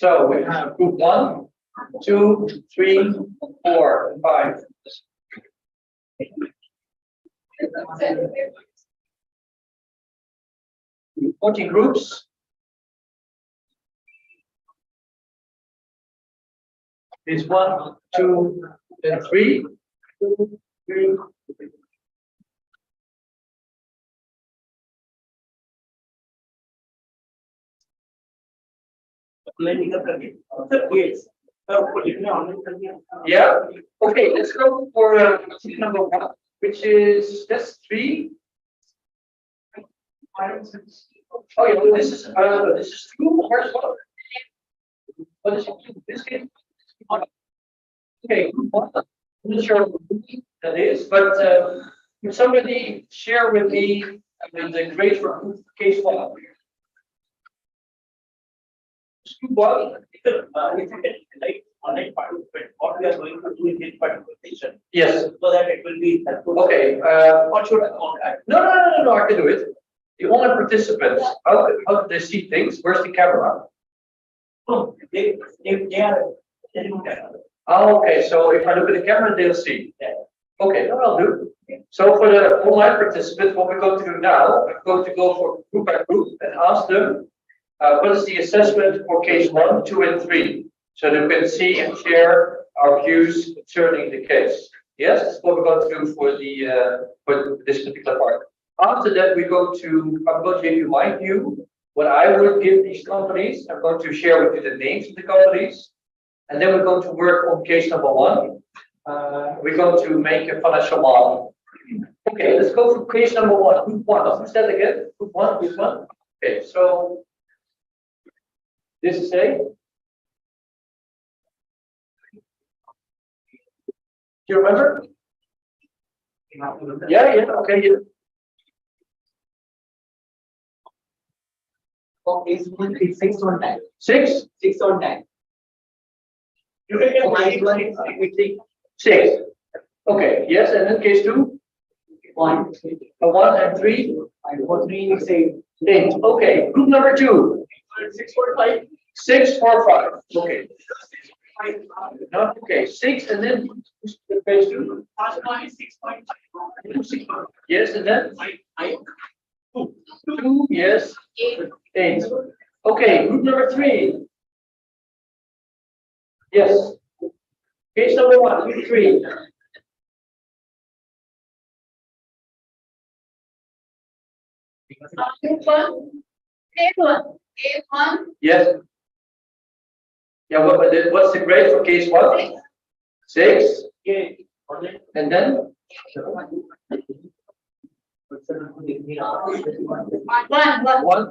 So we have group 1, 2, 3, 4, and 5. Reporting groups. Is 1, 2, and 3. 2, 3. Yeah. Okay. Let's go for number 1, which is that's 3. Oh yeah. This is 2. Where's 1? What is it? This case. Okay. I'm not sure what that is, but can somebody share with me the grade for case 1? Scoop 1. Online participant, what we are going to do in this participation. Yes. So that it will be helpful. Okay. What should I contact? No. I can do it. The online participants, how do they see things? Where's the camera? Oh, they are. Oh, okay. So if I look at the camera, they'll see. Yeah. Okay, no, I'll do. So for the online participants, what we're going to do now, we're going to go for group by group and ask them what is the assessment for case 1, 2, and 3, so they can see and share our views concerning the case. Yes, that's what we're going to do for the for this particular part. After that, I'm going to give you my view. What I would give these companies, I'm going to share with you the names of the companies, and then we're going to work on case number 1. We're going to make a financial model. Okay, let's go for case number 1. Group 1. Who's that again? Group 1. Group 1. Okay, so this is a. Do you remember? Yeah. Okay. Yeah. Okay, 6 on 9. 6. 6 on 9. You can Okay. 6. Okay. Yes, and then case 2. 1. 1 and 3. And for 3 is 8. 8. Okay. Group number 2. 6 for 5. 6, 4, 5. Okay. No, okay. 6 and then page 2. First one is 6.5. Yes, and then I 2. Yes. 8. Okay. Group number 3. Yes. Case number 1, 2, 3. A1. Yes. Yeah. What's the grade for case 1? 6. And then 1.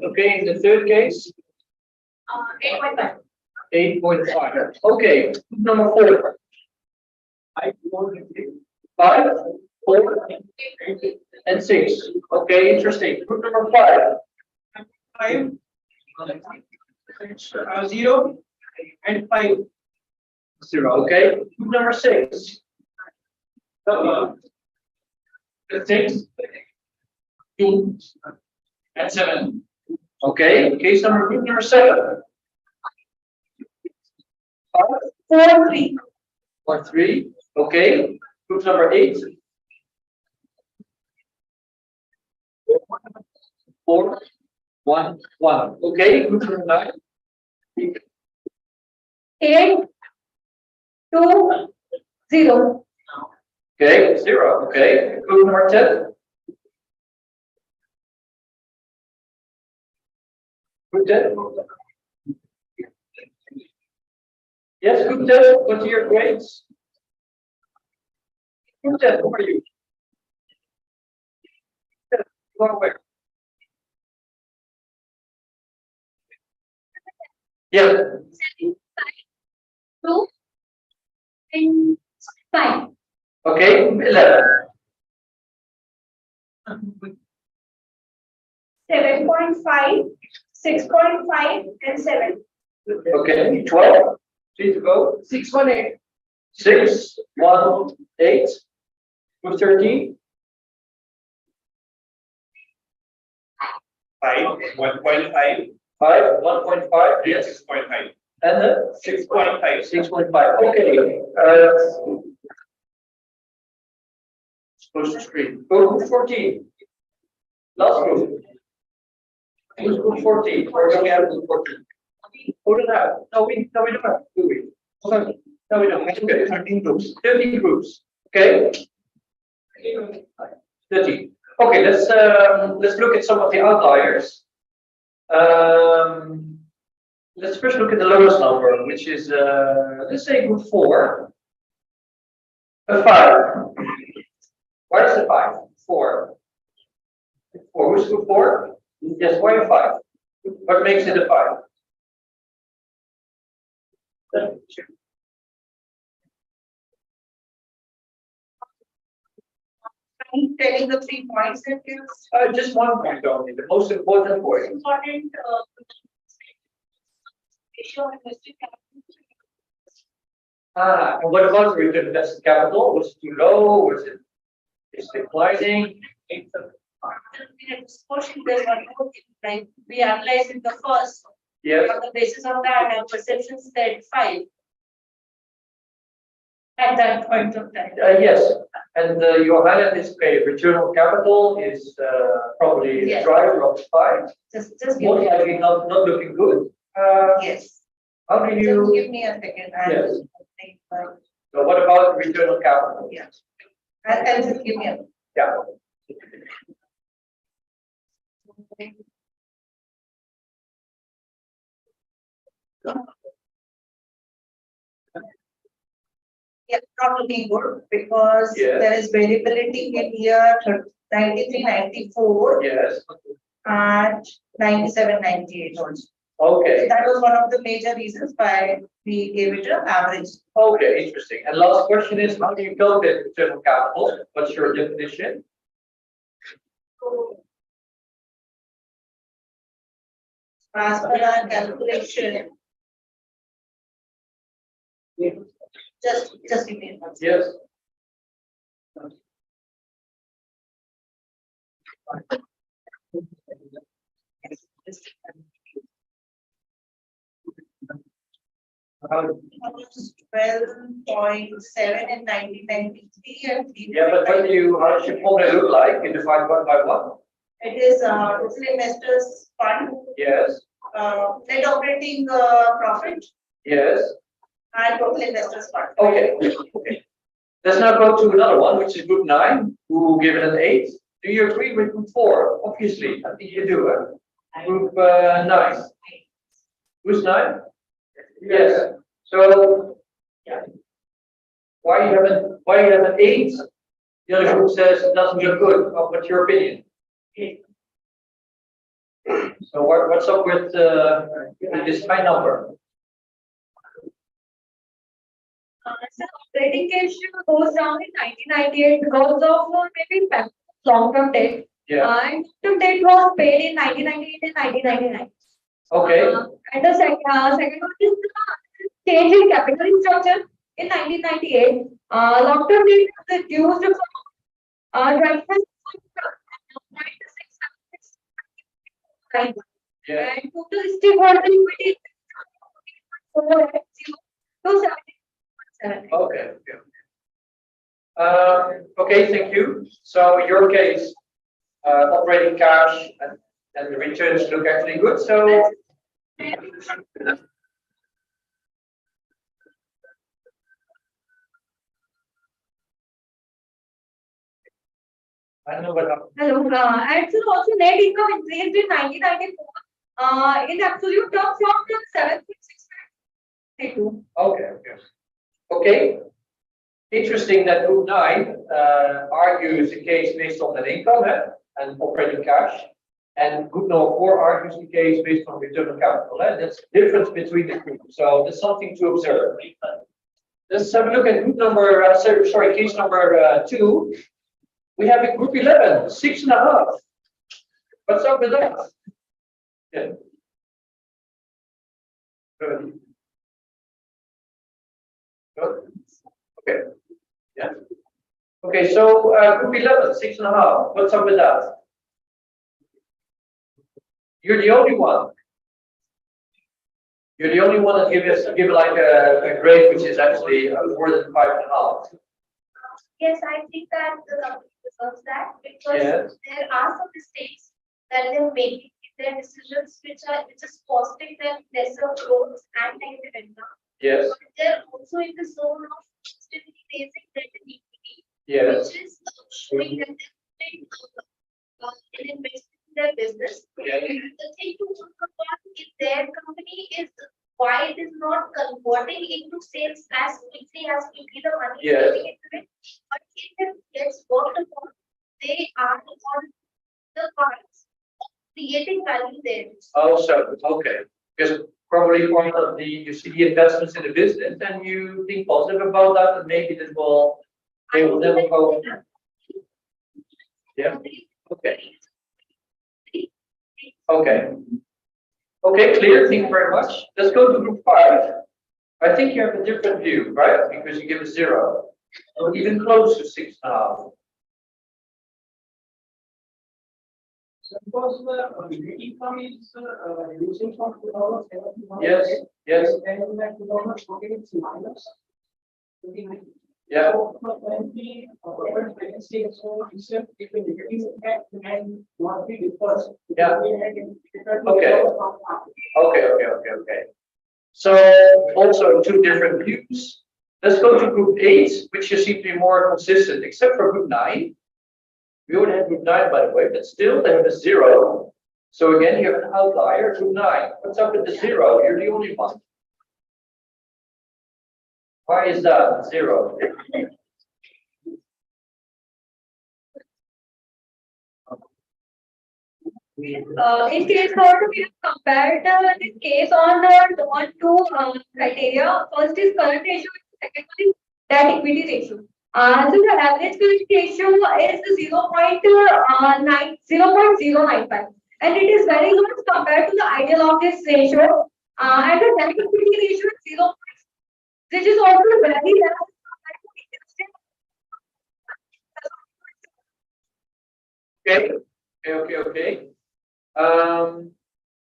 Okay. In the third case, 8.5. 8.5. Okay. Group number 4. 5, 4, and 6. Okay, interesting. Group number 5. 5. 0 and 5. 0. Okay. Group number 6. 6, 2, and 7. Okay. Case number group number 7. 5, 4, 3. or 3. Okay. Group number 8. 4, 1, 1. Okay. Group number 9. 8, 2, 0. Okay. 0. Okay. Group number 10. Group 10. Yes, group 10. What are your grades? Group 10. Who are you? You are where? Yeah. 7, 5, 2, and 5. Okay. 11. 7.5, 6.5, and 7. Okay. 12. 3 to go. 6 on 8. 6, 1, 8. Group 13. 5, 1.5, 5, 1.5. Yes. 6.5. And the 6.5. 6.5. Okay. Close to screen. Go group 14. Last group. Who's group 14? Or do we have group 14? Who do we have? No, we don't have, do we? Sorry. No, we don't. Okay, 13 groups. 13 groups. Okay. 30. Okay, let's look at some of the outliers. Let's first look at the lowest number, which is let's say group 4. A 5. Why is it 5? 4. 4. Who's group 4? Yes, why a 5? What makes it a 5? Telling the 3 points that you Just one point only, the most important point. important ratio and invested capital. And what about the return on invested capital? Was it too low? Was it declining? In a discussion, there's one more thing, like we analyzed in the first. Yes. On the basis of that, our perception said 5. At that point of time. Yes, and your highlight display return on capital is probably the Yes. driver of 5. Just give Most me a likely not looking good. yes. How do Just you? give me a second. Yes. Think, So what about return on capital? yeah. I'll just give me a. Yeah. Yeah, not looking good because Yes. there is variability in year 93, 94 Yes. and 97, 98 also. Okay. That was one of the major reasons why we gave it an average. Okay. Interesting. And last question is, how do you calculate return on capital? What's your definition? As per our calculation. Just give me a moment. Yes. Almost 12.7 in 1993 and Yeah, but how does your formula look like? You divide 1 by 1? it is total investors fund, Yes. net operating profit Yes. and total investors fund. Okay. Okay. Let's now go to another one, which is group 9, who give it an 8. Do you agree with group 4? Obviously, I think you do. Group 9. Who's 9? Yes. So, yeah. Why you have an 8? The other group says it doesn't look good. What's your opinion? So what's up with this high number? So operating cash goes down in 1998 because of maybe long-term debt. Yeah. And long-term debt was paid in 1998 and 1999. Okay. And the second one is the change in capital structure in 1998. Long-term debt was reduced from 25 Yeah. and total stakeholder equity to 70.7. Okay. Okay, thank you. So in your case, operating cash and the returns look actually good. So I don't know what happened. Hello, and so also net income increased in 1994 in absolute terms from 7.6 Okay. Okay. Interesting that group 9 argues the case based on net income and operating cash, and group number 4 argues the case based on return on capital. That's the difference between the groups. So that's something to observe. Let's have a look at group number, case number 2. We have a group 11, 6.5. What's up with that? Yeah. Good. Okay. Yeah. Okay, so group 11, 6.5. What's up with that? You're the only one. You're the only one that give like a grade which is actually more than 5.5. Yes, I think that the company deserves that because Yes. there are some mistakes that they're making in their decisions which is costing them lesser growth and negative income. Yes. But they're also in the zone of constantly raising debt and equity, Yes. which is showing that they're putting an investment in their business. Yeah. The thing to work upon in their company is why it is not converting into sales as quickly as quickly the money is Yes. getting into it. But if it gets worked upon, they are on the path of creating value there. Also, okay. Because probably part of you see the investments in the business and you think positive about that, and maybe they will never go. Yeah. Okay. Okay. Okay, clear. Thank you very much. Let's go to group 5. I think you have a different view, right? Because you give a 0, or even close to 6.5. Suppose the income is reducing from 2017. Yes, yes. Then in that 2014 it's minus. 29. Yeah. So, when the corporate financing is so itself, if the negative impact and not be dispersed. Yeah. Okay. Okay. So also 2 different views. Let's go to group 8, which you seem to be more consistent, except for group 9. We already had group 9, by the way, but still they have a 0. So again, you have an outlier, group 9. What's up with the 0? You're the only one. Why is that 0? In case also we have compared this case on two criteria. First is current ratio, second one is debt equity ratio. So the average current ratio is 0.095, and it is very low compared to the ideal of this ratio. And the debt equity ratio is 0, which is also very less compared to existing. Okay.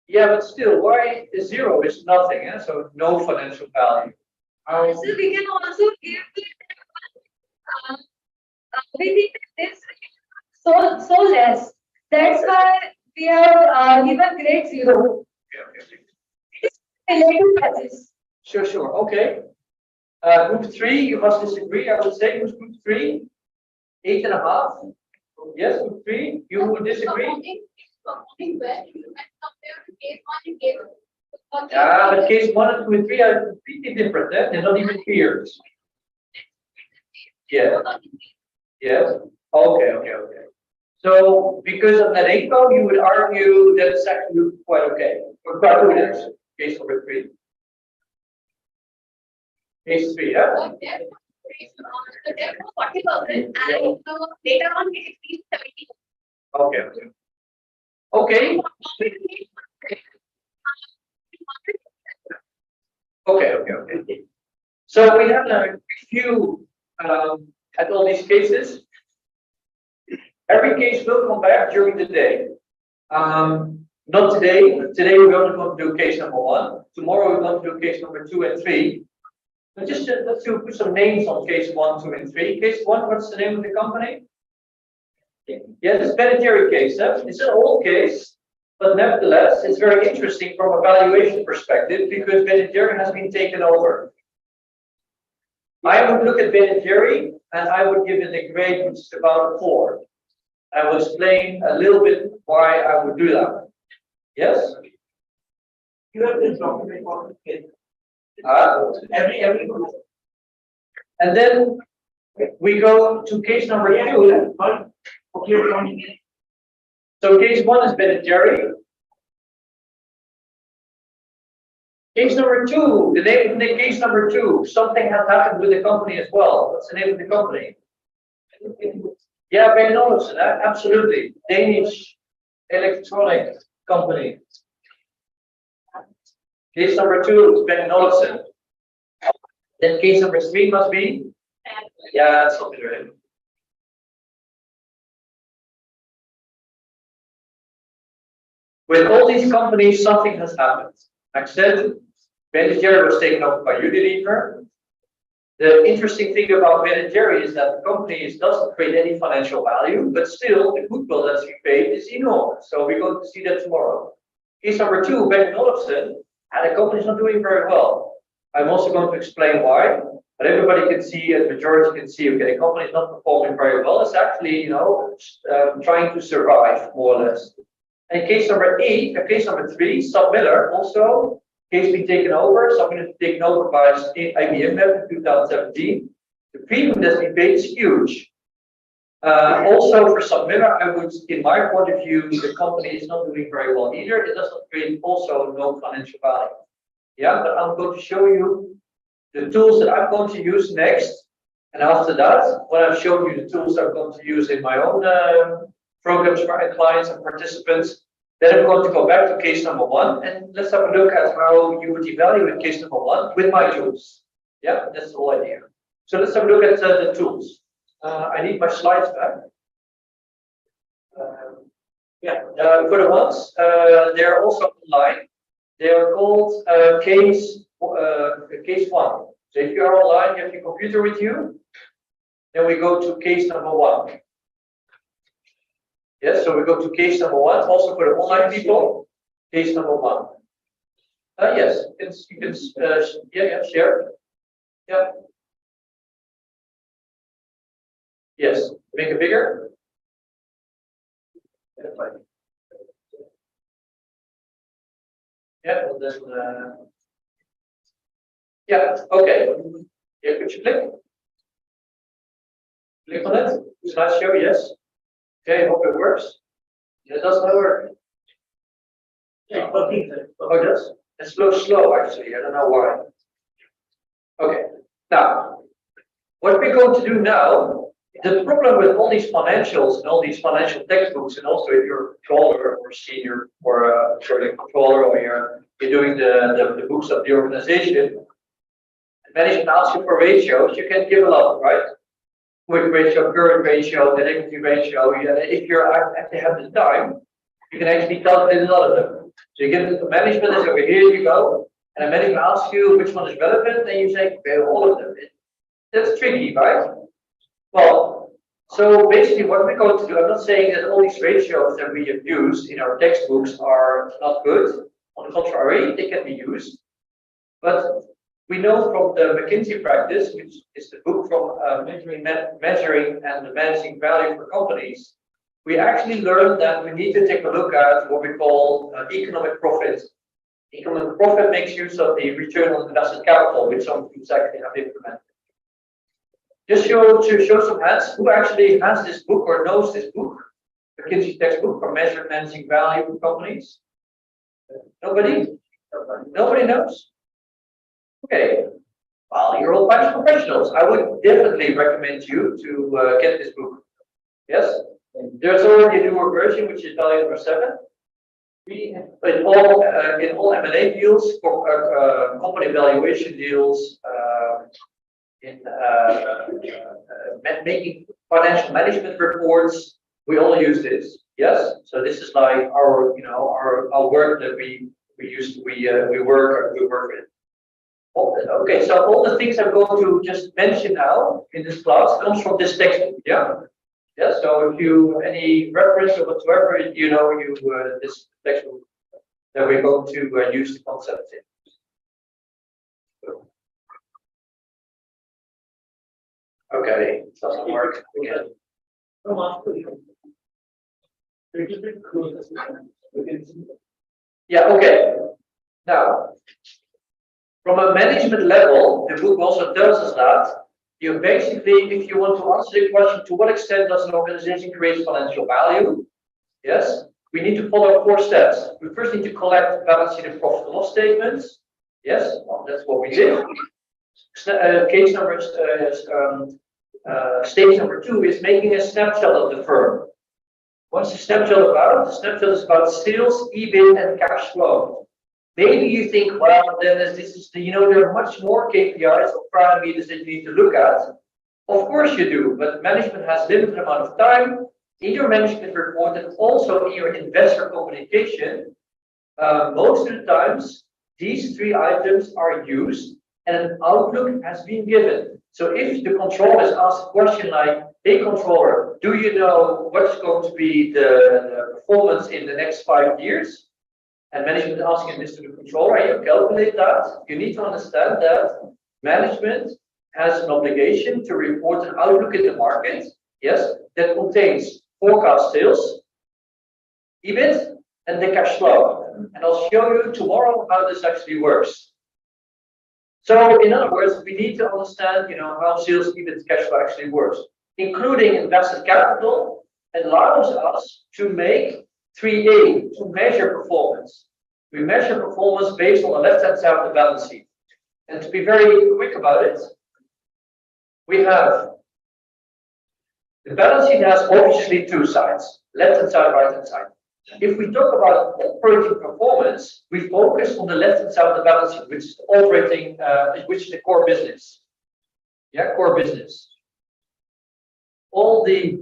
Yeah, but still, why is 0 is nothing, eh? So no financial value. So we can also give we think that this is so less. That's why we have given grade 0. It is related to this. Sure. Okay. Group 3, you must disagree. I would say who's group 3? 8.5. Yes, group 3. You would disagree? Yeah, but case 1 and 2 and 3 are completely different. Eh? They're not even peers. Yeah. Yes. Okay. So because of net income, you would argue that it's actually quite okay. Or quite good. Case number 3. Case 3, yeah? The debt was 40% and later on it increased 70%. Okay. So we have a few at all these cases. Every case will come back during the day. Not today. Today we're only going to do case number 1. Tomorrow we're going to do case number 2 and 3. But just let's put some names on case 1, 2, and 3. Case 1, what's the name of the company? Yeah, this Pedagogy case. It's an old case, but nevertheless, it's very interesting from a valuation perspective because Pedagogy has been taken over. I would look at Pedagogy and I would give it a grade which is about a 4. I will explain a little bit why I would do that. Yes? You have this document for the every and then we go to case number 2. So case 1 is Pedagogy. Case number 2, the name of the case number 2, something has happened with the company as well. What's the name of the company? Yeah, Ben Olufsen, absolutely. Danish electronic company. Case number 2 is Ben Olufsen. Then case number 3 must be? Yeah, that's something right. With all these companies, something has happened. Accent, Managerial was taken over by Unilever. The interesting thing about Managerial is that the company doesn't create any financial value, but still the goodwill that's being paid is enormous. So we're going to see that tomorrow. Case number 2, Beck & Olufsen, and the company is not doing very well. I'm also going to explain why, but everybody can see, and majority can see, okay, the company is not performing very well. It's actually, trying to survive more or less. And case number 3, Sub Miller, also case being taken over. Something that's taken over by IBM in 2017. The premium that's been paid is huge. Also for Sub Miller, I would, in my point of view, the company is not doing very well either. It does not create also no financial value. Yeah, but I'm going to show you the tools that I'm going to use next. And after that, when I've shown you the tools I'm going to use in my own programs for my clients and participants, then I'm going to go back to case number 1 and let's have a look at how you would evaluate case number 1 with my tools. Yeah, that's the whole idea. So let's have a look at the tools. I need my slides back. For the ones, they're also online. They are called case 1. So if you are online, you have your computer with you, then we go to case number 1. Yes, so we go to case number 1, also for the online people, case number 1. Yes, you can share. Yeah. Yes, make it bigger. Yeah, well then, yeah, okay. Yeah, could you click? Click on it. Slideshow, yes. Okay, I hope it works. It does not work. Yeah, Oh, it does? It's slow actually. I don't know why. Okay. Now, what we're going to do now, the problem with all these financials and all these financial textbooks, and also if you're a controller or senior or controller or you're doing the books of the organization, management asks you for ratios, you can give a lot, right? Quick ratio, current ratio, net equity ratio. If you actually have the time, you can actually calculate a lot of them. So you give it to management and say, okay, here you go. And the management asks you which one is relevant, and you say, okay, all of them. That's tricky, right? Well, so basically what we're going to do, I'm not saying that all these ratios that we have used in our textbooks are not good. On the contrary, they can be used. But we know from the McKinsey practice, which is the book from measuring and managing value for companies, we actually learned that we need to take a look at what we call economic profit. Economic profit makes use of the return on invested capital, which some groups actually have implemented. Just to show some hands, who actually has this book or knows this book? McKinsey textbook for measuring managing value for companies? Nobody? Nobody knows? Okay. Well, you're all finance professionals. I would definitely recommend you to get this book. Yes? There's already a newer version, which is value number 7. In all M&A deals, for company valuation deals, in making financial management reports, we all use this. Yes, so this is like our our work that we work with. Okay, so all the things I'm going to just mention now in this class comes from this textbook. Yeah. Yeah, so if you any reference or whatsoever, this textbook that we're going to use the concept in. Okay, it doesn't work again. Yeah, okay. Now, from a management level, the book also tells us that you basically, if you want to answer the question, to what extent does an organization create financial value? Yes, we need to follow 4 steps. We first need to collect balance sheet and profit and loss statements. Yes, well, that's what we did. Case number stage number 2 is making a snapshot of the firm. What's the snapshot about? The snapshot is about sales, EBIT, and cash flow. Maybe you think, well, then this is there are much more KPIs or parameters that you need to look at. Of course you do, but management has limited amount of time in your management report and also in your investor communication. Most of the times, these three items are used and an outlook has been given. So if the controller is asked a question like, hey controller, do you know what's going to be the performance in the next 5 years? And management asking this to the controller, you calculate that. You need to understand that management has an obligation to report an outlook in the market, yes, that contains forecast sales, EBIT, and the cash flow. And I'll show you tomorrow how this actually works. So in other words, we need to understand, how sales, EBIT, cash flow actually works. Including invested capital allows us to make 3A, to measure performance. We measure performance based on the left-hand side of the balance sheet. And to be very quick about it, we have the balance sheet has obviously two sides, left-hand side, right-hand side. If we talk about operating performance, we focus on the left-hand side of the balance sheet, which is operating, which is the core business. Yeah, core business. All the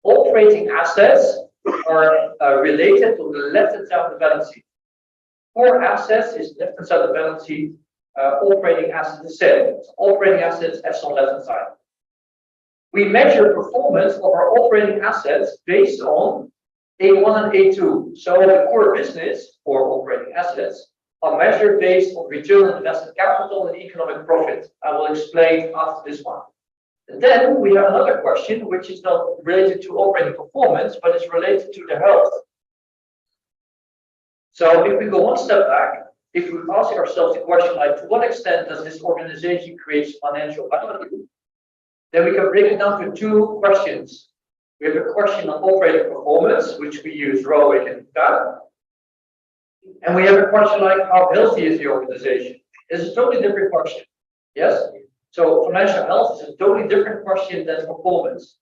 operating assets are related to the left-hand side of the balance sheet. Core assets is left-hand side of the balance sheet. Operating assets the same. So operating assets as on left-hand side. We measure performance of our operating assets based on A1 and A2. So the core business or operating assets are measured based on return on invested capital and economic profit. I will explain after this one. And then we have another question, which is not related to operating performance, but it's related to the health. So if we go one step back, if we ask ourselves the question like, to what extent does this organization create financial value? Then we can break it down to two questions. We have a question on operating performance, which we use ROIC and CAC. And we have a question like, how healthy is the organization? It's a totally different question. Yes? So financial health is a totally different question than performance.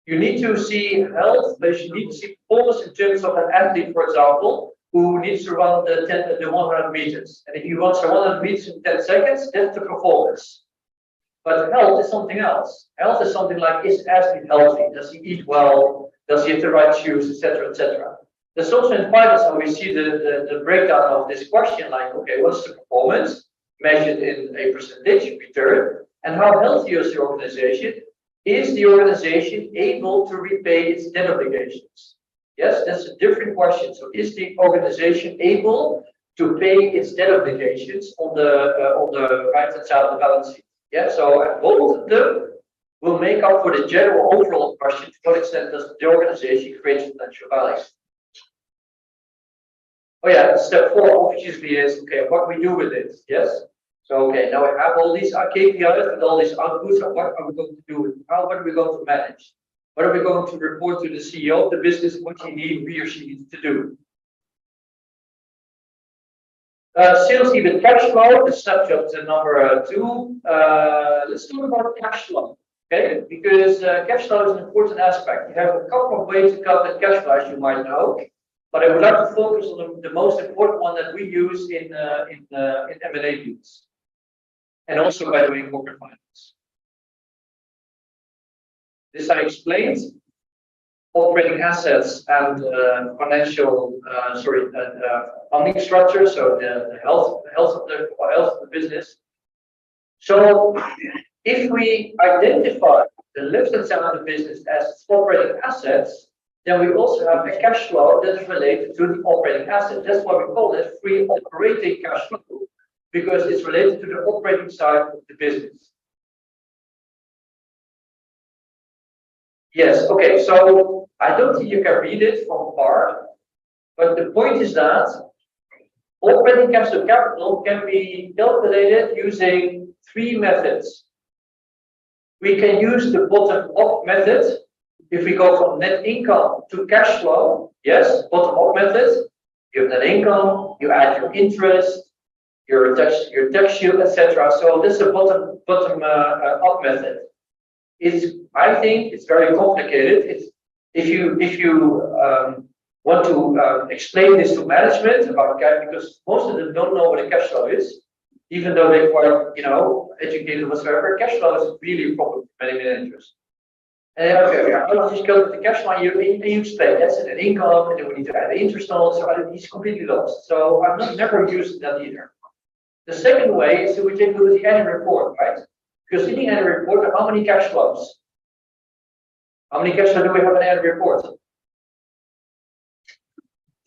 You need to see health, but you need to see performance in terms of an athlete, for example, who needs to run the 100 meters. And if he runs the 100 meters in 10 seconds, that's the performance. But health is something else. Health is something like, is the athlete healthy? Does he eat well? Does he have the right shoes, etc., etc.? There's also in finance how we see the breakdown of this question, like, okay, what's the performance measured in a percentage return? And how healthy is the organization? Is the organization able to repay its debt obligations? Yes, that's a different question. So is the organization able to pay its debt obligations on the right-hand side of the balance sheet? Yeah, so both of them will make up for the general overall question, to what extent does the organization create financial value? Oh yeah, step 4 obviously is, okay, what we do with it, yes? So, okay, now we have all these KPIs and all these outputs, and what are we going to do with it? What are we going to manage? What are we going to report to the CEO of the business, what he or she needs to do? Sales EBIT cash flow, the snapshot number 2. Let's talk about cash flow, okay? Because cash flow is an important aspect. You have a couple of ways to calculate cash flow, as you might know, but I would like to focus on the most important one that we use in M&A deals, and also, by the way, in corporate finance. This I explained. Operating assets and financial, funding structure. So the health of the business. So if we identify the left-hand side of the business as operating assets, then we also have a cash flow that is related to the operating asset. That's why we call it free operating cash flow, because it's related to the operating side of the business. Yes, okay, so I don't think you can read it from far, but the point is that operating capital can be calculated using 3 methods. We can use the bottom-up method. If we go from net income to cash flow, yes, bottom-up method. You have net income, you add your interest, your tax shield, etc. So this is a bottom-up method. I think it's very complicated. If you want to explain this to management about cash, because most of them don't know what a cash flow is, even though they're quite educated whatsoever. Cash flow is really a problem for many managers. Okay, yeah, I'll just go to the cash line, you explain, that's an income, and then we need to add interest on, so he's completely lost. So I've never used that either. The second way is that we take a look at the annual report, right? Because in the annual report, how many cash flows? How many cash flows do we have in the annual report?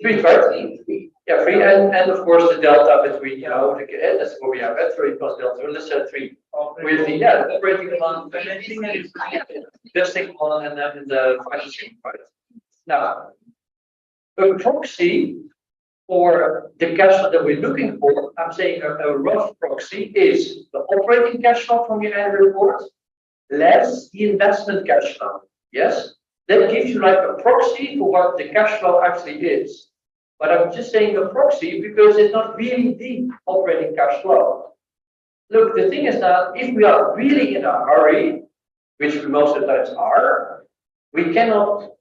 3, right? Yeah, 3, and of course the delta between, that's what we have, that's 3 plus delta, let's say 3. With the, the operating amount, investing one, and then the financing, right? Now, a proxy for the cash flow that we're looking for, I'm saying a rough proxy is the operating cash flow from your annual report less the investment cash flow. Yes, that gives you like a proxy for what the cash flow actually is. But I'm just saying a proxy because it's not really the operating cash flow. Look, the thing is that if we are really in a hurry, which we most of the times are, we have no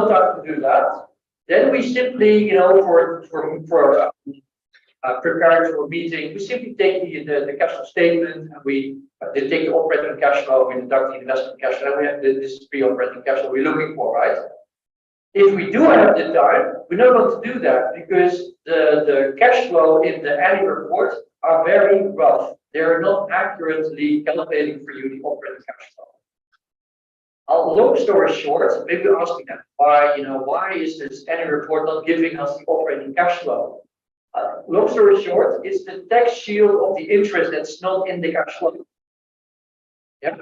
time to do that. Then we simply, for preparing for a meeting, we simply take the cash flow statement and we take the operating cash flow, we deduct the investment cash flow, and we have this pre-operating cash flow we're looking for, right? If we do have the time, we're not going to do that because the cash flow in the annual report are very rough. They're not accurately calculating for you the operating cash flow. Long story short, maybe you're asking that why is this annual report not giving us the operating cash flow? Long story short, it's the tax shield of the interest that's not in the cash flow. Yeah.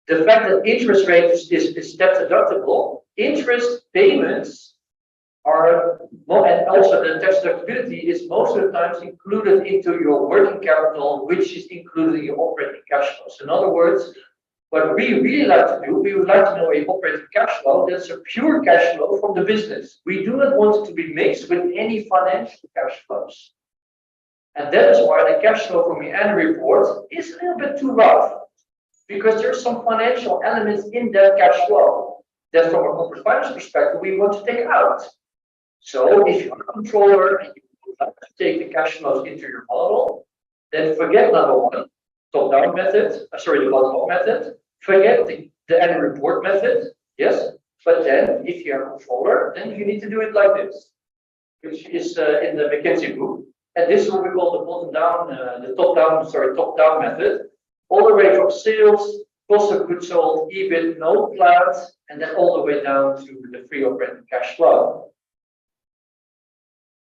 The fact that interest rate is tax deductible, interest payments are, and also the tax deductibility is most of the times included into your working capital, which is included in your operating cash flow. So in other words, what we really like to do, we would like to know a operating cash flow that's a pure cash flow from the business. We do not want it to be mixed with any financial cash flows. And that is why the cash flow from the annual report is a little bit too rough, because there's some financial elements in that cash flow that from a corporate finance perspective, we want to take out. So if you're a controller and you would like to take the cash flows into your model, then forget number 1, top-down method, the bottom-up method. Forget the annual report method, yes, but then if you're a controller, then you need to do it like this, which is in the McKinsey book. And this is what we call the top-down method, all the way from sales, cost of goods sold, EBIT, no plant, and then all the way down to the free operating cash flow.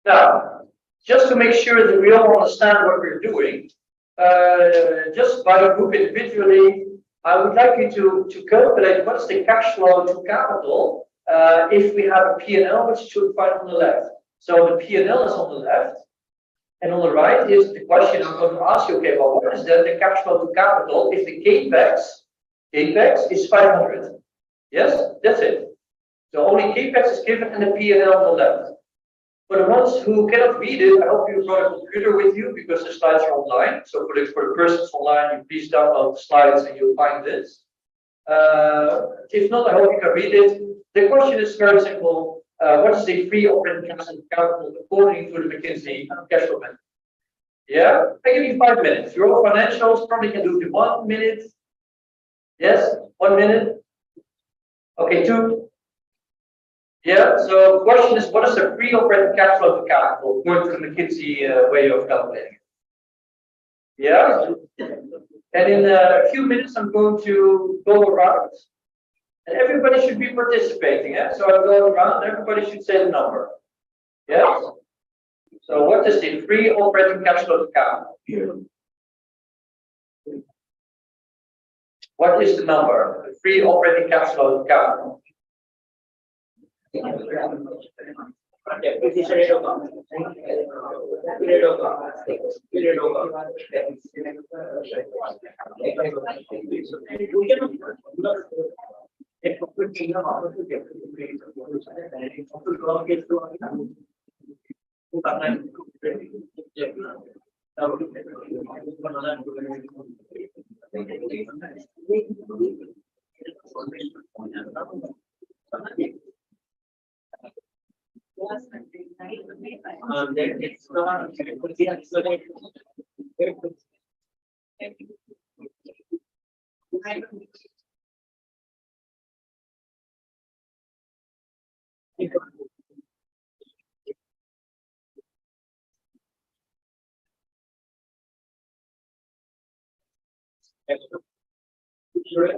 Now, just to make sure that we all understand what we're doing, just by the group individually, I would like you to calculate what's the cash flow to capital if we have a P&L, which you should find on the left. So the P&L is on the left, and on the right is the question I'm going to ask you. Okay, well, what is then the cash flow to capital if the capex is 500? Yes, that's it. So only capex is given and the P&L on the left. For the ones who cannot read it, I hope you brought a computer with you because the slides are online. So for the persons online, you please download the slides and you'll find this. If not, I hope you can read it. The question is very simple. What is the free operating capital according to the McKinsey cash flow method? Yeah, I give you 5 minutes. Your own financials probably can do it in 1 minute. Yes, 1 minute. Okay, 2. Yeah, so the question is, what is the free operating cash flow to capital according to the McKinsey way of calculating it? Yeah, and in a few minutes, I'm going to go around, and everybody should be participating. Yeah, so I go around, and everybody should say the number. Yes. So what is the free operating cash flow to capital? What is the number? The free operating cash flow to capital. Yeah. Sure.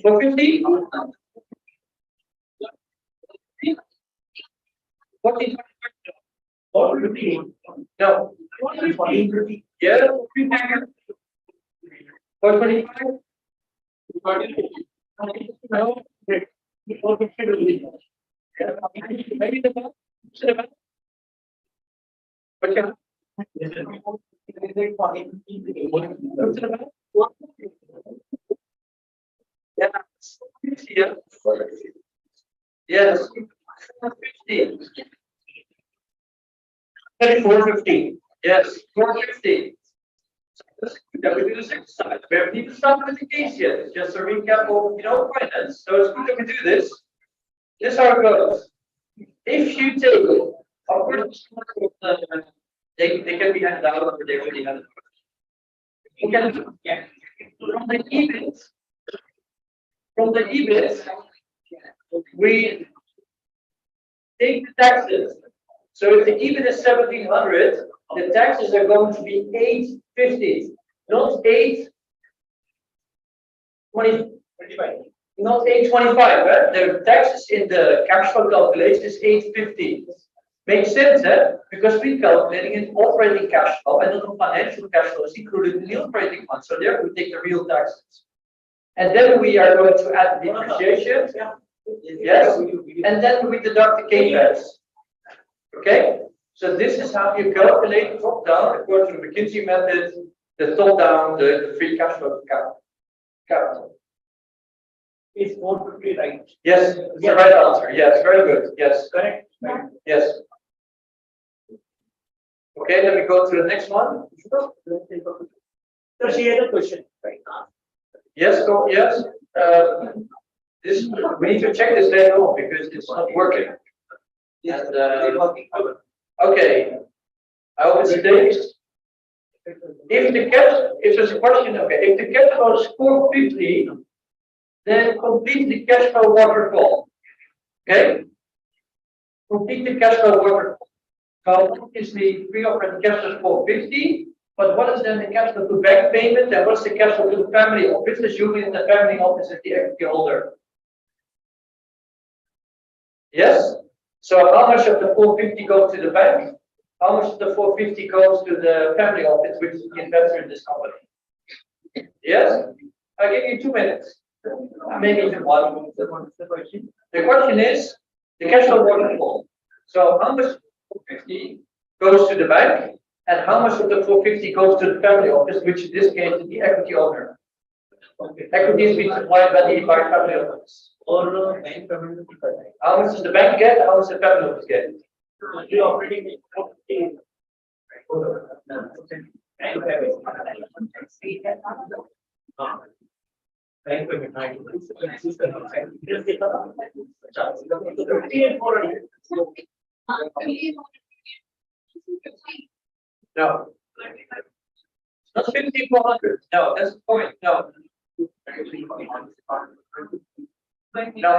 For 50? What is for 50? No. Yeah. For 25? No. For 50. Maybe the best. But yeah. Yeah. Yes. 50. 450. Yes. 450. Then we do this exercise. We haven't even started with the case yet. It's just a recap of, finance. So it's good that we do this. This is how it goes. If you take, of course, they can be handed out or they already handed out. You can, from the EBIT, we take the taxes. So if the EBIT is 1,700, the taxes are going to be 850, not 825. Not 825. The taxes in the cash flow calculation is 850. Makes sense, because we're calculating in operating cash flow and not financial cash flow is included in the operating one. So there we take the real taxes. And then we are going to add the depreciation. Yes. And then we deduct the CapEx. Okay? So this is how you calculate top down according to the McKinsey method, the top down, the free cash flow capital. Is 450 right? Yes, it's the right answer. Yes, very good. Yes. Correct. Yes. Okay, then we go to the next one. So she had a question right now. Yes, go, yes. This we need to check this later on because it's not working. And, okay. I hope it stays. If there's a question, okay, if the cash flow is 450, then complete the cash flow waterfall. Okay? Complete the cash flow waterfall. So obviously, free operating cash flow is 450, but what is then the cash flow to bank payment and what's the cash flow to the family office? Assuming in the family office is the equity holder. Yes? So how much of the 450 goes to the bank? How much of the 450 goes to the family office, which is the investor in this company? Yes? I'll give you 2 minutes. Maybe even one. The question is the cash flow waterfall. So how much 450 goes to the bank and how much of the 450 goes to the family office, which in this case is the equity owner. Equity is being supplied by the family office. Or bank payment. How much does the bank get? How much does the family office get? The operating. Bank payment. No. Not 5,400. No, that's the point. No. No.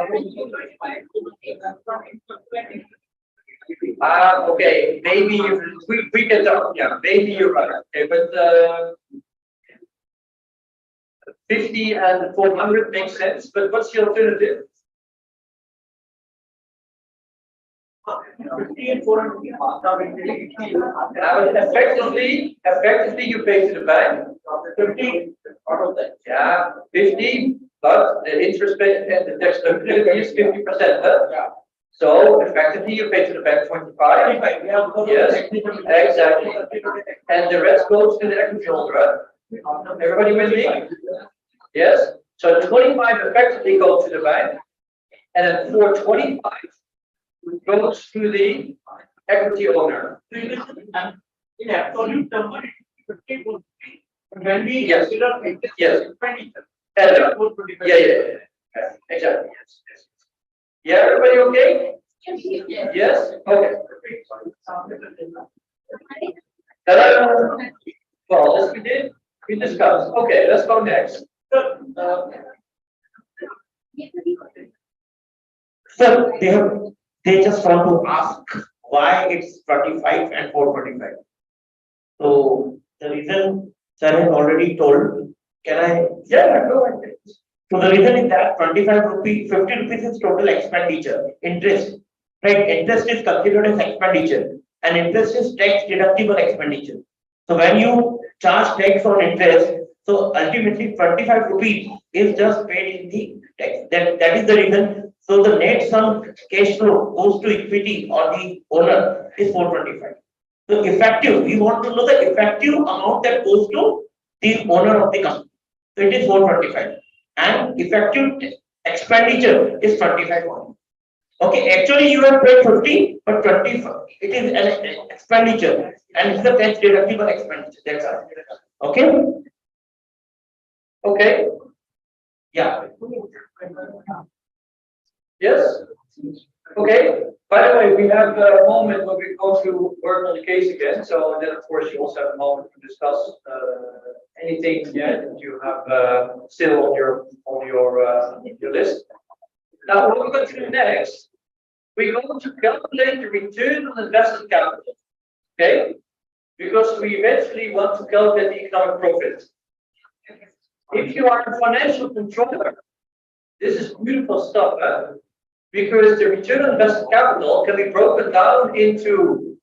Okay. Maybe we can talk. Yeah, maybe you're right. Okay, but 50 and 400 makes sense. But what's the alternative? Effectively, you pay to the bank 50 out of that. Yeah, 50, but the interest pay and the tax liability is 50%. Yeah. So effectively, you pay to the bank 25. Yes, exactly. And the rest goes to the equity holder. Everybody with me? Yes. So 25 effectively goes to the bank, and then 425 goes to the equity owner. In absolute number, 50 would be when we Yes. consider Yes. expenditure. Yeah. Exactly. Yes. Yeah, everybody okay? Yes? Okay. Well, as we discussed. Okay, let's go next. Sir, they just want to ask why it's 25 and 425. So the reason sir has already told, can I? Yeah, go ahead. So the reason is that 25 rupees, 50 rupees is total expenditure, interest. Right? Interest is considered as expenditure and interest is tax deductible expenditure. So when you charge tax on interest, so ultimately 25 rupees is just paid in the tax. That is the reason. So the net sum cash flow goes to equity or the owner is 425. So effective, we want to know the effective amount that goes to the owner of the company. So it is 425. And effective expenditure is 25 only. Okay, actually you have paid 50, but 25 it is an expenditure and it's the tax deductible expenditure. That's all. Okay? Okay, Yeah. yes? Okay, by the way, we have a moment when we go to work on the case again, so then of course you also have a moment to discuss anything that you have still on your list. Now, what we're going to do next, we're going to calculate the return on invested capital. Okay? Because we eventually want to calculate the economic profit. If you are a financial controller, this is beautiful stuff, huh? Because the return on invested capital can be broken down into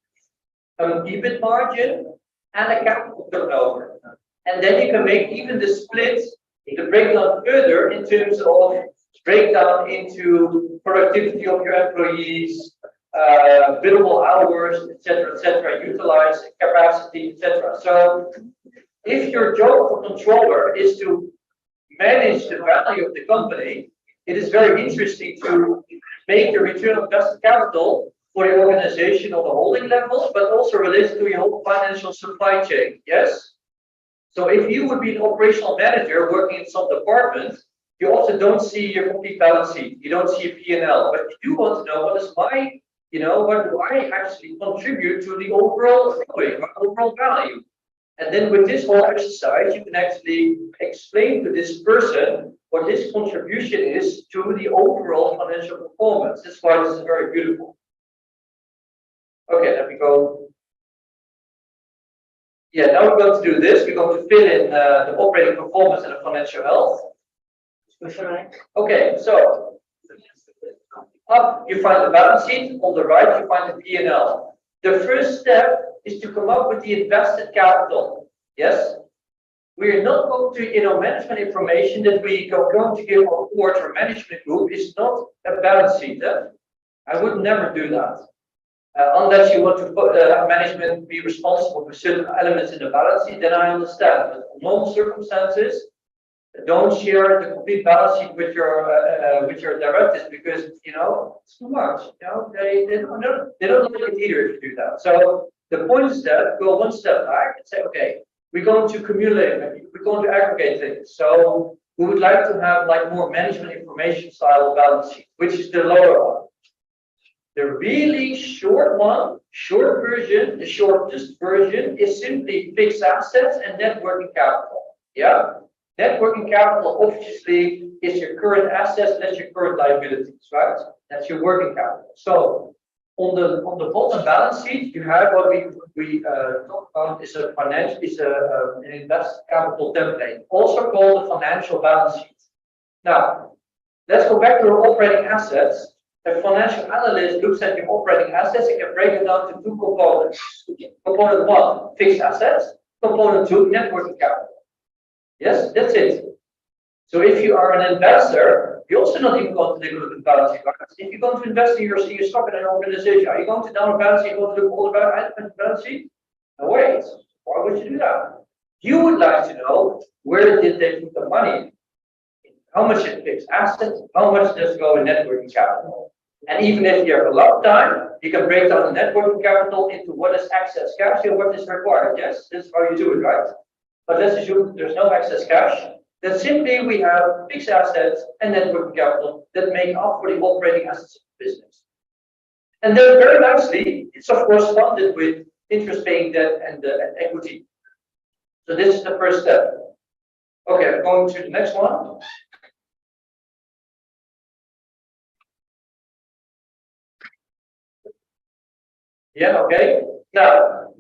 an EBIT margin and a capital turnover. And then you can make even the split, the breakdown further in terms of breakdown into productivity of your employees, billable hours, etc., utilize capacity, etc. So if your job for controller is to manage the value of the company, it is very interesting to make the return on invested capital for the organization on the holding level, but also related to your whole financial supply chain. Yes? So if you would be an operational manager working in some department, you also don't see your complete balance sheet. You don't see a P&L, but you do want to know what is my, what do I actually contribute to the overall overall value. And then with this whole exercise, you can actually explain to this person what this contribution is to the overall financial performance. That's why this is very beautiful. Okay, let me go. Yeah, now we're going to do this. We're going to fill in the operating performance and the financial health. Okay, so up you find the balance sheet, on the right you find the P&L. The first step is to come up with the invested capital. Yes? We are not going to, management information that we are going to give our board or management group is not a balance sheet. I would never do that. Unless you want to put management be responsible for certain elements in the balance sheet, then I understand. But in normal circumstances, don't share the complete balance sheet with your directors because it's too much. They don't like it either if you do that. So the point is that go one step back and say, okay, we're going to accumulate, we're going to aggregate things. So we would like to have like more management information style balance sheet, which is the lower one. The really short one, short version, the shortest version is simply fixed assets and net working capital. Yeah. Net working capital obviously is your current assets less your current liabilities, right? That's your working capital. So on the bottom balance sheet, you have what we talk about is an invested capital template, also called the financial balance sheet. Now, let's go back to our operating assets. A financial analyst looks at your operating assets and can break it down to two components. Component one, fixed assets. Component two, net working capital. Yes, that's it. So if you are an investor, you're also not even going to look at the balance sheet. If you're going to invest in your stock in an organization, are you going to down a balance sheet, going to look all about items the balance sheet? No, wait. Why would you do that? You would like to know where did they put the money? How much is fixed assets? How much does go in net working capital? And even if you have a lot of time, you can break down the net working capital into what is excess cash and what is required. Yes, this is how you do it, right? But let's assume there's no excess cash. Then simply we have fixed assets and net working capital that make up for the operating assets of the business. And then very nicely, it's of course funded with interest-paying debt and equity. So this is the first step. Okay, going to the next one. Yeah, okay. Now,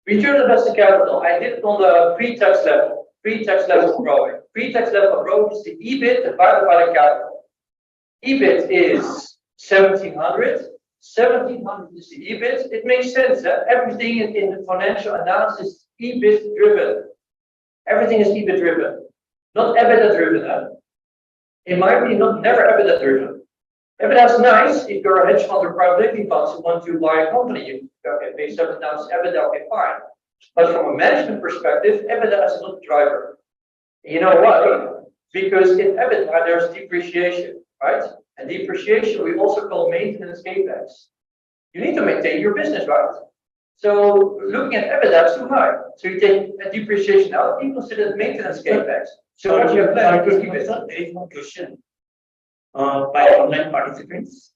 return on invested capital. I did it on the pre-tax level. Pre-tax level of growing. Pre-tax level of growing is the EBIT divided by the capital. EBIT is 1700. 1700 is the EBIT. It makes sense that everything in the financial analysis is EBIT driven. Everything is EBIT driven, not EBITDA driven. In my opinion, never EBITDA driven. EBITDA is nice if you're a hedge fund or private equity funds who want to buy a company. You pay 7 times EBITDA, okay, fine. But from a management perspective, EBITDA is not the driver. You know why? Because in EBITDA there's depreciation, right? And depreciation we also call maintenance capex. You need to maintain your business, right? So looking at EBITDA is too high. So you take a depreciation out, you consider maintenance capex. So what you have left is keep it. There is one question by online participants.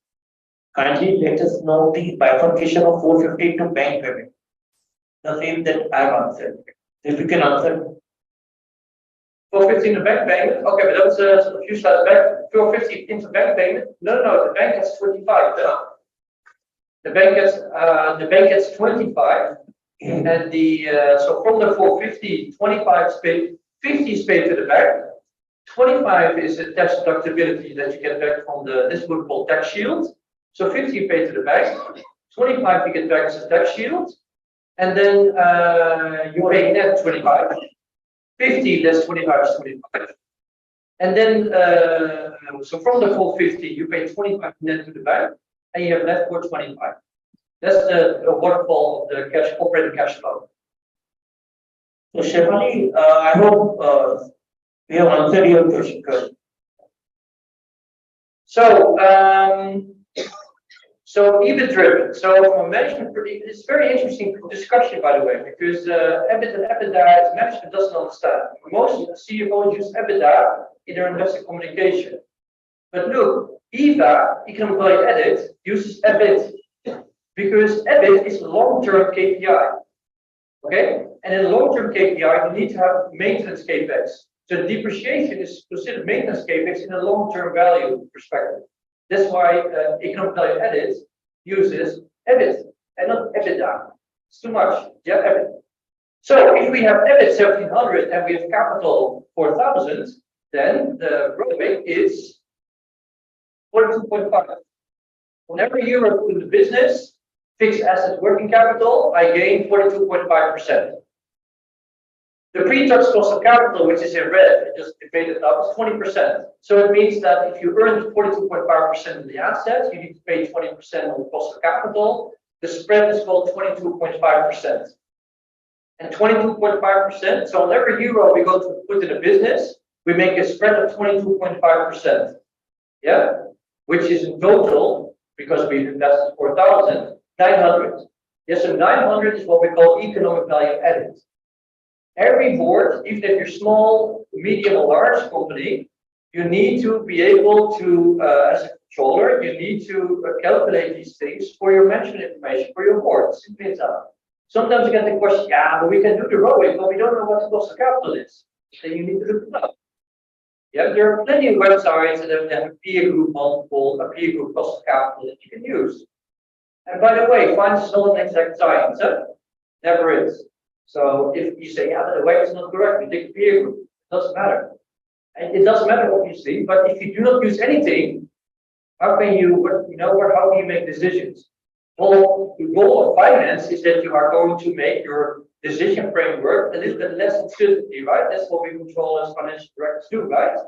Kindly let us know the bifurcation of 450 to bank payment. The same that I have answered. If you can answer. 450 in the bank payment. Okay, but that was a few slides back. 450 into bank payment. No, the bank gets 25. No. The bank gets 25, and so from the 450, 25 is paid, 50 is paid to the bank. 25 is a tax deductibility that you get back from this would called tax shield. So 50 you pay to the bank, 25 you get back as a tax shield, and then you pay net 25. 50 less 25 is 25. And then so from the 450 you pay 25 net to the bank, and you have left for 25. That's the waterfall of the operating cash flow. So Shefali, I hope we have answered your question. So EBIT driven. So from a management, it's very interesting discussion, by the way, because EBIT and EBITDA management doesn't understand. Most CFOs use EBITDA in their investor communication. But look, EVA, economic value added, uses EBIT because EBIT is a long-term KPI. Okay? And in a long-term KPI, you need to have maintenance capex. So depreciation is considered maintenance capex in a long-term value perspective. That's why economic value added uses EBIT and not EBITDA. It's too much. Yeah, EBIT. So if we have EBIT 1700 and we have capital 4000, then the ROIC is 42.5. On every euro put in the business, fixed assets working capital, I gain 42.5%. The pre-tax cost of capital, which is in red, I just debated up, is 20%. So it means that if you earn 42.5% of the assets, you need to pay 20% on the cost of capital. The spread is called 22.5%. And 22.5%, so on every euro we go to put in a business, we make a spread of 22.5%. Yeah? Which is in total, because we've invested 4,000, 900. Yes, so 900 is what we call economic value added. Every board, even if you're small, medium, or large company, you need to be able to, as a controller, you need to calculate these things for your management information for your board. Simply as that. Sometimes you get the question, yeah, but we can do the ROIC, but we don't know what the cost of capital is. Then you need to look it up. Yeah, there are plenty of websites that have a peer group multiple, a peer group cost of capital that you can use. And by the way, finance is not an exact science, huh? Never is. So if you say, yeah, but the way is not correct, you take a peer group, it doesn't matter. And it doesn't matter, obviously, but if you do not use anything, how can you, how do you make decisions? Well, the goal of finance is that you are going to make your decision framework a little bit less uncertainty, right? That's what we control as financial directors do, right?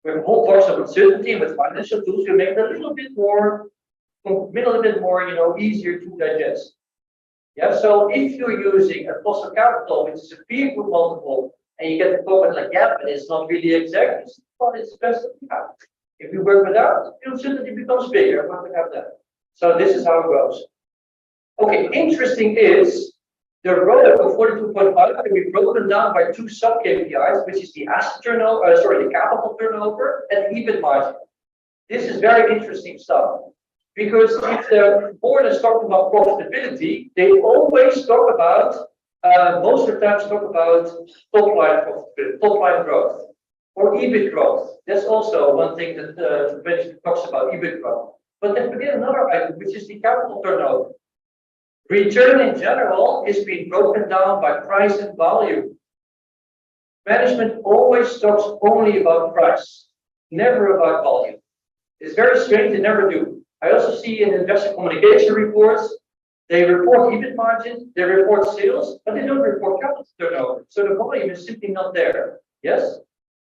We have a whole box of uncertainty with financial tools to make it a little bit more, easier to digest. Yeah, so if you're using a cost of capital, which is a peer group multiple, and you get the comment like, yeah, but it's not really exact, but it's best that we have. If you work without, the uncertainty becomes bigger when we have that. So this is how it goes. Okay, interesting is the ROIC of 42.5 can be broken down by two sub KPIs, which is the asset turnover, the capital turnover and the EBIT margin. This is very interesting stuff. Because if the board is talking about profitability, they always talk about, most of the time talk about top line profitability, top line growth, or EBIT growth. That's also one thing that the management talks about, EBIT growth. But then forget another item, which is the capital turnover. Return in general is being broken down by price and volume. Management always talks only about price, never about volume. It's very strange, they never do. I also see in investor communication reports, they report EBIT margin, they report sales, but they don't report capital turnover. So the volume is simply not there. Yes?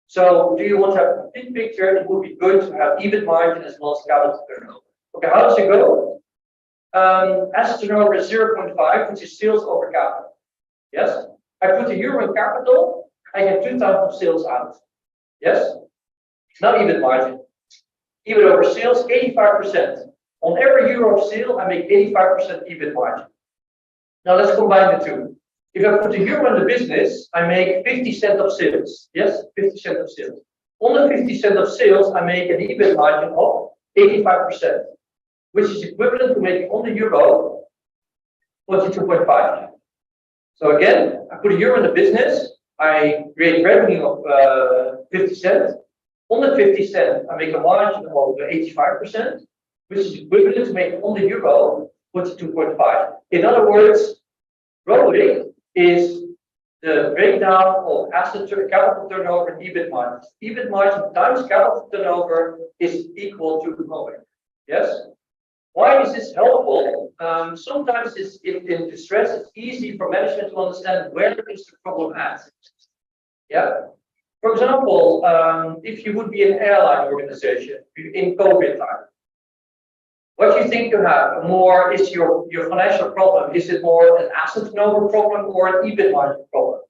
So do you want to have a big picture? It would be good to have EBIT margin as well as capital turnover. Okay, how does it go? Asset turnover is 0.5, which is sales over capital. Yes? I put a euro in capital, I get 2,000 of sales out. Yes? Not EBIT margin. EBIT over sales, 85%. On every euro of sale, I make 85% EBIT margin. Now let's combine the two. If I put a euro in the business, I make 50 cents of sales. Yes, 50 cents of sales. On the 50 cents of sales, I make an EBIT margin of 85%, which is equivalent to making on the euro 42.5. So again, I put a euro in the business, I create revenue of 50 cents. On the 50 cents, I make a margin of 85%, which is equivalent to making on the euro 42.5. In other words, ROIC is the breakdown of capital turnover and EBIT margin. EBIT margin times capital turnover is equal to ROIC. Yes? Why is this helpful? Sometimes in distress, it's easy for management to understand where is the problem at. Yeah? For example, if you would be an airline organization in COVID time, what do you think you have? More is your financial problem? Is it more an asset turnover problem or an EBIT margin problem?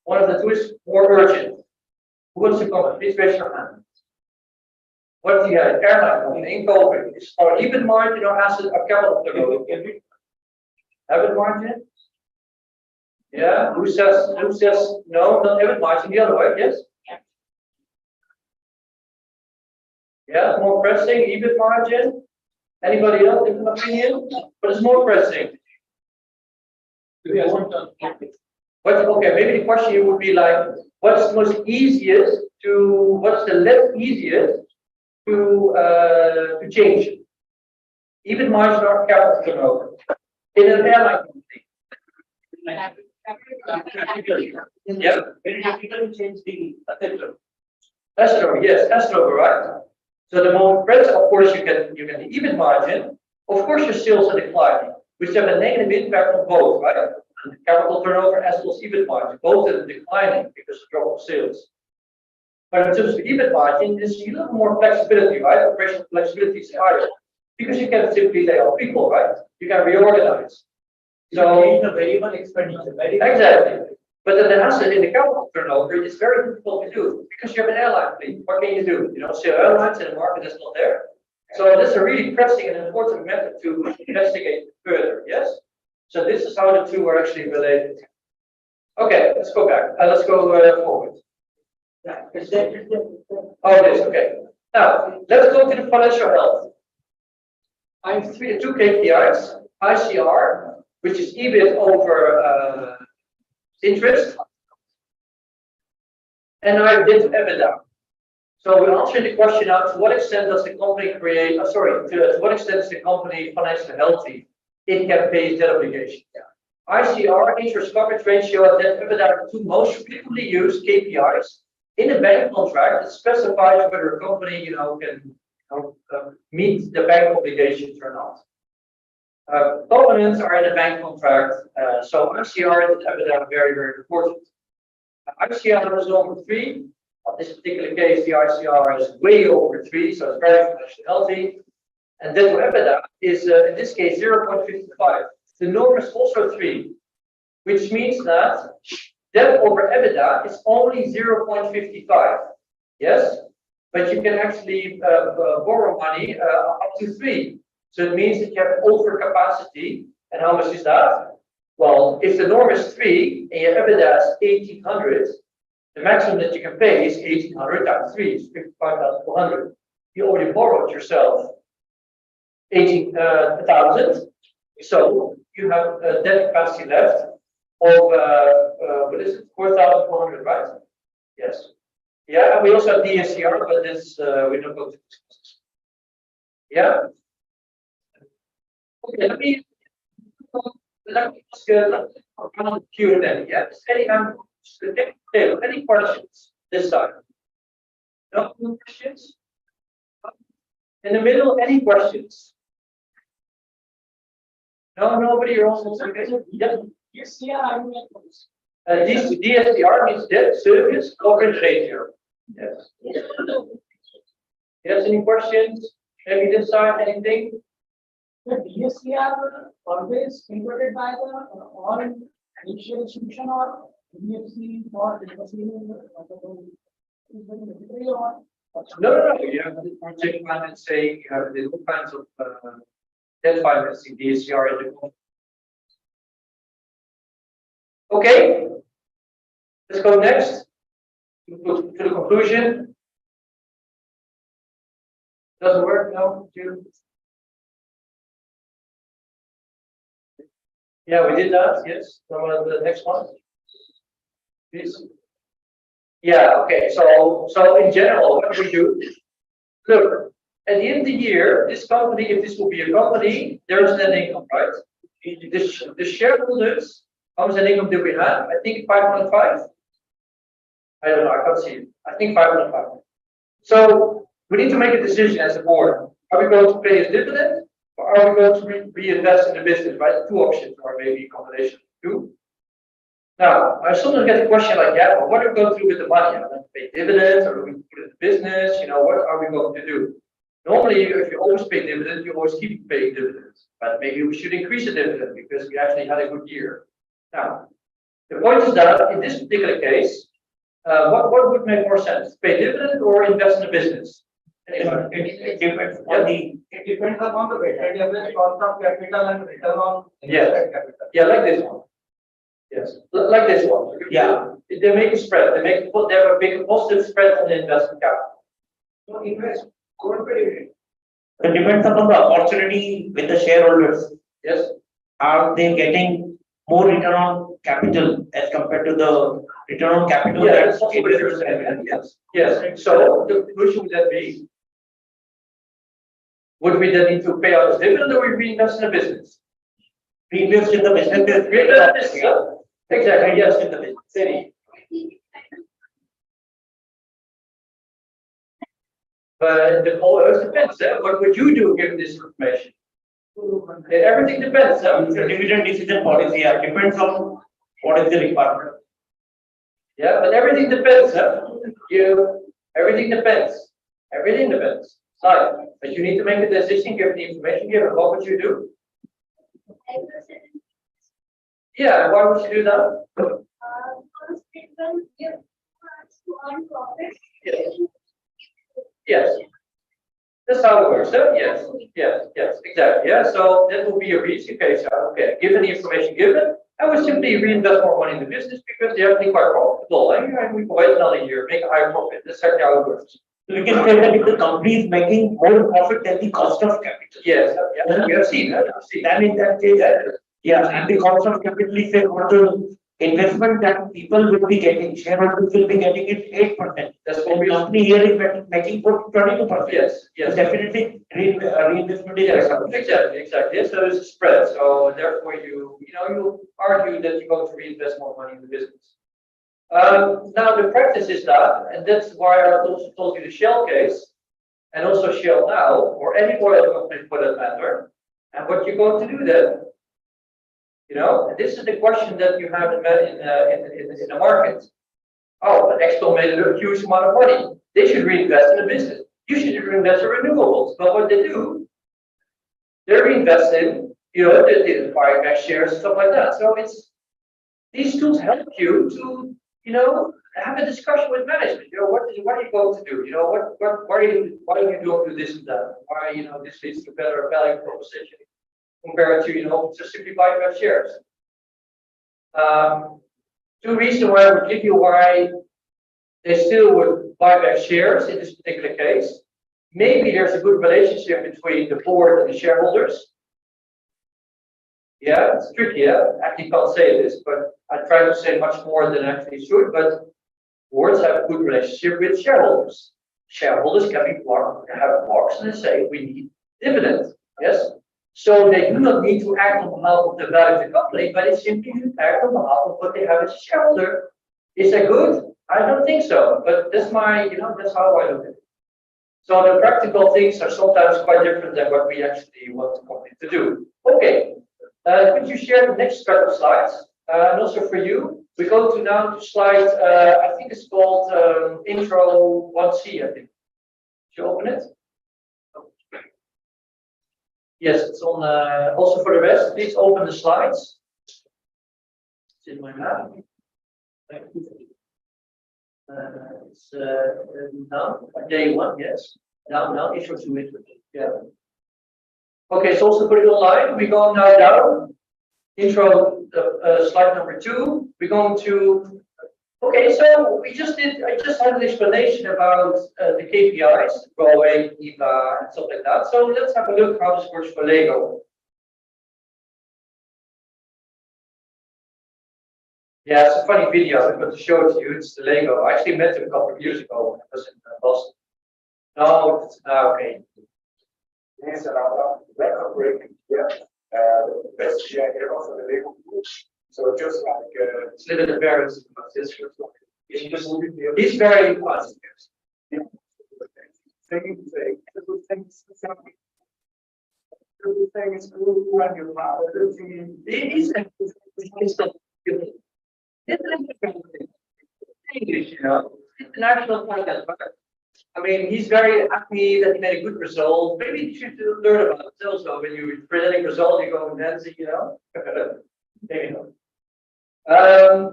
One of the two is more urgent. Who wants to comment? Please raise your hand. What do you have? Airline in COVID is our EBIT margin or asset or capital turnover? EBIT margin? Yeah. Who says no? Not EBIT margin. The other way, yes. Yeah, more pressing, EBIT margin. Anybody else, different opinion? But it's more pressing. Okay, maybe the question would be like, what's the most easiest to, what's the less easiest to change? EBIT margin or capital turnover? In an airline company. Yeah. Very difficult to change the Asset turnover, yes, asset turnover, right? So the more press, of course, you get the EBIT margin. Of course, your sales are declining, which have a negative impact on both, right? And the capital turnover as well as EBIT margin, both are declining because of drop of sales. But in terms of EBIT margin, there's a little more flexibility, right? Operational flexibility is higher because you can simply lay off people, right? You can reorganize. So the variable expenditure. Exactly. But then the asset in the capital turnover is very difficult to do because you have an airline fleet. What can you do? You don't sell airlines in a market that's not there. So that's a really pressing and important method to investigate further. Yes. So this is how the two are actually related. Okay, let's go back. Let's go forward. Oh, this. Okay. Now let's go to the financial health. I have two KPIs: ICR, which is EBIT over interest, and I did EBITDA. So we're answering the question now: to what extent does the company create? To what extent is the company financially healthy? It can pay debt obligation. ICR, interest coverage ratio, and debt EBITDA are the two most frequently used KPIs in a bank contract that specifies whether a company, can meet the bank obligations or not. Covenants are in a bank contract, so ICR and EBITDA are very, very important. ICR is over 3. In this particular case, the ICR is way over 3, so it's very financially healthy. And debt to EBITDA is, in this case, 0.55. The norm is also 3, which means that debt over EBITDA is only 0.55. Yes, but you can actually borrow money up to 3. So it means that you have overcapacity. And how much is that? Well, if the norm is 3 and your EBITDA is 1,800, the maximum that you can pay is 1,800 times 3, is 55,400. You already borrowed yourself 18,000. So you have debt capacity left of what is it? 4,400, right? Yes. Yeah, and we also have DSCR, but this we don't go to discuss. Yeah. Okay, let me ask around Q&A. Yeah, any questions this time? No questions? In the middle, any questions? No, nobody. You're also okay. Yeah. Yes, yeah, DSCR means debt service coverage ratio. Yes. Yes. Any questions? Maybe this side, anything? the DSCR always included by the all initial institution or DFC or No. You have the project plan and say you have the all kinds of debt financing DSCR in the company. Okay, let's go next to the conclusion. Doesn't work now, June? Yeah, we did that, yes. So the next one. Please. Yeah, okay, so in general, what do we do? Look, at the end of the year, this company, if this will be a company, there's net income, right? The shareholders, how much net income do we have? I think 505. I don't know, I can't see it. I think 505. So we need to make a decision as a board. Are we going to pay a dividend or are we going to reinvest in the business, right? Two options, or maybe a combination of two. Now, I sometimes get a question like, yeah, well, what are we going to do with the money? Are we going to pay dividends or are we going to put it in the business? You know, what are we going to do? Normally, if you always pay dividends, you always keep paying dividends. But maybe we should increase the dividend because we actually had a good year. Now, the point is that in this particular case, what would make more sense? Pay dividend or invest in the business? It depends on the. It depends upon the weighted average cost of capital and return on Yeah. invested capital. Yeah, like this one. Yes, like this one. Yeah. They make a spread. They have a big positive spread on the investment capital. So invest, go pay. It depends upon the opportunity with the shareholders. Yes. Are they getting more return on capital as compared to the return on capital? Yeah, that that's also what you're saying. Yes. Yes. So the conclusion would that be? Would we then need to pay out as dividend or we reinvest in the business? Reinvest in the business. Reinvest in the business. Exactly. Yes, in the business. But the whole depends. What would you do given this information? Everything depends. The dividend decision policy, yeah, depends on what is the requirement. Yeah, but everything depends. Everything depends. Everything depends. Right. But you need to make a decision given the information given. What would you do? Yeah, why would you do that? First, it will give us to earn profit. Yes. That's how it works, huh? Yes, yes, exactly. Yeah, so that will be a reason case. Okay, given the information given, I would simply reinvest more money in the business because they're actually quite profitable. And we can wait another year, make a higher profit. That's exactly how it works. So we can say that if the company is making more profit than the cost of capital. Yes, yeah, we have seen that. Then in that case, yeah, and the cost of capital is say what the investment that people will be getting, shareholders will be getting it 8%. That's what The we company here is making for 22%. Yes, So yes. definitely reinvestment is Yes, better. exactly. Yes, so there's a spread. So therefore, you argue that you're going to reinvest more money in the business. Now the practice is that, and that's why I also told you the Shell case, and also Shell now, or any oil company for that matter. And what you're going to do then? And this is the question that you have in the market. Oh, but Exxon made a huge amount of money. They should reinvest in the business. You should reinvest in renewables. But what they do, they're reinvesting, they buy back shares and stuff like that. So these tools help you to, have a discussion with management. What are you going to do? Why are you doing this and that? Why, this leads to better value proposition compared to, just simply buying back shares. Two reasons why I would give you why they still would buy back shares in this particular case. Maybe there's a good relationship between the board and the shareholders. Yeah, it's tricky. Yeah, I actually can't say this, but I try to say much more than I actually should. But boards have a good relationship with shareholders. Shareholders can have blocks and they say we need dividends. Yes. So they do not need to act on behalf of the value of the company, but it's simply to act on behalf of what they have as a shareholder. Is that good? I don't think so, but that's that's how I look at it. So the practical things are sometimes quite different than what we actually want the company to do. Okay, could you share the next set of slides? And also for you, we go to now to slide, I think it's called intro 1C, I think. Should you open it? Yes, it's on, also for the rest, please open the slides. It's in my map. It's down, day one, yes. Down, intro to it. Yeah. Okay, so also put it online. We go now down. intro, slide number 2. We're going to, okay, so I just had an explanation about the KPIs, growing, EVA, and stuff like that. So let's have a look how this works for Lego. Yeah, it's a funny video. I'm going to show it to you. It's the Lego. I actually met him a couple of years ago when I was in Boston. No, it's okay. Yes, record breaking. Yeah. Best year ever for the Lego group. So just like It's a little bit embarrassing about this. He's very positive. He's English, you know, international content. I mean, he's very happy that he made a good result. Maybe you should learn about it also. When you're presenting results, you go and dancing, you know. There you go.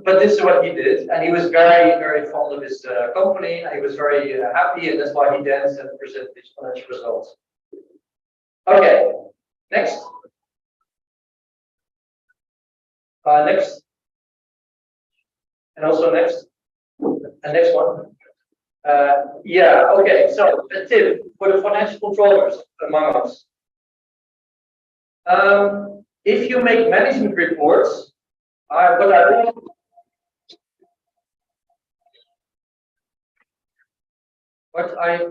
But this is what he did, and he was very, very fond of his company, and he was very happy, and that's why he danced and presented his financial results. Okay, next. Next. And also next. And next one. Yeah, okay, so a tip for the financial controllers among us. If you make management reports, what I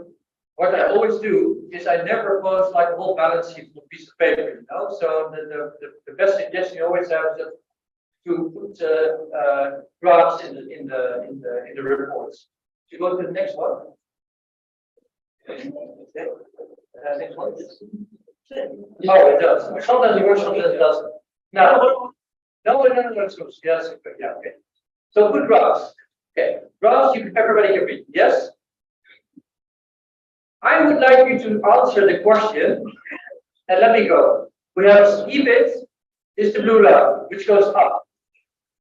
always do is I never post like a whole balance sheet on a piece of paper, you know. So the best suggestion you always have is to put graphs in the reports. You go to the next one. Next one. Oh, it does. Sometimes it works, sometimes it doesn't. No, it's good. Yes, yeah, okay. So put graphs. Okay, graphs everybody can read. Yes. I would like you to answer the question, and let me go. We have EBIT is the blue line, which goes up.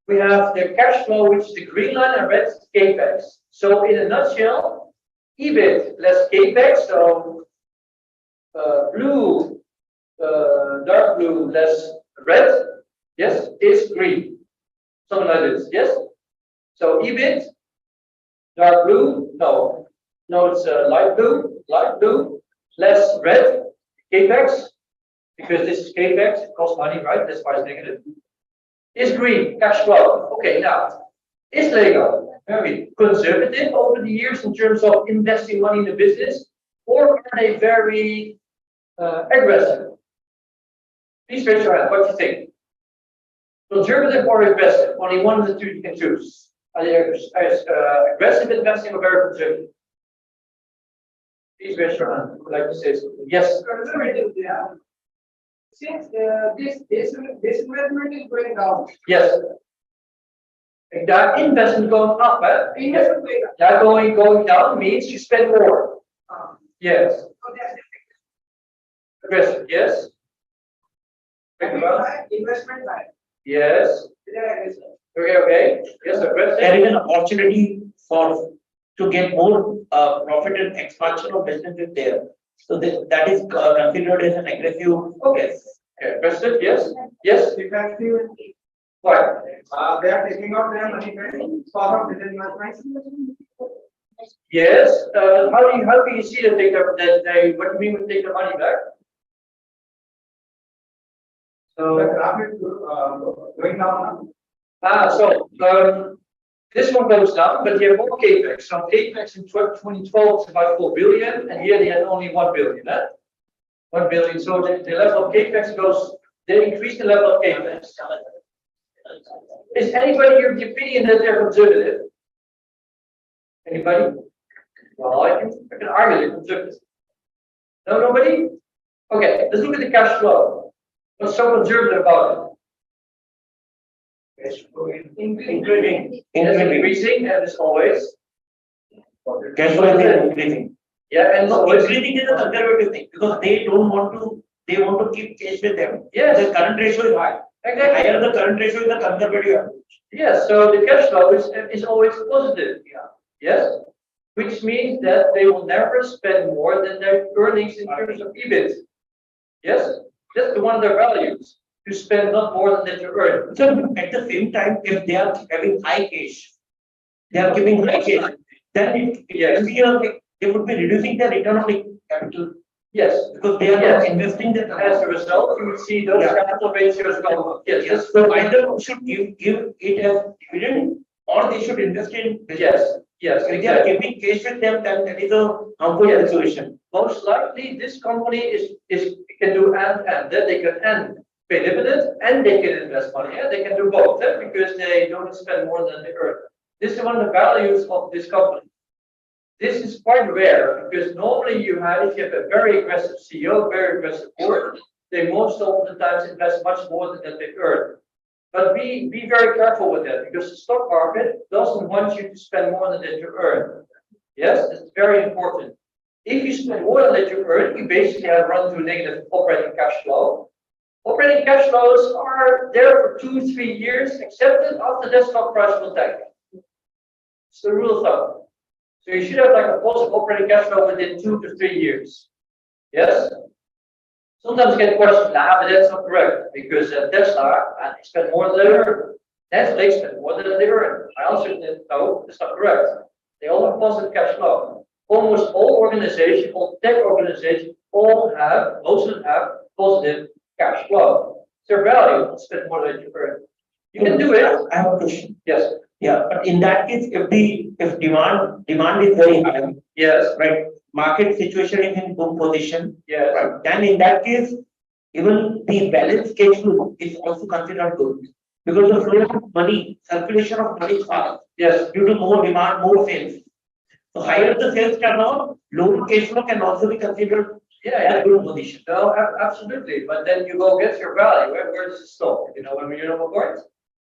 We have the cash flow, which is the green line, and red is capex. So in a nutshell, EBIT less capex, so blue, dark blue less red, yes, is green. Something like this, yes? So EBIT, dark blue, no, it's light blue, less red, capex, because this is capex, it costs money, right? That's why it's negative. Is green, cash flow. Okay, now, is Lego very conservative over the years in terms of investing money in the business, or are they very aggressive? Please raise your hand. What do you think? Conservative or aggressive? Only one of the two you can choose. Are they aggressive investing or very conservative? Please raise your hand. Would like to say something? Yes. Conservative, yeah. Since this investment is going down. Yes. That investment going up, Investment going up. that going down means you spend more. Yes. So that's Aggressive, yes. investment by. Yes. Okay. Yes, aggressive. There is an opportunity to get more profit and expansion of business is there. So that is considered as an aggressive. Okay. Aggressive, yes. Yes. Effective. What? They are taking out their money back for business investment. Yes. How can you see that they what do you mean when take the money back? The So graph is going down. so this one goes down, but they have more capex. So capex in 2012 is about 4 billion, and here they had only 1 billion. 1 billion. So the level of capex goes. They increase the level of capex. Is anybody of the opinion that they're conservative? Anybody? Well, I can argue they're conservative. No, nobody? Okay, let's look at the cash flow. What's so conservative about it? Increasing, and as always. Cash flow is increasing. Yeah, and So always. increasing is a conservative thing because they want to keep cash with them. Yes. The current ratio is high. Exactly. Higher the current ratio is the conservative approach. Yes, so the cash flow is always positive. Yeah. Yes, which means that they will never spend more than their earnings in terms of EBIT. Yes, that's one of their values. to spend not more than that you earn. So at the same time, if they are having high cash, they are giving high cash, then it can be they would be reducing their return on capital Yes, because they are not investing that. as a result, you would see those Yeah. capital ratios go up. Yes, Yes, so either should give it as dividend or they should invest in business. yes, yes, If they are exactly. keeping cash with them, then that is a harmful Yes. situation. Most likely, this company is can do and that they can pay dividends and they can invest money. Yeah, they can do both because they don't spend more than they earn. This is one of the values of this company. This is quite rare because normally if you have a very aggressive CEO, very aggressive board, they most of the times invest much more than that they earn. But be very careful with that because the stock market doesn't want you to spend more than that you earn. Yes, it's very important. If you spend more than that you earn, you basically have run into negative operating cash flow. Operating cash flows are there for 2-3 years, except that after that stock price will tank. It's the rule of thumb. So you should have like a positive operating cash flow within 2 to 3 years. Yes? Sometimes get questions, but that's not correct because Tesla they spend more than they earn. Netflix spend more than they earn. I answered that no, that's not correct. They all have positive cash flow. Almost all organizations, all tech organizations, most of them have positive cash flow. It's their value to spend more than you earn. You can do it. I have a question. Yes. Yeah, but in that case, if demand is very high, Yes. right, market situation is in good position, Yes. right, then in that case, even the balance cash flow is also considered good. Because the flow of money, circulation of money is fast Yes. due to more demand, more sales. So higher the sales turnover, lower cash flow can also be considered Yeah. a good position. No, absolutely. But then you go get your value. Where does it stop? You know, when you know what point?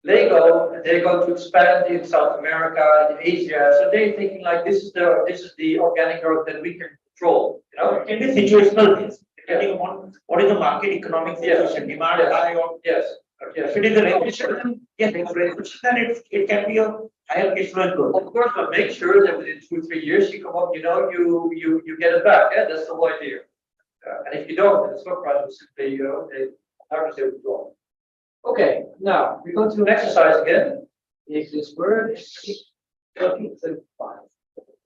They're going to expand in South America, in Asia. So they're thinking like this is the organic growth that we can control. You know? It can be situational based, depending upon what is the market economic situation, demand Yes. high or Yes. Yes. if it is a regulation, yes, then it can be a higher cash flow good. Of course, but make sure that within 2-3 years you come up, you know, you get it back. Yeah, that's the whole idea. And if you don't, then the stock price will simply, you know, they withdraw. Okay, now we go to an exercise again. Is this word? 13:35.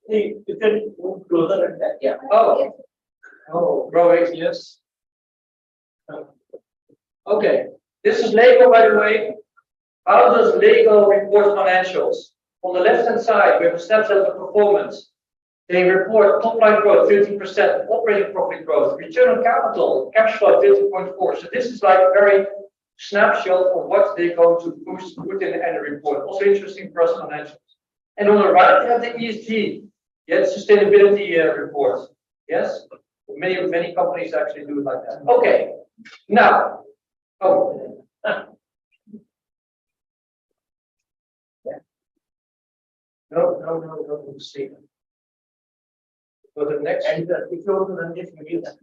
Hey, you can move closer at that. Yeah. Oh, growing, yes. Okay, this is Lego, by the way. How does Lego report financials? On the left-hand side, we have a snapshot of performance. They report top line growth 13%, operating profit growth, return on capital, cash flow 13.4. So this is like a very snapshot of what they're going to put in the annual report. Also interesting for us financials. And on the right, they have the ESG, sustainability report. Yes, many companies actually do it like that. Okay, now, no, see. Go to the next. And if you want to run this video, then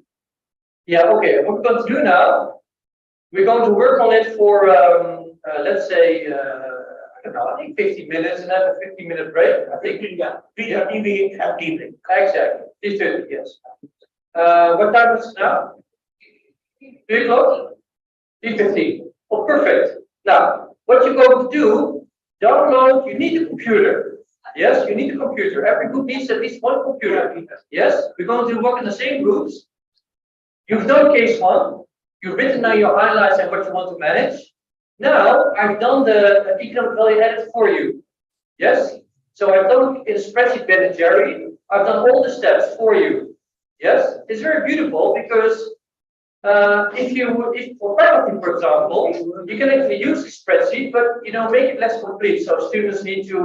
Yeah, okay, what we're going to do now, we're going to work on it for, let's say, I don't know, I think 50 minutes and have a 15-minute break. I think. yeah, 3:30 we have tea break. Exactly, 3:30, yes. What time is it now? 3 o'clock? 3:15. Oh, perfect. Now, what you're going to do, download, you need a computer. Yes, you need a computer. Every group needs at least one computer. Yes, we're going to work in the same groups. You've done case 1. You've written down your highlights and what you want to manage. Now, I've done the economic value added for you. Yes? So I've done in spreadsheet Ben and Jerry. I've done all the steps for you. Yes? It's very beautiful because if for faculty, for example, you can actually use a spreadsheet, but make it less complete. So students need to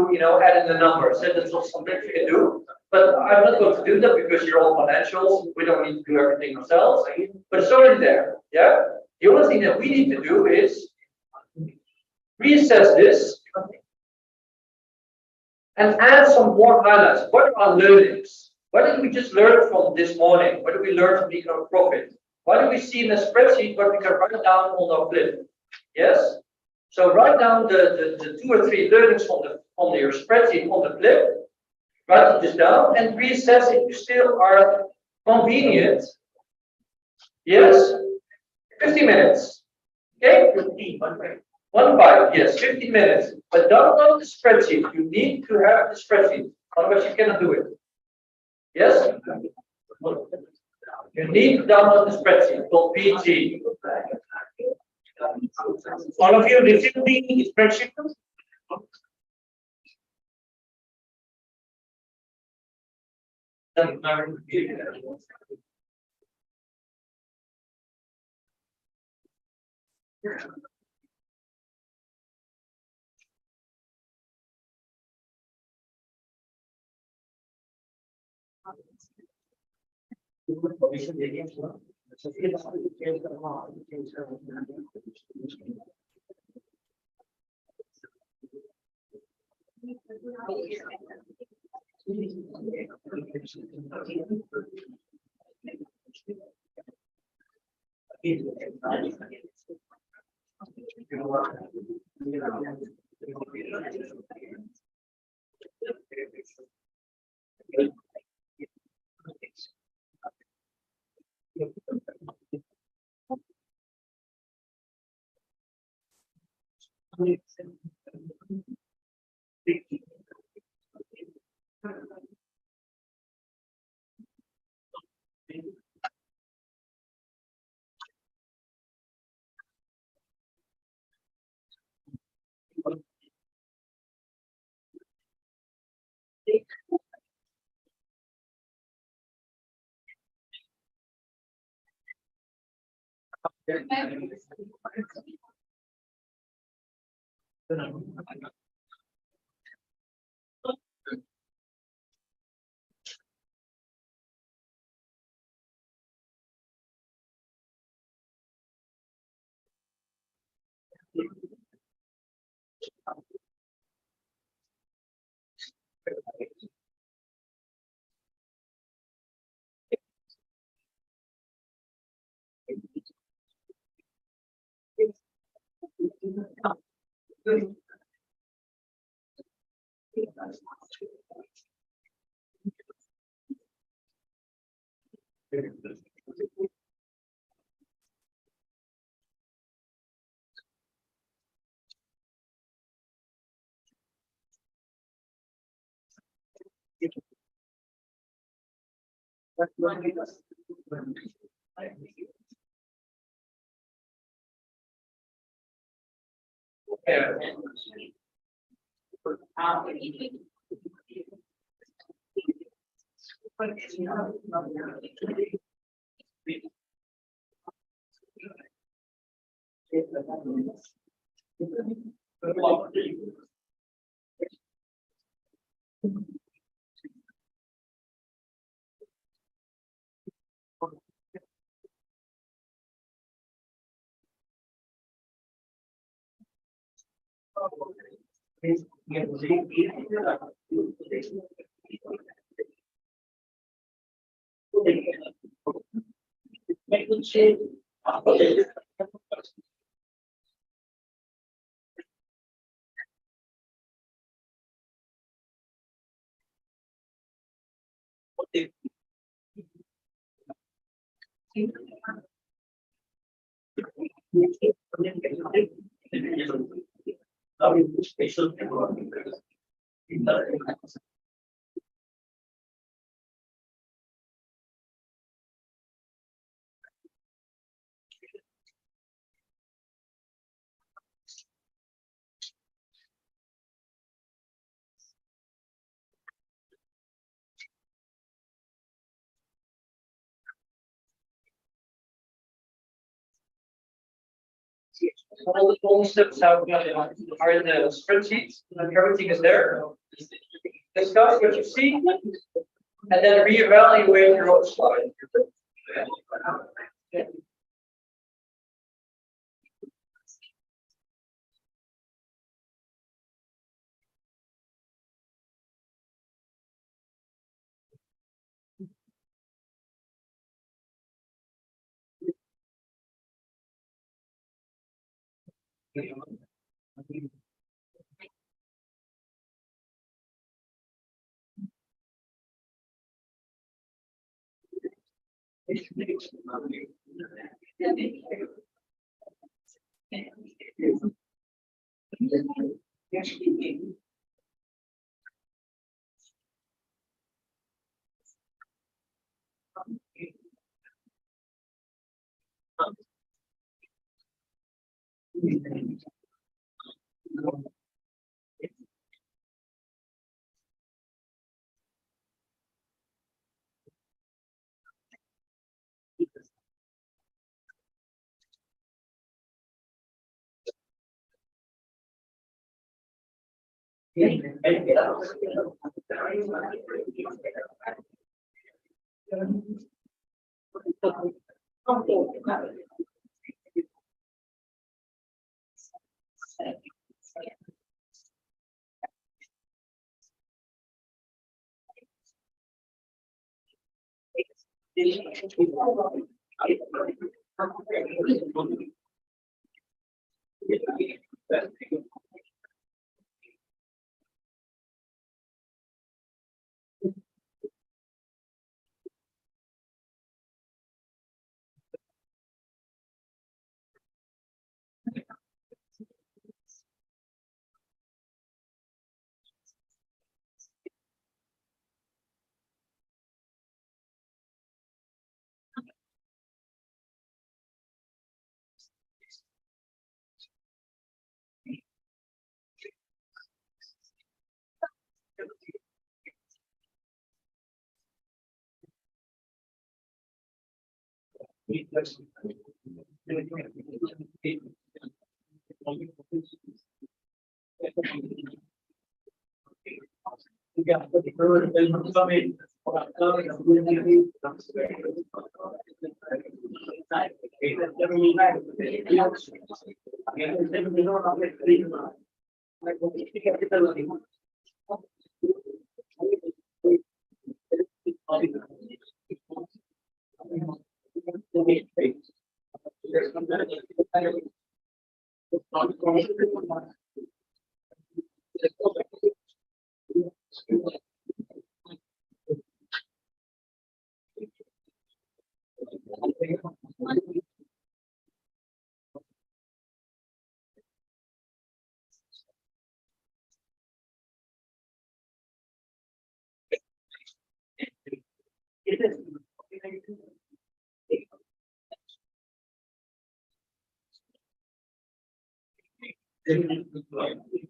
add in the numbers. That's not something you can do. But I'm not going to do that because you're all financials. We don't need to do everything ourselves. But it's already there. Yeah. The only thing that we need to do is reassess this and add some more highlights. What are our learnings? What did we just learn from this morning? What did we learn from economic profit? What do we see in the spreadsheet what we can write down on our flip? Yes? So write down the 2 or 3 learnings on your spreadsheet on the flip. Write this down and reassess if you still are convenient. Yes? 50 minutes. Okay? 1 5, yes, 15 minutes. But download the spreadsheet. You need to have the spreadsheet. Otherwise, you cannot do it. Yes? You need to download the spreadsheet called PG. All of you received the spreadsheet? All the steps are in the spreadsheet, and everything is there. Discuss what you see, and then reevaluate your own slide. We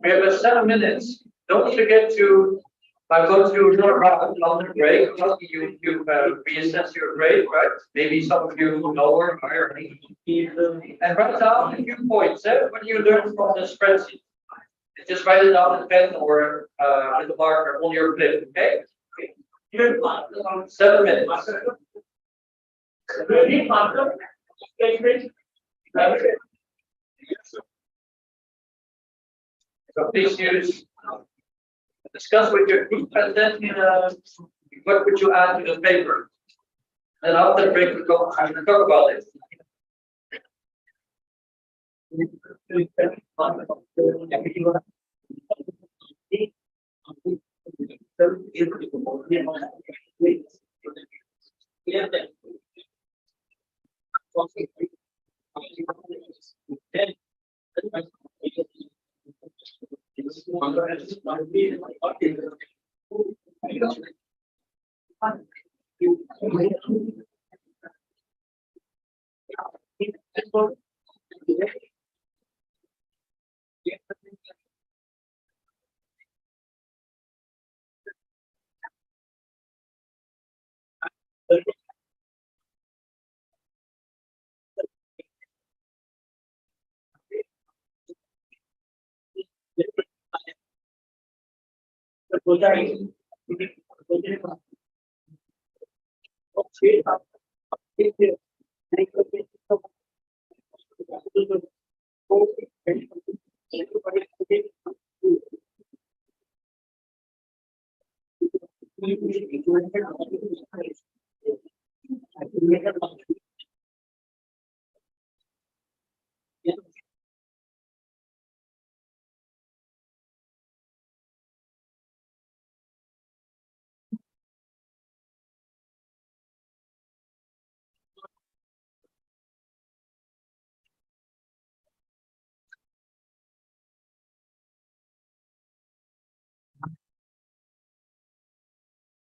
have 7 minutes. Don't forget to go through another round on the break. You reassess your grade, right? Maybe some of you lower, higher. And write down a few points. What you learned from the spreadsheet. Just write it down with pen or with a marker on your flip. Okay. 7 minutes. So please discuss with your group and then what would you add to the paper? And after the break, we talk about it.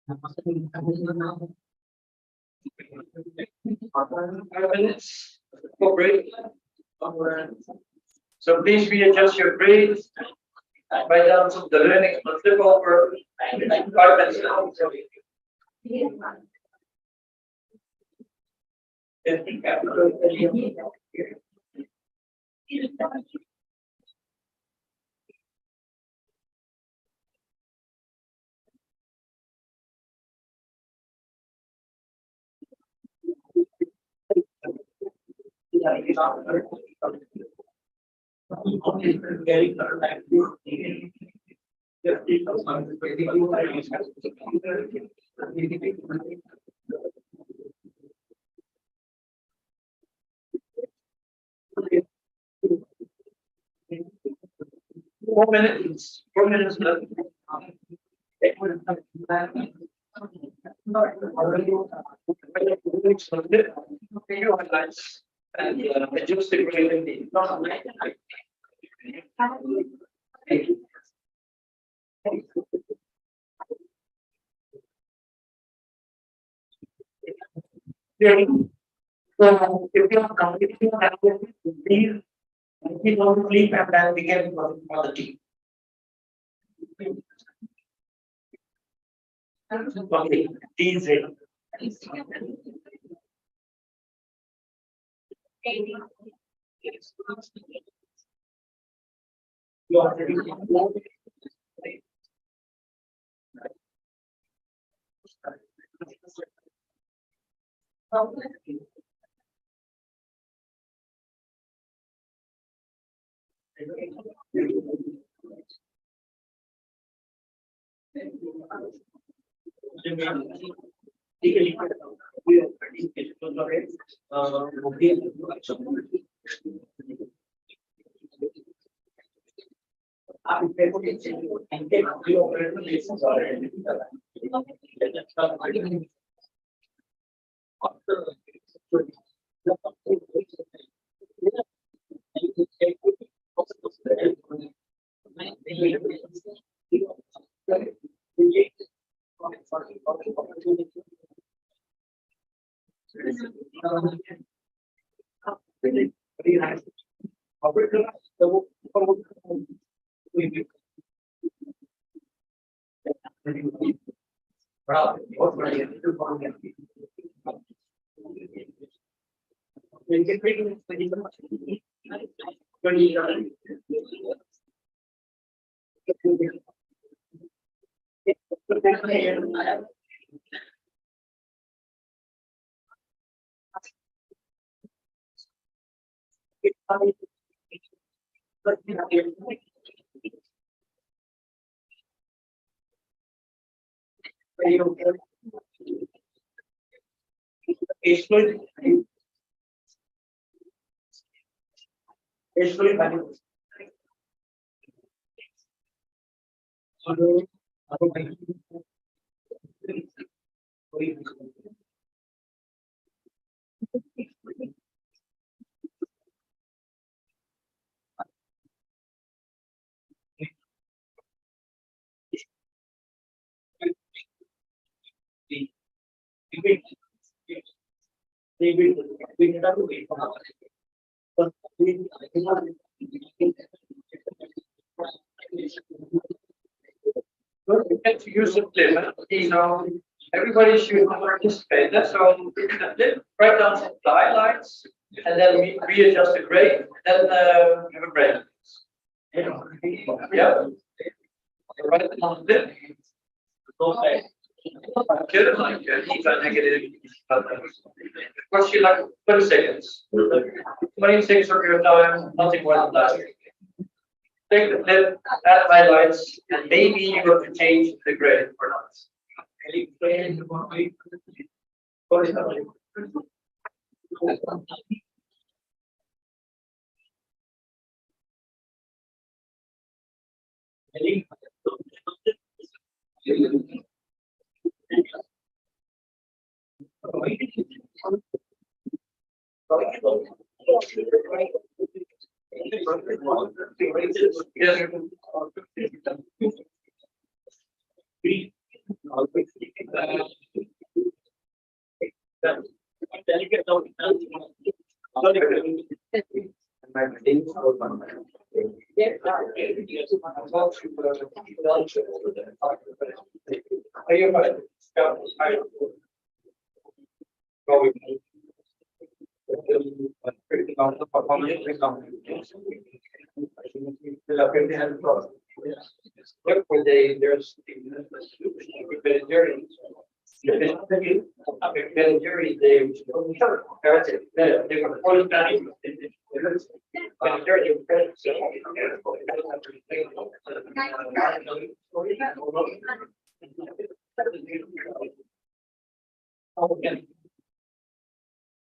5 minutes for break. So please readjust your grades. Write down some of the learnings, but flip over 5 minutes now. Four minutes. 4 minutes left. Few highlights and adjust the grade. So if you are completing please keep on sleep and then we can work on the team. Okay, tea is ready. You are ready. Get to use the flip, everybody should participate. So write down some highlights and then we readjust the grade, then have a break. Yeah. Write it on the flip. Good, like even negative. What's you like 20 seconds? 20 seconds of your time, nothing more than that. Take the flip, add highlights, and maybe you have to change the grade or not. There's Beneficiary, they propose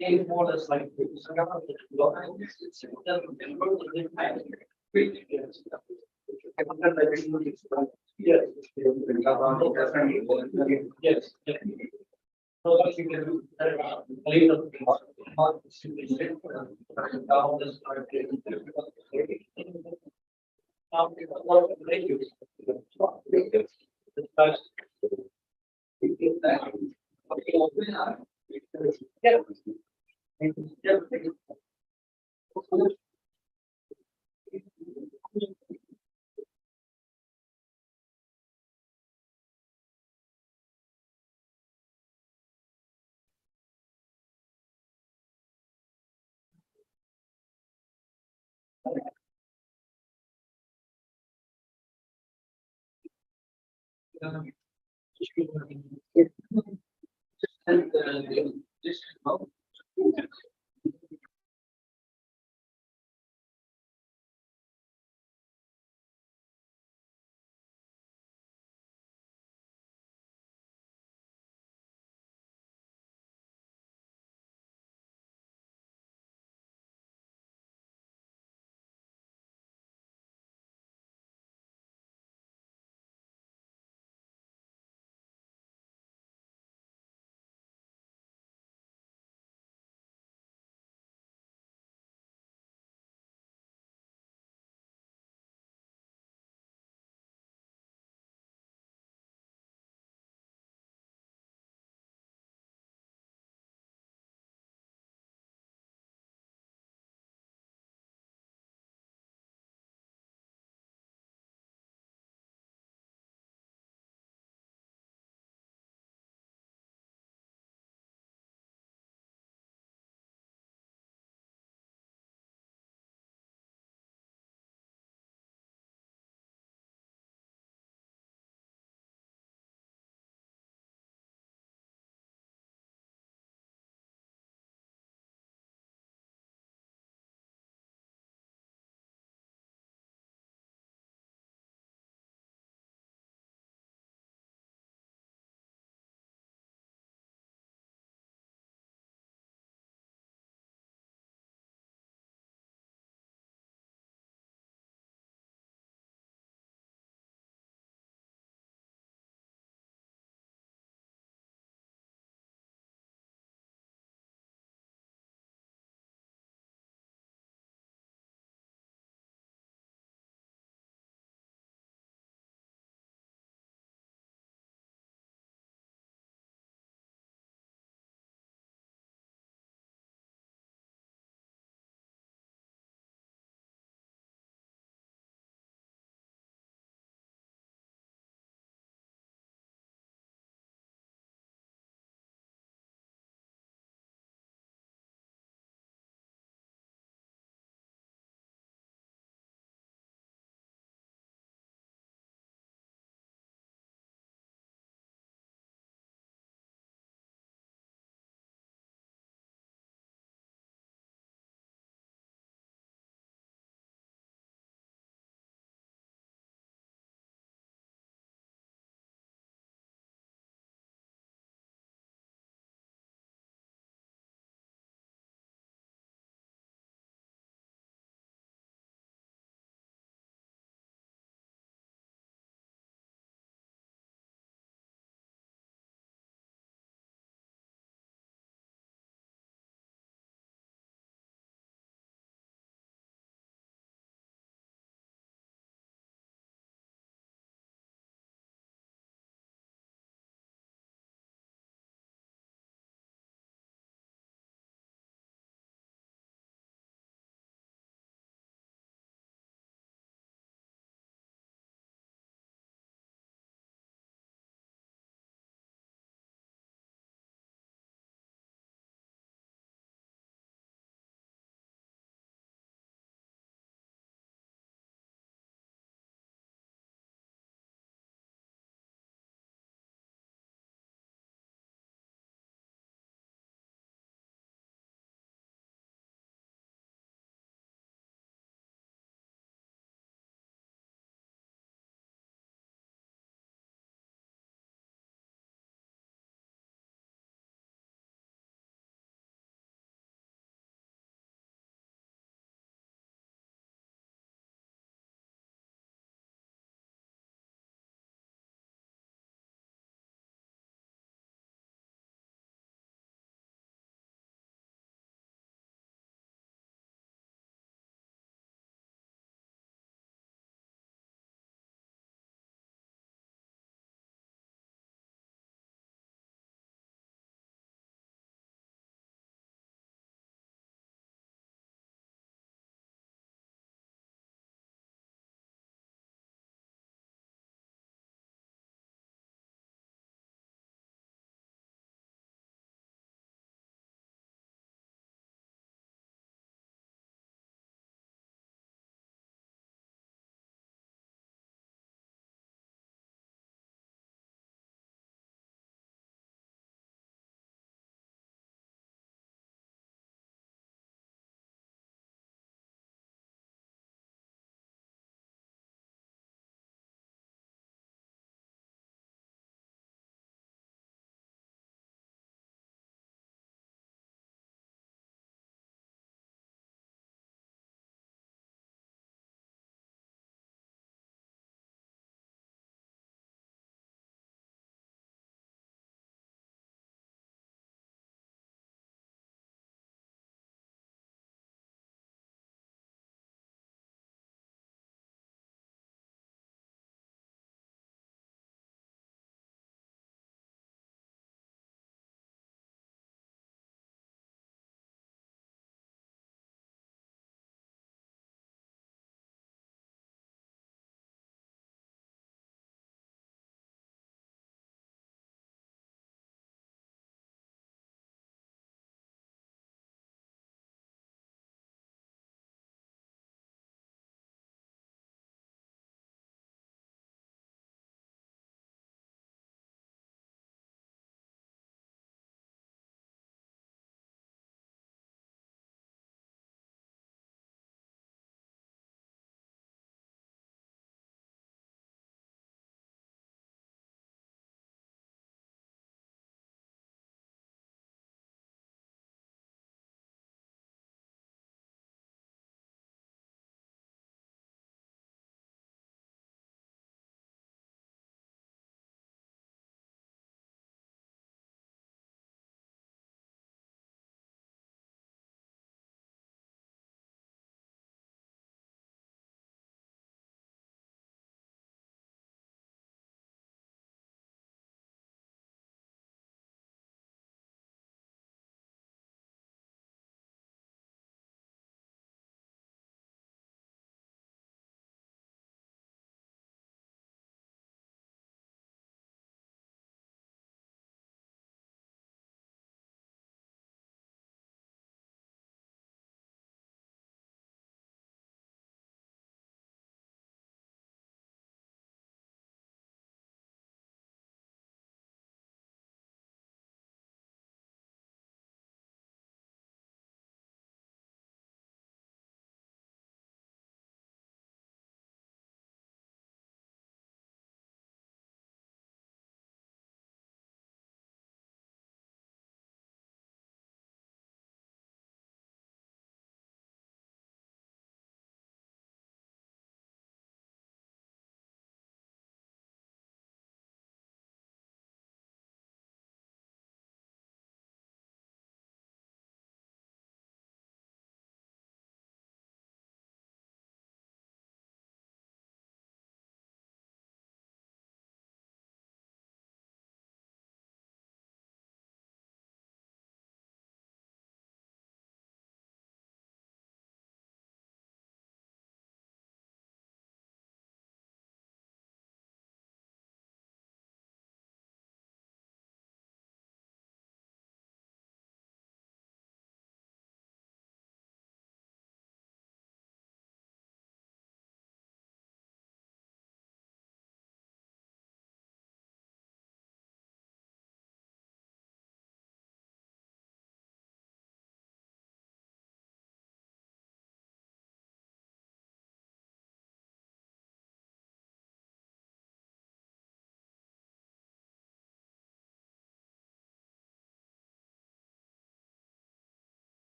Game more or less like. Yes. Yes. So what you can do, leave the. Thank you.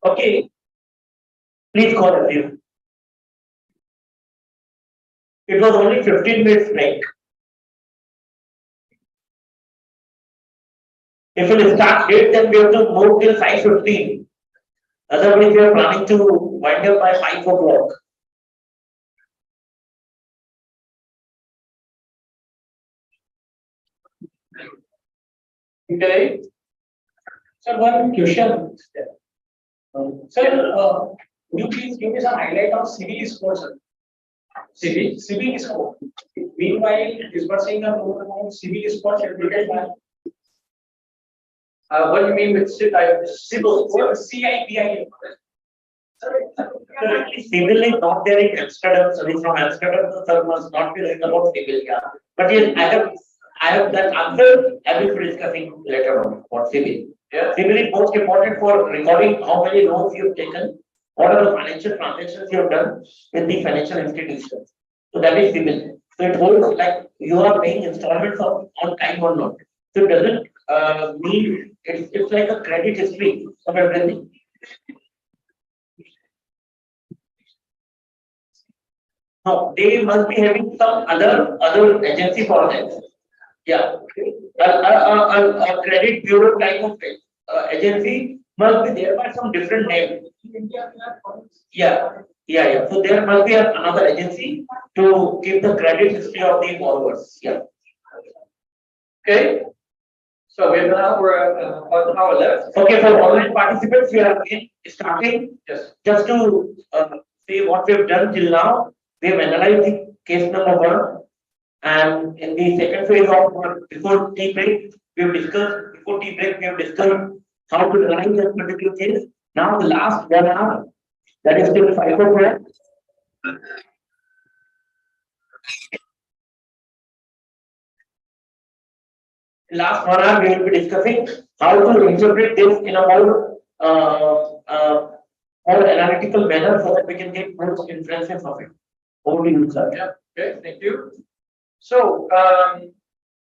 Okay, please call everyone. It was only 15 minutes break. If we start late, then we have to move till 5:15. Otherwise, we are planning to wind up by 5 o'clock. Okay, Sir, one question. Sir, would you please give me some highlight on civil sports? Sir? Civil sport. Meanwhile, disbursing the loan amount, civil sports educated by what do you mean with civil sports? CIPI. Currently, civil is not there in Amsterdam. So from Amsterdam, the term must not be written about civil. Yeah, but yes, I have that answer. I will be discussing later on about civil. Yeah. Civil is most important for recording how many loans you have taken, what are the financial transactions you have done with the financial institutions. So that is civil. So it holds like you are paying installments on time or not. So it doesn't mean it's like a credit history of everything. No, they must be having some other agency for that. Yeah, a credit bureau type of agency must be there by some different name. Yeah. So there must be another agency to keep the credit history of the borrowers. Yeah. Okay. So we have about an hour left. Okay, for online participants, we are again starting. Yes. Just to say what we have done till now, we have analyzed the case number 1, and in the second phase of before tea break, we have discussed how to analyze that particular case. Now the last 1 hour, that is till 5 o'clock. Last 1 hour, we will be discussing how to interpret this in a more analytical manner so that we can get more inferences of it. Over to you, sir. Yeah. Okay. Thank you. So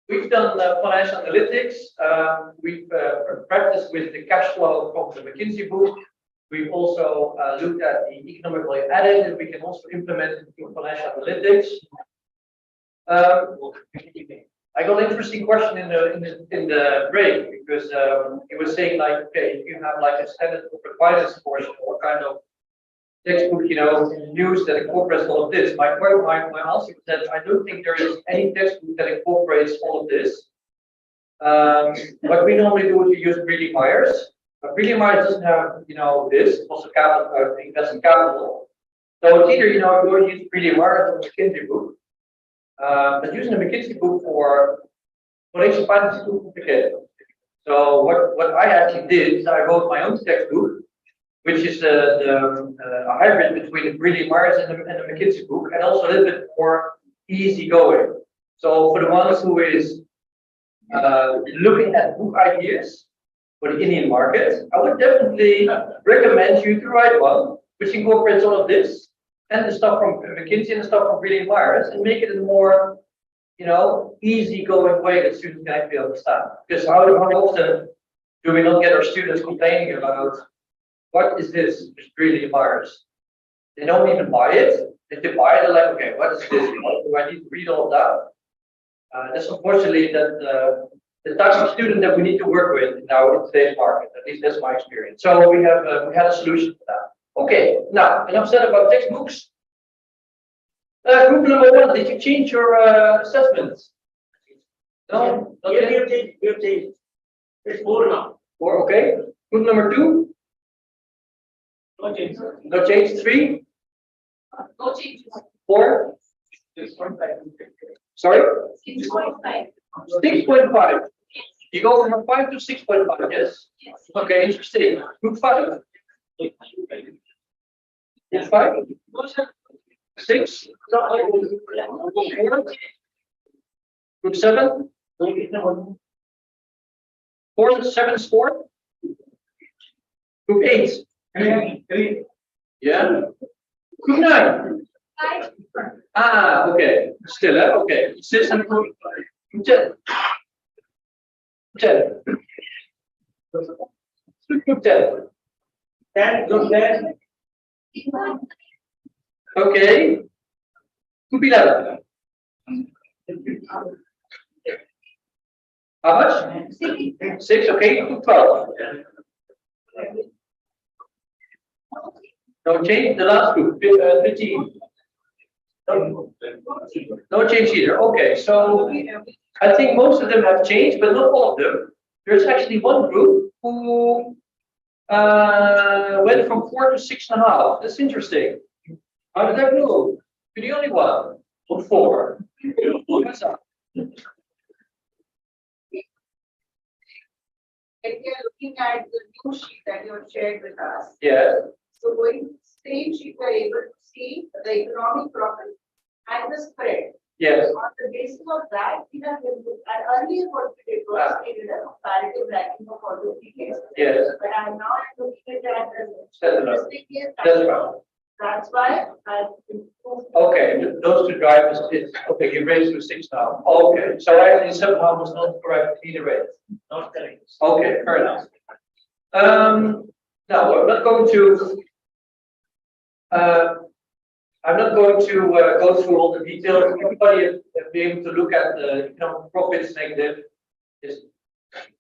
we've done financial analytics. We've practiced with the cash flow from the McKinsey book. We've also looked at the economic value added that we can also implement into financial analytics. I got an interesting question in the break because it was saying like, okay, if you have like a standard corporate finance course, what kind of textbook, use that incorporates all of this? My answer is that I don't think there is any textbook that incorporates all of this. What we normally do is we use Greeley Myers. But Greeley Myers doesn't have, this, also capital, investment capital. So it's either, you use Greeley Myers or McKinsey book. But using the McKinsey book for foundation finance is too complicated. So what I actually did is I wrote my own textbook, which is a hybrid between the Greeley Myers and the McKinsey book, and also a little bit more easygoing. So for the ones who is looking at book ideas for the Indian market, I would definitely recommend you to write one, which incorporates all of this and the stuff from McKinsey and the stuff from Greeley Myers, and make it in a more, easygoing way that students can actually understand. Because how often do we not get our students complaining about what is this Greeley Myers? They don't even buy it. If they buy it, they're like, okay, what is this? What do I need to read all of that? That's unfortunately the type of student that we need to work with now in today's market. At least that's my experience. So we had a solution for that. Okay, now enough said about textbooks. Group number 1, did you change your assessments? No, We have changed. It's 4 now. 4, okay. Group number 2, No change. no change. 3, No changes. 4, sorry, 6.5. 6.5. You go from 5 to 6.5, yes? Yes. Okay, interesting. Group 5. Group 5. 6. Group 7. 4, 7 score. Group 8. 3. Yeah. Group 9. 5. Okay. Still, okay. 6 and group 10. 10. Group 10. 10, good then. Okay. Group 11. How much? 6, okay, group 12. No change, the last group, 15. No change either, okay, so I think most of them have changed, but not all of them. There's actually one group who went from 4 to 6.5. That's interesting. How did that go? You're the only one of 4. What's up? If you're looking at the new sheet that you have shared with us, Yeah, so going same sheet, we're able to see the economic profit and the spread. yes, On the basis of that, we have been, and earlier what we did was we did a comparative ranking of all the PKs. yes, But I'm now looking at that as That's a right. specific case. that's right. That's why I improved. Okay, those two drivers, okay, you raised to 6 now. Okay, so actually somehow was not correct either way. Not correct. Okay, fair enough. Now, we're not going to, I'm not going to go through all the details. Everybody have been able to look at the economic profits negative. Is,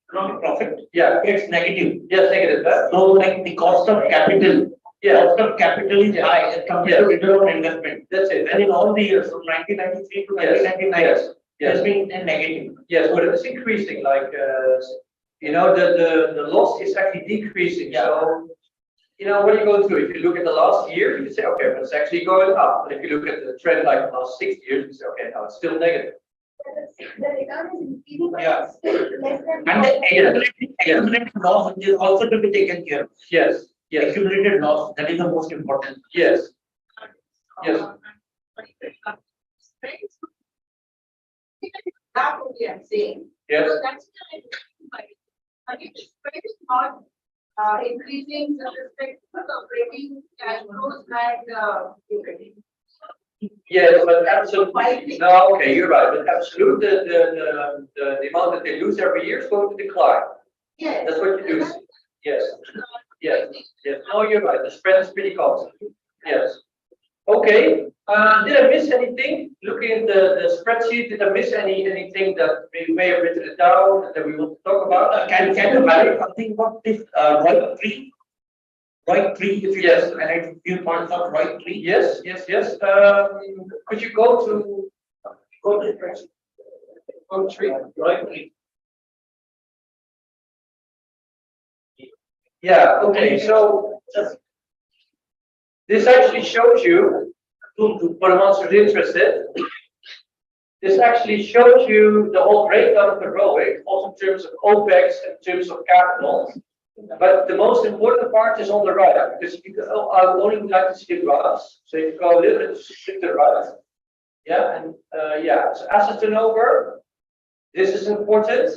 Economic profit, yeah, it's negative. yes, negative, huh? So like the cost of capital, Yeah, cost of capital is high as compared to return on investment. that's it. And in all the years, from 1993 to Yes, 1999, yes, it yes. has been a negative. Yes, but it's increasing, like, the loss is actually decreasing, so. What are you going through? If you look at the last year, you can say, okay, but it's actually going up. But if you look at the trend like the last 6 years, you say, okay, now it's still negative. The return is increasing, but Yeah. it's still less than. And the accumulated loss is also to be taken care of. Yes, yes, Accumulated loss, that is the most important. yes, yes, That only I'm saying. yes, So that's the again, spread is not increasing with respect to the operating cash flows and dividend. yes, but absolutely, no, okay, you're right, but absolute, the amount that they lose every year is going to decline. Yes. That's what you do. Yes, yes, yes, no, you're right, the spread is pretty constant, yes. Okay, did I miss anything? Looking at the spreadsheet, did I miss anything that we may have written it down that we want to talk about? Can you highlight something about this right tree? Right tree, if you Yes. just highlight a few points of right tree. Yes, yes, yes. Could you go to the spreadsheet? Go to tree, right tree. Yeah, okay, so this actually shows you, for the ones who are interested, this actually shows you the whole breakdown of the ROIC, also in terms of OPEX, in terms of capital. But the most important part is on the right, because I only would like to see the graphs. So if you go a little bit to the right. Yeah, and so asset turnover, this is important,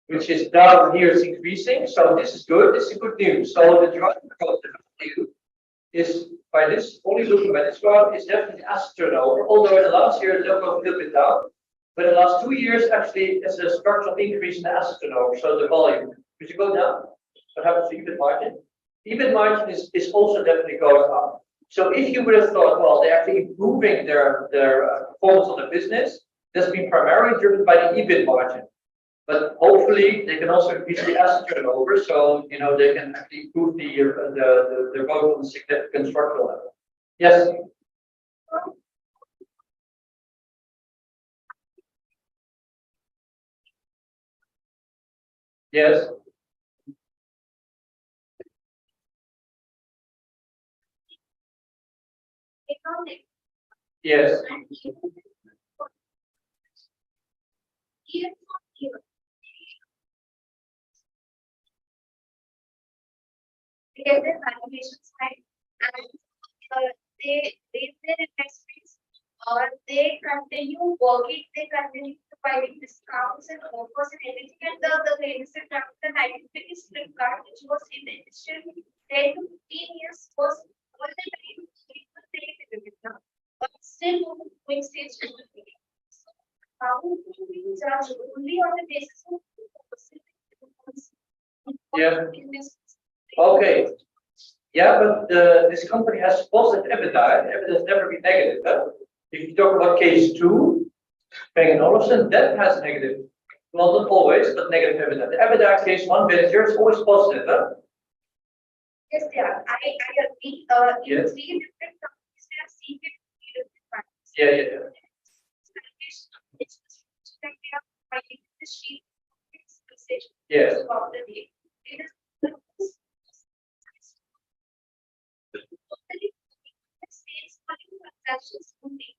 which is down here, it's increasing. So this is good, this is good news. So the driver of the value is by this, only looking by this graph, is definitely asset turnover, although in the last year it will go a little bit down. But in the last 2 years, actually, there's a structural increase in the asset turnover, so the volume. Could you go down? What happens to EBIT margin? EBIT margin is also definitely going up. So if you would have thought, well, they're actually improving their performance of the business, that's been primarily driven by the EBIT margin. But hopefully they can also increase the asset turnover, so they can actually improve the growth on a significant structural level. Yes. Yes. Economic. Yes. Year for year. They get their valuations right, and they raise their investments, or they continue working, they continue providing discounts and offers and everything. And the latest example that I can pick is Flipkart, which was in the initial 10 to 15 years was more than now, but still going stage to the beginning. How do we judge only on the basis of Yeah. Okay. Yeah, but this company has positive EBITDA. EBITDA has never been negative. Huh? If you talk about case two, Bang & Olufsen, that has negative. Well, not always, but negative EBITDA. The EBITDA case one manager is always positive. Huh? Yes, yeah, I agree. In Yes. three different companies, they are seeing it in three different parts. Yeah, yeah, yeah. It's like they are writing the sheet. It's message Yes. of the day. It is sales volume transactions only.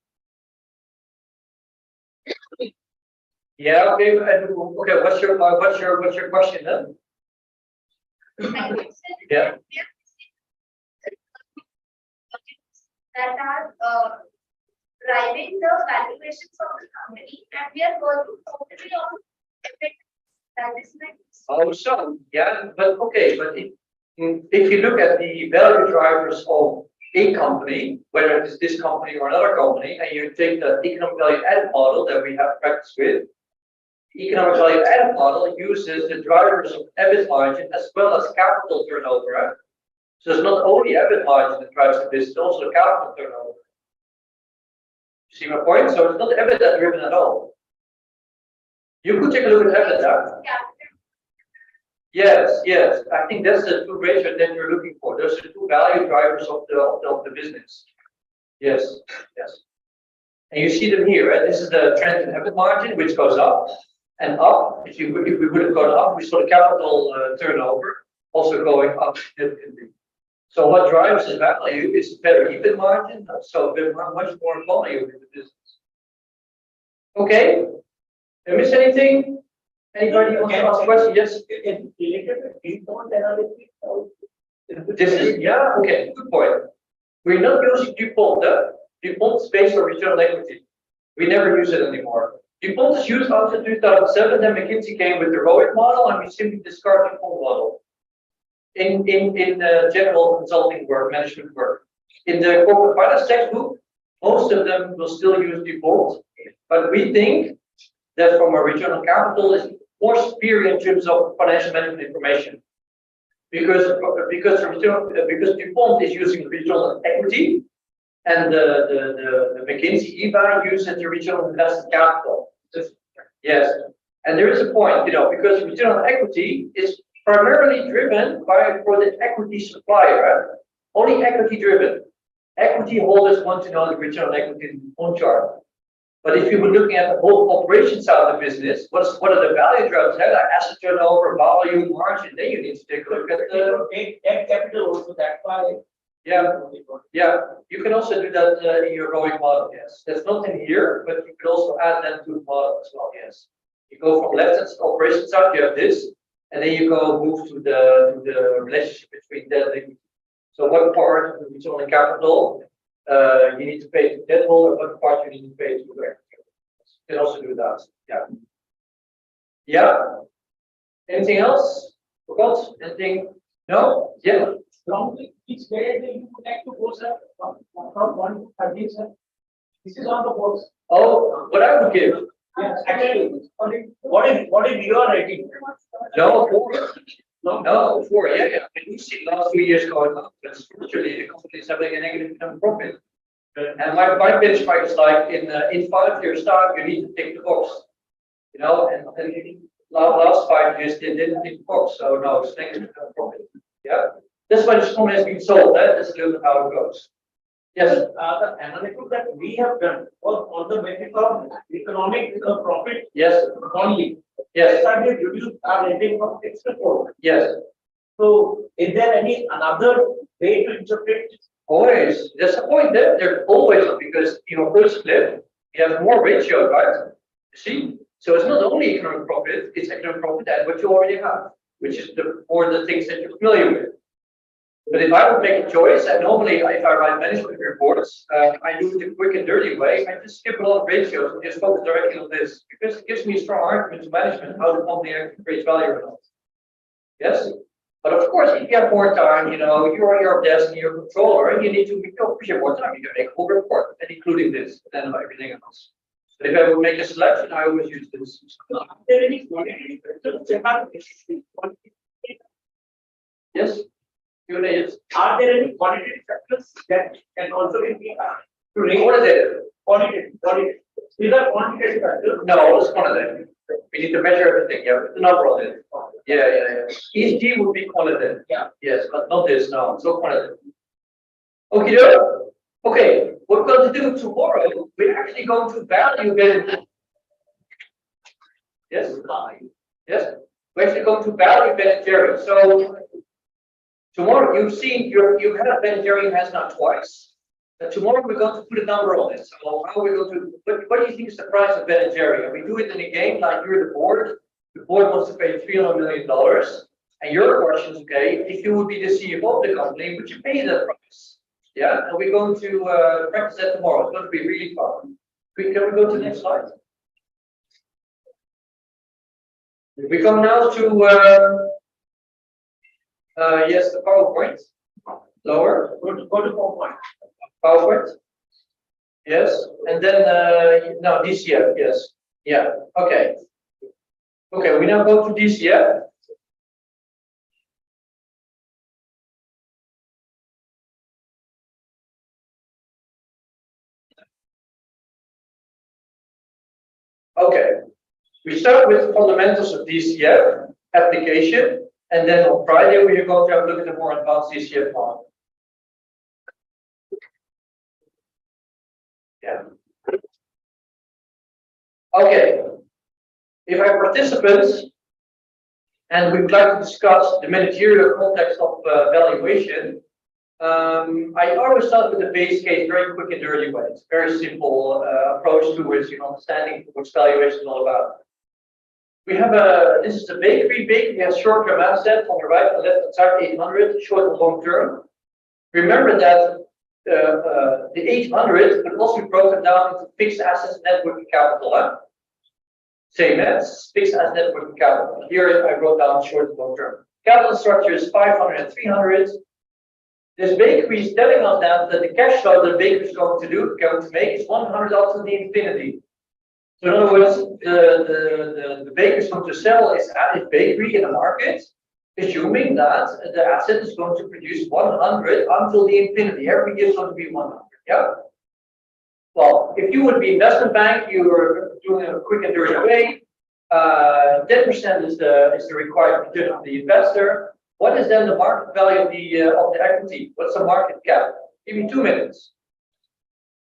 Yeah, okay, okay, what's your question then? Yeah. That are driving the valuations of the company, and we are working totally on effect. That is my. Oh, so, yeah, but okay, but if you look at the value drivers of a company, whether it is this company or another company, and you take the economic value added model that we have practiced with, the economic value added model uses the drivers of EBIT margin as well as capital turnover. Right? So it's not only EBIT margin that drives the business, it's also capital turnover. You see my point? So it's not EBITDA driven at all. You could take a look at EBITDA. Yes, yes. I think that's the two ratio that you're looking for. Those are the two value drivers of the business. Yes, yes. And you see them here, right? This is the trend in EBIT margin, which goes up and up. If we would have gone up, we saw the capital turnover also going up significantly. So what drives the value is better EBIT margin, so there's much more volume in the business. Okay. Did I miss anything? Anybody want to ask a question? Yes. This is, yeah, okay, good point. We're not using DuPont. DuPont is based on return on equity. We never use it anymore. DuPont is used until 2007, then McKinsey came with the ROIC model, and we simply discard the DuPont model. In general consulting work, management work. In the corporate finance textbook, most of them will still use DuPont, but we think that from a return on capital is more superior in terms of financial management information. Because DuPont is using return on equity, and the McKinsey EVA uses the return on invested capital. Yes, and there is a point, because return on equity is primarily driven for the equity supplier, right? Only equity driven. Equity holders want to know the return on equity on chart. But if you were looking at the whole operation side of the business, what are the value drivers? Like asset turnover, volume, margin. Then you need to take a look at the capital also. That's why. Yeah, you can also do that in your ROIC model. Yes, that's not in here, but you can also add that to the model as well. Yes, you go from left hand operation side, you have this, and then you move to the relationship between debt and equity. So what part of the return on capital you need to pay to debt holder, what part you need to pay to the equity. You can also do that. Yeah. Yeah. Anything else? Forgot? Anything? No? Yeah. From which grade you would like to go, sir? From 1 to 30, sir. This is on the board. Oh, what I would give? Yes, actually, what is your rating? No, 4. No, 4. Yeah, yeah. And we see last 2 years going up. That's virtually the company is having a negative profit. And my benchmark is like in 5 years time, you need to tick the box. And last 5 years they didn't tick the box, so no, it's negative profit. Yeah. That's why this company has been sold. That's a little bit how it goes. Yes. The analysis that we have done was on the basis of economic profit. Yes. Only. Yes. That we reduced our rating from 6 to 4. Yes. So, is there any another way to interpret? Always. There's a point there. There's always, because in your first clip, you have more ratio, right? You see? So it's not only economic profit, it's economic profit and what you already have, which is the things that you're familiar with. But if I would make a choice, and normally if I write management reports, I do it the quick and dirty way. I just skip a lot of ratios and just focus directly on this, because it gives me a strong argument to management how the company actually creates value or not. Yes? But of course, if you have more time, you're on your desk and you're a controller, and you need to appreciate more time. You can make a whole report, and including this, and then everything else. But if I would make a selection, I always use this. There any quantitative Yes. Q&A is Are there any quantitative factors that can also be to rate quantitative. quantitative? These are quantitative factors. No, it's quantitative. We need to measure everything. Yeah, the number on it. Yeah. ESG would be quantitative. Yeah. Yes, but not this. No, it's not quantitative. Okay. Okay. What we're going to do tomorrow? We're actually going to value it. Yes. Yes. We're actually going to value vegetarian. So tomorrow you've seen you've had a vegetarian has now twice. Tomorrow we're going to put a number on it. So how are we going to? What do you think is the price of vegetarian? We do it in a game like you're the board. The board wants to pay $300 million, and your question is okay. If you would be the CFO of the company, would you pay that price? Yeah, and we're going to practice that tomorrow. It's going to be really fun. Can we go to the next slide? We come now to yes, the PowerPoint. Lower. Go to PowerPoint. PowerPoint. Yes, and then no DCF. Yes, yeah. Okay. Okay, we now go to DCF. Okay, we start with fundamentals of DCF application, and then on Friday we are going to have a look at the more advanced DCF model. Yeah. Okay. If I have participants and we would like to discuss the managerial context of valuation, I always start with the base case very quick and dirty way. It's a very simple approach towards understanding what valuation is all about. We have this is the bakery. Bakery has short-term assets on the right and left side 800, short and long term. Remember that the 800 could also be broken down into fixed assets, net working capital. Same as fixed asset, net working capital. Here I wrote down short and long term. Capital structure is 500 and 300. This bakery is telling us that the cash flow that the bakery is going to make is 100 up to the infinity. So in other words, the baker is going to sell his bakery in the market, assuming that the asset is going to produce 100 until the infinity. Every year is going to be 100. Yeah. Well, if you would be investment bank, you are doing a quick and dirty way. 10% is the required return of the investor. What is then the market value of the equity? What's the market cap? Give me 2 minutes.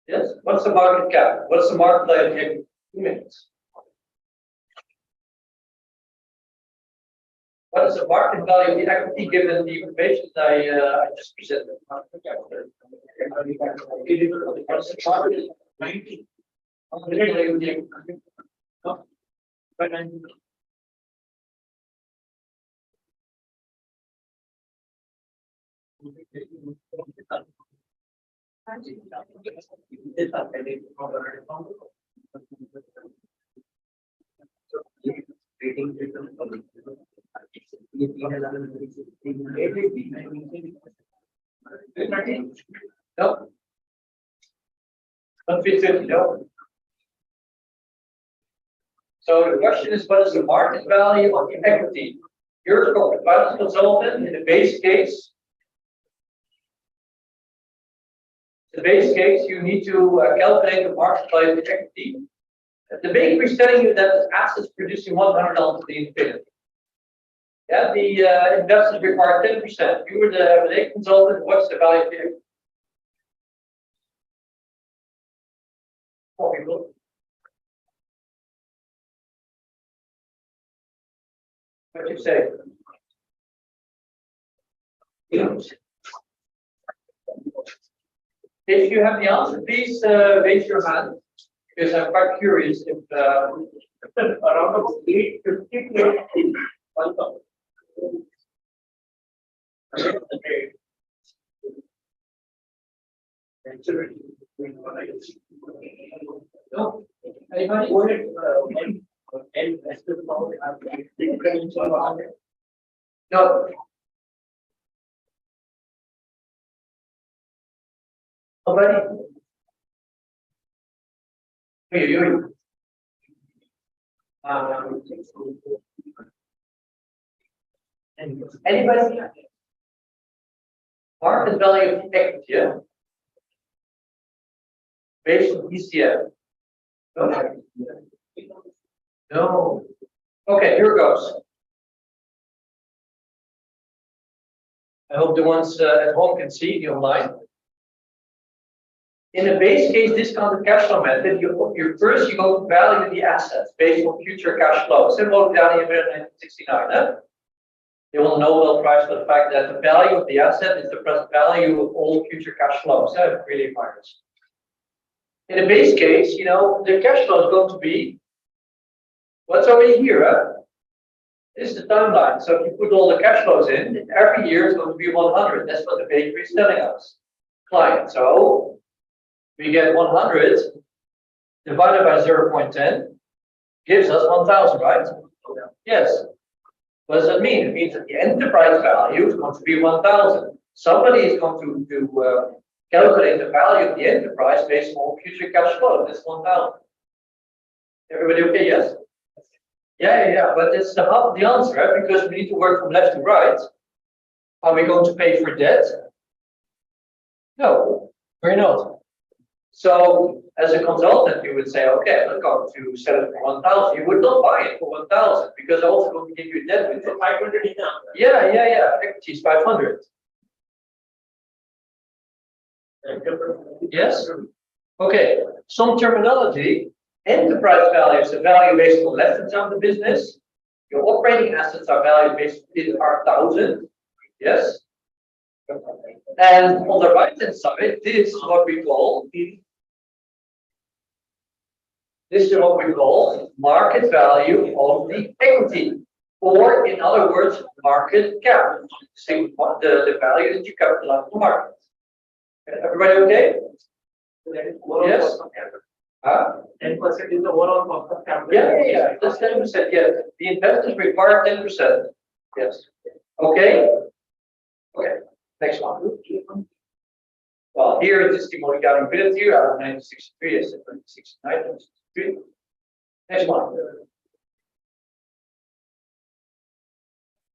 Yes. What's the market cap? What's the market value of the equity? 2 minutes. What is the market value of the equity given the information that I just presented? What is the target? 90. No. Don't fit it, no. So the question is, what is the market value of the equity? You're a corporate finance consultant in the base case. The base case, you need to calculate the market value of the equity. The bakery is telling you that the assets producing 100 to the infinity. Yeah, the investors require 10%. You were the M&A consultant. What's the value of the equity? 4 people. What do you say? If you have the answer, please raise your hand, because I'm quite curious if around about 850 no, anybody? No. Nobody? You. Anybody? Market value of the equity, yeah? Based on ECM. No. No. Okay, here it goes. I hope the ones at home can see the online. In the base case discounted cash flow method, you first go to value the assets based on future cash flows. Symbol down here in 1969. They won the Nobel Prize for the fact that the value of the asset is the present value of all future cash flows. That really admires. In the base case, the cash flow is going to be what's already here. This is the timeline. So if you put all the cash flows in, every year it's going to be 100. That's what the bakery is telling us. Client. So we get 100 divided by 0.10 gives us 1,000, right? Yes. What does that mean? It means that the enterprise value is going to be 1,000. Somebody is going to calculate the value of the enterprise based on future cash flow. That's 1,000. Everybody okay? Yes? Yeah. But it's the answer, right? Because we need to work from left to right. Are we going to pay for debt? No, we're not. So, as a consultant, you would say, okay, I'm going to sell it for 1,000. You would not buy it for 1,000 because I'm also going to give you debt with it. 500 enough. Yeah. Equity is 500. Yes? Okay, some terminology. Enterprise value is the value based on left-hand side of the business. Your operating assets are valued based on 1,000. Yes? And on the right-hand side, this is what we call market value of the equity, or in other words, market cap. The value that you capitalize the market. Everybody okay? Yes. 10% is the overall cost of capital. Yeah. That's 10%. Yes. The investors require 10%. Yes. Okay. Next one. Well, here it is the accountability out of 1963, I said 1969, 1963. Next one.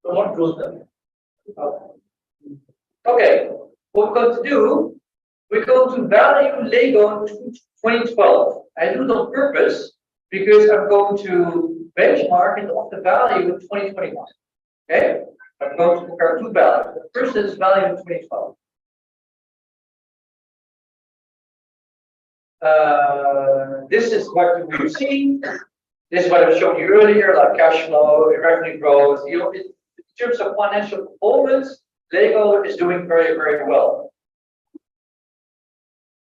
So what goes then? Okay, what we're going to do, we're going to value Lego 2012. I do it on purpose because I'm going to benchmark it off the value of 2021. Okay? I'm going to compare two values. The first is value in 2012. This is what we've seen. This is what I've shown you earlier, like cash flow, revenue growth. In terms of financial performance, Lego is doing very, very well.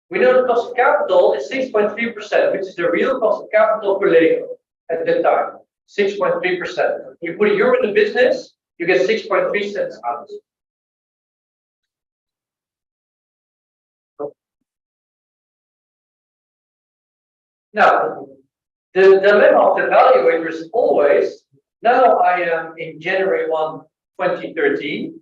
We know the cost of capital is 6.3%, which is the real cost of capital for Lego at that time. 6.3%. You put €1 in the business, you get 6.3 cents out. Now, the dilemma of the evaluator is always, now I am in January 1, 2013.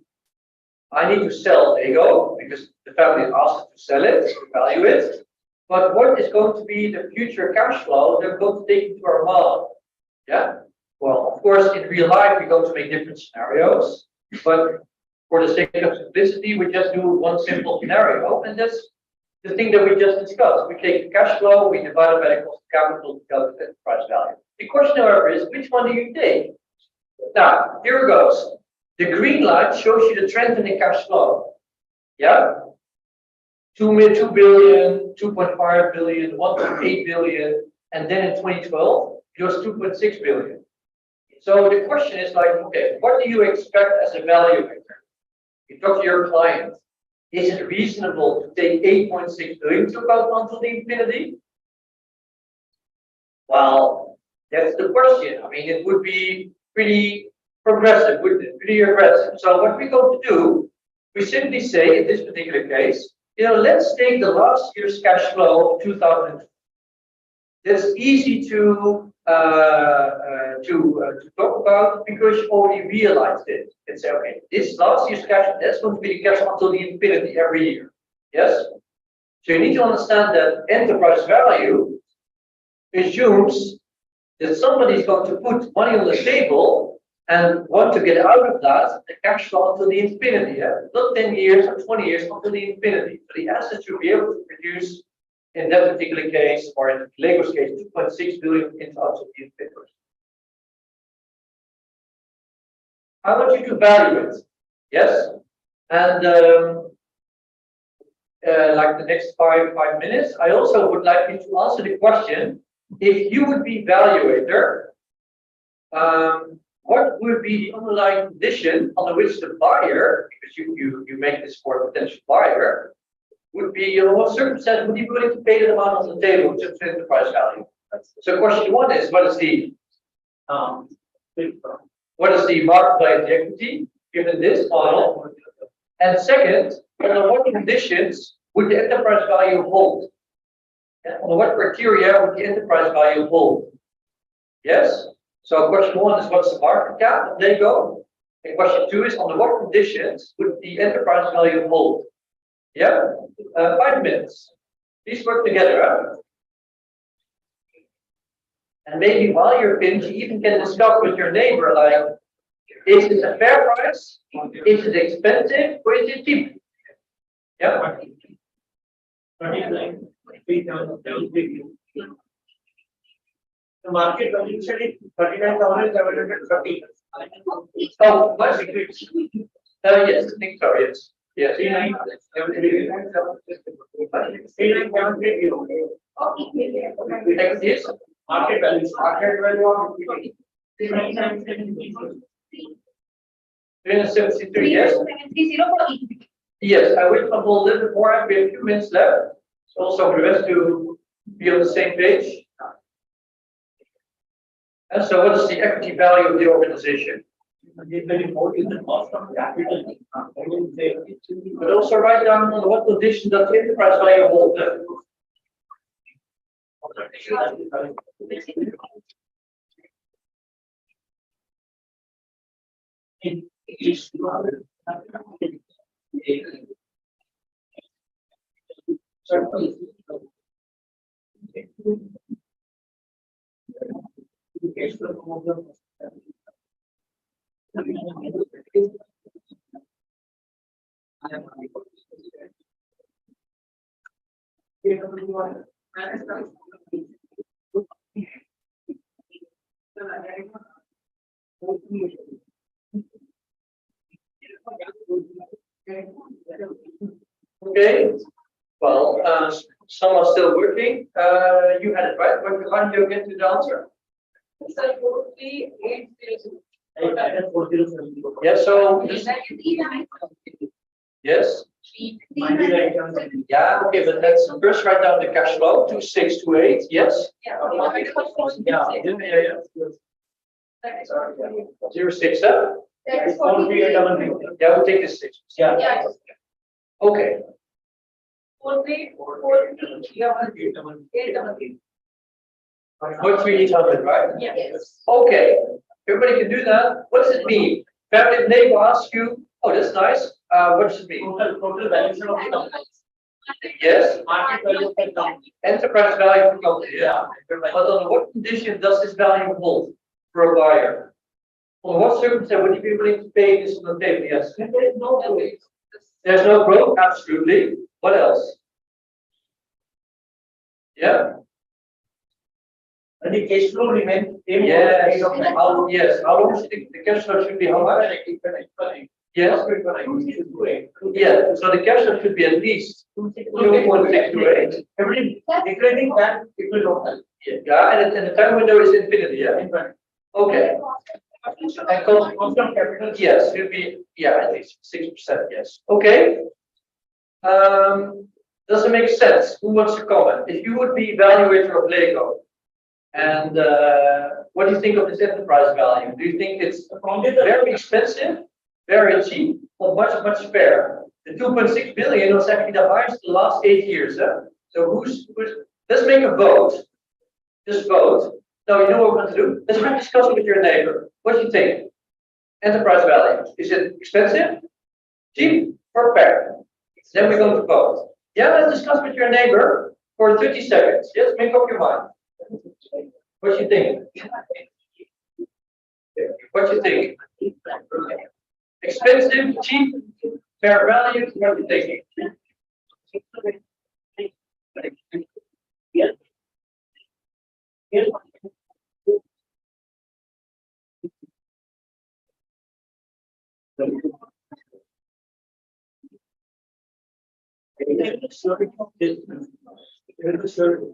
I need to sell Lego because the family asked to sell it, to value it. But what is going to be the future cash flow they're going to take into our model? Yeah. Well, of course, in real life, we're going to make different scenarios. But for the sake of simplicity, we just do one simple scenario. And that's the thing that we just discussed. We take the cash flow, we divide it by the cost of capital to calculate the price value. The question, however, is which one do you take? Now, here it goes. The green line shows you the trend in the cash flow. Yeah? 2 billion, 2.5 billion, 1.8 billion, and then in 2012, it was 2.6 billion. So the question is like, okay, what do you expect as a valuator? You talk to your client. Is it reasonable to take 8.6 billion to account until the infinity? Well, that's the question. I mean, it would be pretty progressive, wouldn't it? Pretty aggressive. So what we're going to do, we simply say in this particular case, let's take the last year's cash flow of 2000. That's easy to talk about because you already realized it. And say, okay, this last year's cash, that's going to be the cash until the infinity every year. Yes? So you need to understand that enterprise value assumes that somebody is going to put money on the table and want to get out of that, the cash flow until the infinity, yeah? Not 10 years or 20 years, until the infinity. So the asset should be able to produce, in that particular case, or in Lego's case, 2.6 billion into until the infinity. I want you to value it, yes? And like the next five minutes, I also would like you to answer the question, if you would be evaluator, what would be the underlying condition under which the buyer, because you make this for a potential buyer, would be, what circumstance would you be willing to pay the amount on the table to fit the price value? So question one is, what is the market value of the equity given this model? And second, under what conditions would the enterprise value hold? And under what criteria would the enterprise value hold? Yes? So question one is, what's the market cap of Lego? And question two is, under what conditions would the enterprise value hold? Yeah? 5 minutes. Please work together. Huh? And maybe while you're finished, you even can discuss with your neighbor, like, is it a fair price? Is it expensive? Or is it cheap? Yeah? The market value said it 39,730. Oh, what? Yes, I think so, yes. Yes. 39,730. Yes. Market value. Market value of 373, yes? 30 for equity. Yes, I will talk a little bit more. We have a few minutes left. So also for the rest to be on the same page. And so what is the equity value of the organization? But also write down on what condition does the enterprise value hold. Okay. Well, some are still working. You had it right. But how did you get to the answer? Sir, 43,802. Yeah. So yes. Yeah. Okay. But let's first write down the cash flow. 2628. Yes. Yeah. 067. That is 43,802. Yeah, we'll take this 6. Yeah. Yes. Okay. 43,803. 4800, right? Yes. Okay. Everybody can do that. What does it mean? Family neighbor asks you, oh, that's nice. What does it mean? Total valuation of the company. Yes. Market value of the company. Enterprise value of the company. Yeah. But on what condition does this value hold for a buyer? On what circumstance would you be willing to pay this on the table? Yes. There is no growth. There's no growth. Absolutely. What else? Yeah. And the cash flow remains same. Yes. How long should the cash flow should be? How much? Yes. Yeah. So the cash flow should be at least 2.628. Every declaring that it will local. Yeah. And the time window is infinity. Yeah. Okay. And Cost of capital. yes, should be at least 6%. Yes. Okay. Does it make sense? Who wants to comment? If you would be evaluator of Lego, and what do you think of this enterprise value? Do you think it's very expensive, very cheap, or much fair? The 2.6 billion was actually the highest in the last 8 years. So who's let's make a vote. Just vote. No, you know what we're going to do? Let's discuss it with your neighbor. What do you think? Enterprise value. Is it expensive, cheap, or fair? Then we're going to vote. Yeah, let's discuss with your neighbor for 30 seconds. Yes, make up your mind. What do you think? What do you think? Expensive, cheap, fair value, what do you think?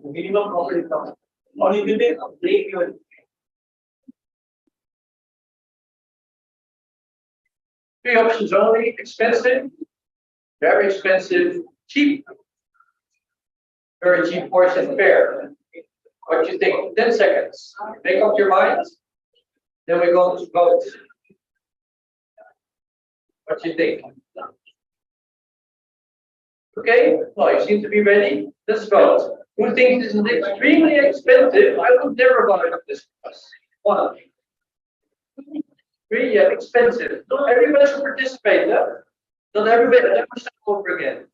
Minimum profit income. Or you can take a break even. Three options only: expensive, very expensive, cheap, very cheap, or fair. What do you think? 10 seconds. Make up your mind. Then we're going to vote. What do you think? Okay, well, you seem to be ready. Let's vote. Who thinks this is extremely expensive? I would never buy this bus. 1. 3, yeah, expensive. Not everybody should participate. Not everybody, never start over again.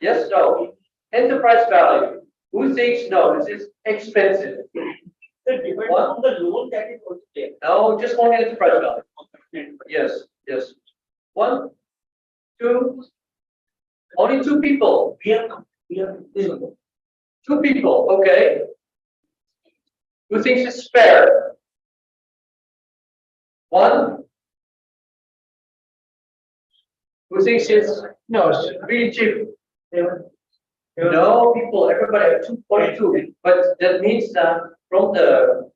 Yes, no. Enterprise value. Who thinks no, this is expensive? On the loan that is also there. No, just only enterprise value. Yes, yes. 1, 2, only 2 people. We have 2 people, okay. Who thinks it's fair? 1. Who thinks it's really cheap? No, people, everybody have 2.2, but that means that from the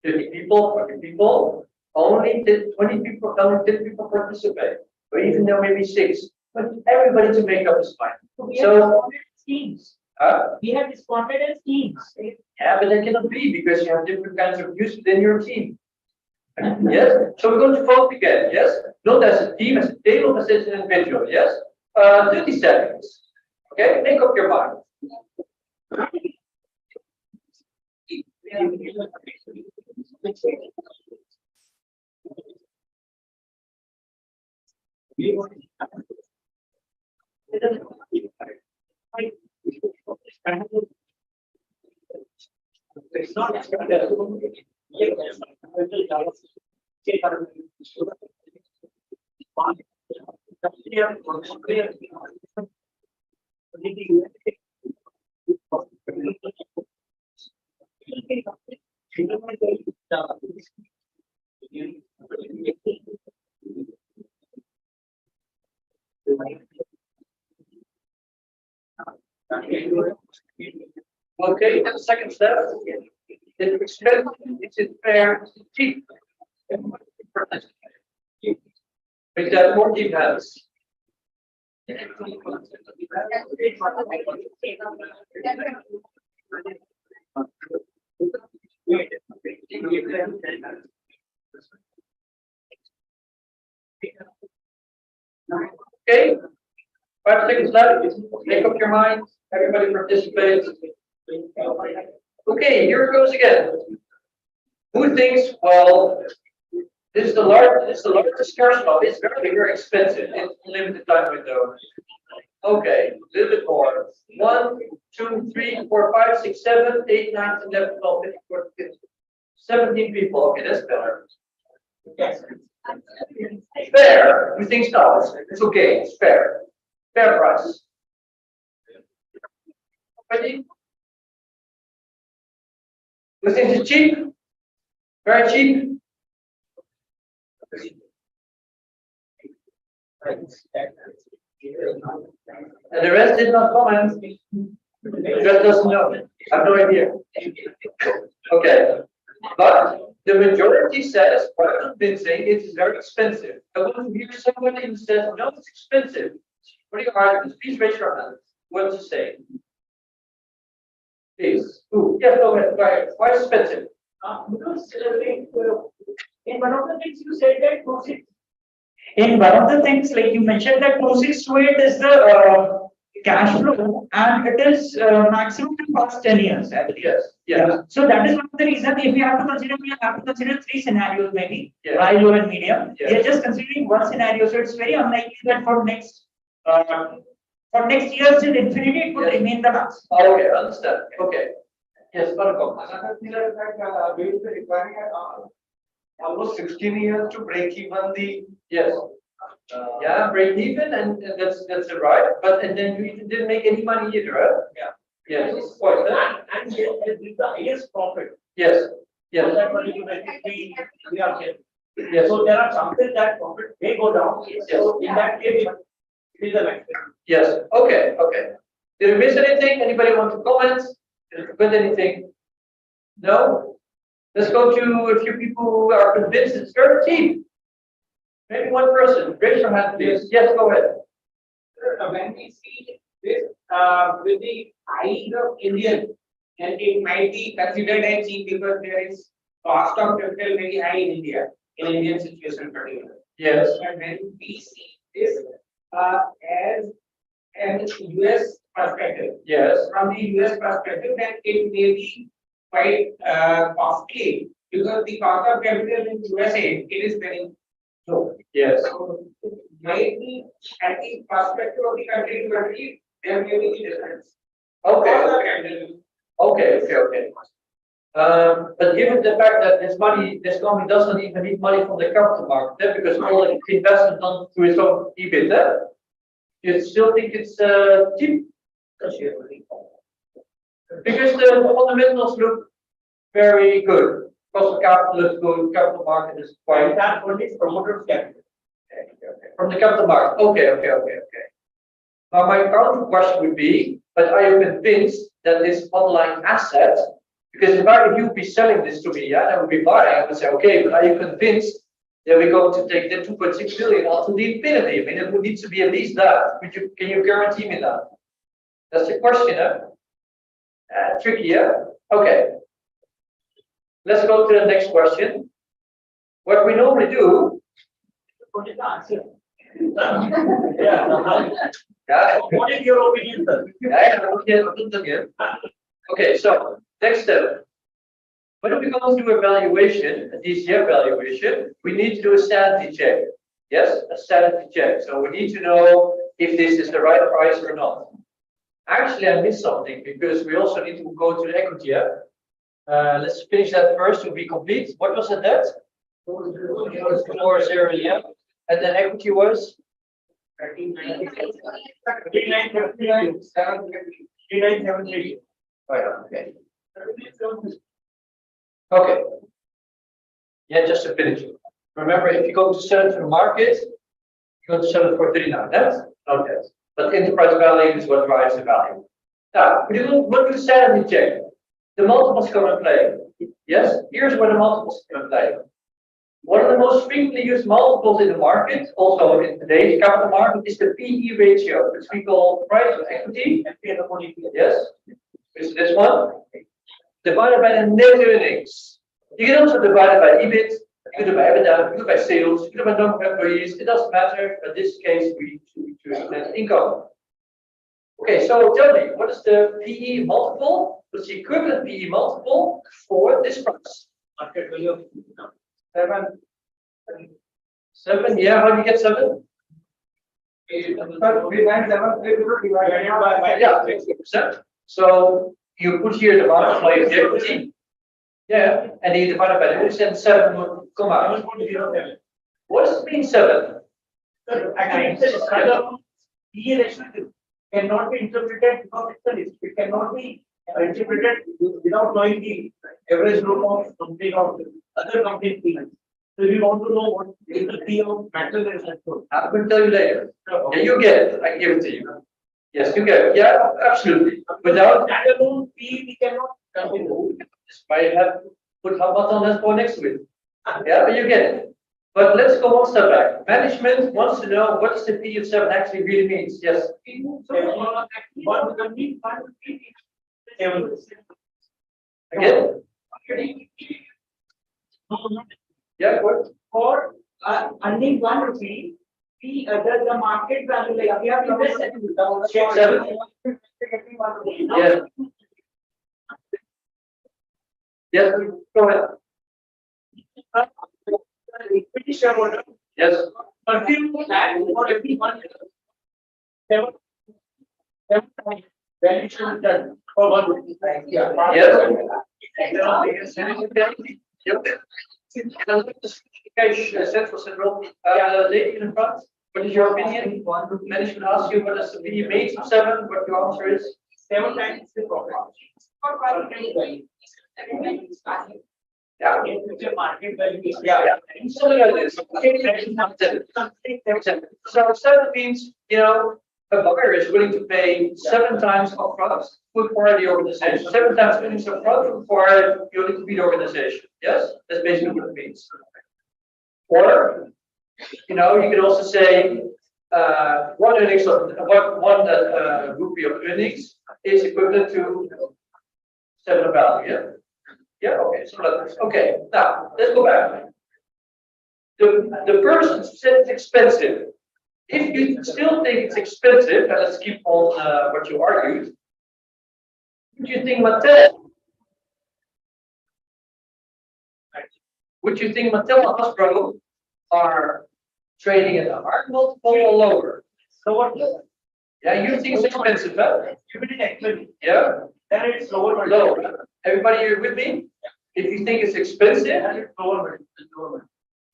50 people, 40 people, only 20 people, only 10 people participate, or even there may be 6, but everybody to make up is fine. So, teams. huh? We have responded as teams. Yeah, but that cannot be because you have different kinds of views within your team. Yes, so we're going to vote again, yes? Not as a team, as a table, but as an individual, yes? 30 seconds. Okay, make up your mind. It's not Okay, and the second step, it's expensive, is it fair, is it cheap? Make that more deep hands. Okay, 5 seconds left. Make up your mind. Everybody participates. Okay, here it goes again. Who thinks, well, this is the largest discussion of it's very expensive. It's limited time window. Okay, a little bit more. 1, 2, 3, 4, 5, 6, 7, 8, 9, 10, 11, 12, 13, 14, 15, 17 people. Okay, that's better. Fair. Who thinks no? It's okay. It's fair. Fair price. Ready? Who thinks it's cheap? Very cheap. And the rest did not comment. The rest doesn't know. I have no idea. Okay. But the majority says, quite convincing, it's very expensive. I want to hear somebody who says, no, it's expensive. What are your arguments? Please raise your hand. What to say? Please. Ooh, yeah, go ahead. Why expensive? Because in one of the things you said that process. In one of the things, like you mentioned, that closest to it is the cash flow, and it is maximum in past 10 years. I believe. Yes. Yes. Yeah. So that is one of the reasons. If we have to consider, we have to consider 3 scenarios, maybe Yes. high, low, and medium. Yes. We are just considering one scenario, so it's very unlikely that for next years till infinity it would Yes. remain the max. Okay, understand. Okay. Yes, Another thing is that, we will be requiring almost 16 years to break even the. Yes. Yeah, break even, and that's right. But and then you didn't make any money either, right? Yeah. Yes, it's quite that. And they did the highest profit. Yes. Yes. For that particular we are here. Yes. So there are chances that profit may go down. So in that case, it is an accident. Yes. Okay. Okay. Did I miss anything? Anybody want to comment? Did I forget anything? No. Let's go to a few people who are convinced it's very cheap. Maybe one person. Raise your hand, please. Yes, go ahead. When we see this, with the eyes of Indian, and it might be considered as cheap because there is cost of capital very high in India, in Indian situation particularly. Yes. But when we see this, as an US perspective, Yes. from the US perspective, then it may be quite, costly because the cost of capital in USA, it is very low. Yes. So maybe at the perspective of the country to country, there may be difference. Okay. Okay. But given the fact that this company doesn't even need money from the capital market, because all the investment done through its own EBIT, you still think it's cheap? Because the fundamentals look very good. Cost of capital is good, capital market is quite. That only promoters capital. From the capital market. Okay. Now my counter question would be, but are you convinced that this online asset, because if you be selling this to me, yeah, I would be buying, I would say, okay, but are you convinced that we're going to take the 2.6 billion onto the infinity? I mean, it would need to be at least that. Can you guarantee me that? That's the question, huh? Tricky, yeah? Okay. Let's go to the next question. What we normally do. What is the answer? Yeah. What is your opinion, sir? Okay, so next step. When we go to do evaluation, a DCF evaluation, we need to do a sanity check. Yes, a sanity check. So we need to know if this is the right price or not. Actually, I missed something because we also need to go to the equity. Yeah? Let's finish that first to be complete. What was the debt? 4.0, yeah. And then equity was? 3973. Oh, yeah, okay. Okay. Yeah, just to finish. Remember, if you go to sell it to the market, you go to sell it for 39. That's not that. But enterprise value is what drives the value. Now, what do sanity check? The multiples come and play. Yes, here's where the multiples come and play. One of the most frequently used multiples in the market, also in today's capital market, is the PE ratio, which we call price to equity. Yes, is this one divided by the net earnings. You can also divide it by EBIT, you can do it by EBITDA, you can do it by sales, you can do it by number of employees. It doesn't matter. But in this case, we choose net income. Okay, so tell me, what is the PE multiple? What's the equivalent PE multiple for this price? Market value of 7, yeah, how do you get 7? Yeah, 60%. So you put here the multiplier of the equity. Yeah, and you divide it by the earnings, and 7 will come out. What does it mean 7? Actually, PE ratio cannot be interpreted because it's a list. It cannot be interpreted without knowing the average group of company or other company payments. So if you want to know what is the P of metal is I'm going to tell you later. Yeah, you get it. I give it to you. Yes, you get it. Yeah, absolutely. Without standalone P, we cannot continue. might have put how much on that for next to it. Yeah, but you get it. But let's go one step back. Management wants to know what does the P of 7 actually really means. Yes. One company, one P. Again? Yeah, what? For earning 1 rupee, the market value, like we have invested in the Check 7. Yeah. Yes, go ahead. equity shareholder, Yes. perceive that for every 1 year, 7 times valuation done for 1 rupee. Yes. Yep. Central, lady in the front, what is your opinion? Management asks you what is the opinion means of 7, what your answer is? 7 times the profit. Yeah. Market value. Yeah. Something like this. So 7 means, a buyer is willing to pay 7 times upfront to acquire the organization, 7 times earnings upfront to acquire the organization. Yes, that's basically what it means. Or, you can also say one earnings of one rupee of earnings is equivalent to 7 of value. Yeah. Yeah. Okay. So okay. Now let's go back. The person said it's expensive. If you still think it's expensive, and let's keep on what you argued, would you think Mattel? Would you think Mattel and Hasbro are trading at a hard multiple or lower? Lower. Yeah, you think it's expensive, huh? You didn't explain. Yeah. Then it's lower. Or lower. Everybody here with me? If you think it's expensive, It's lower.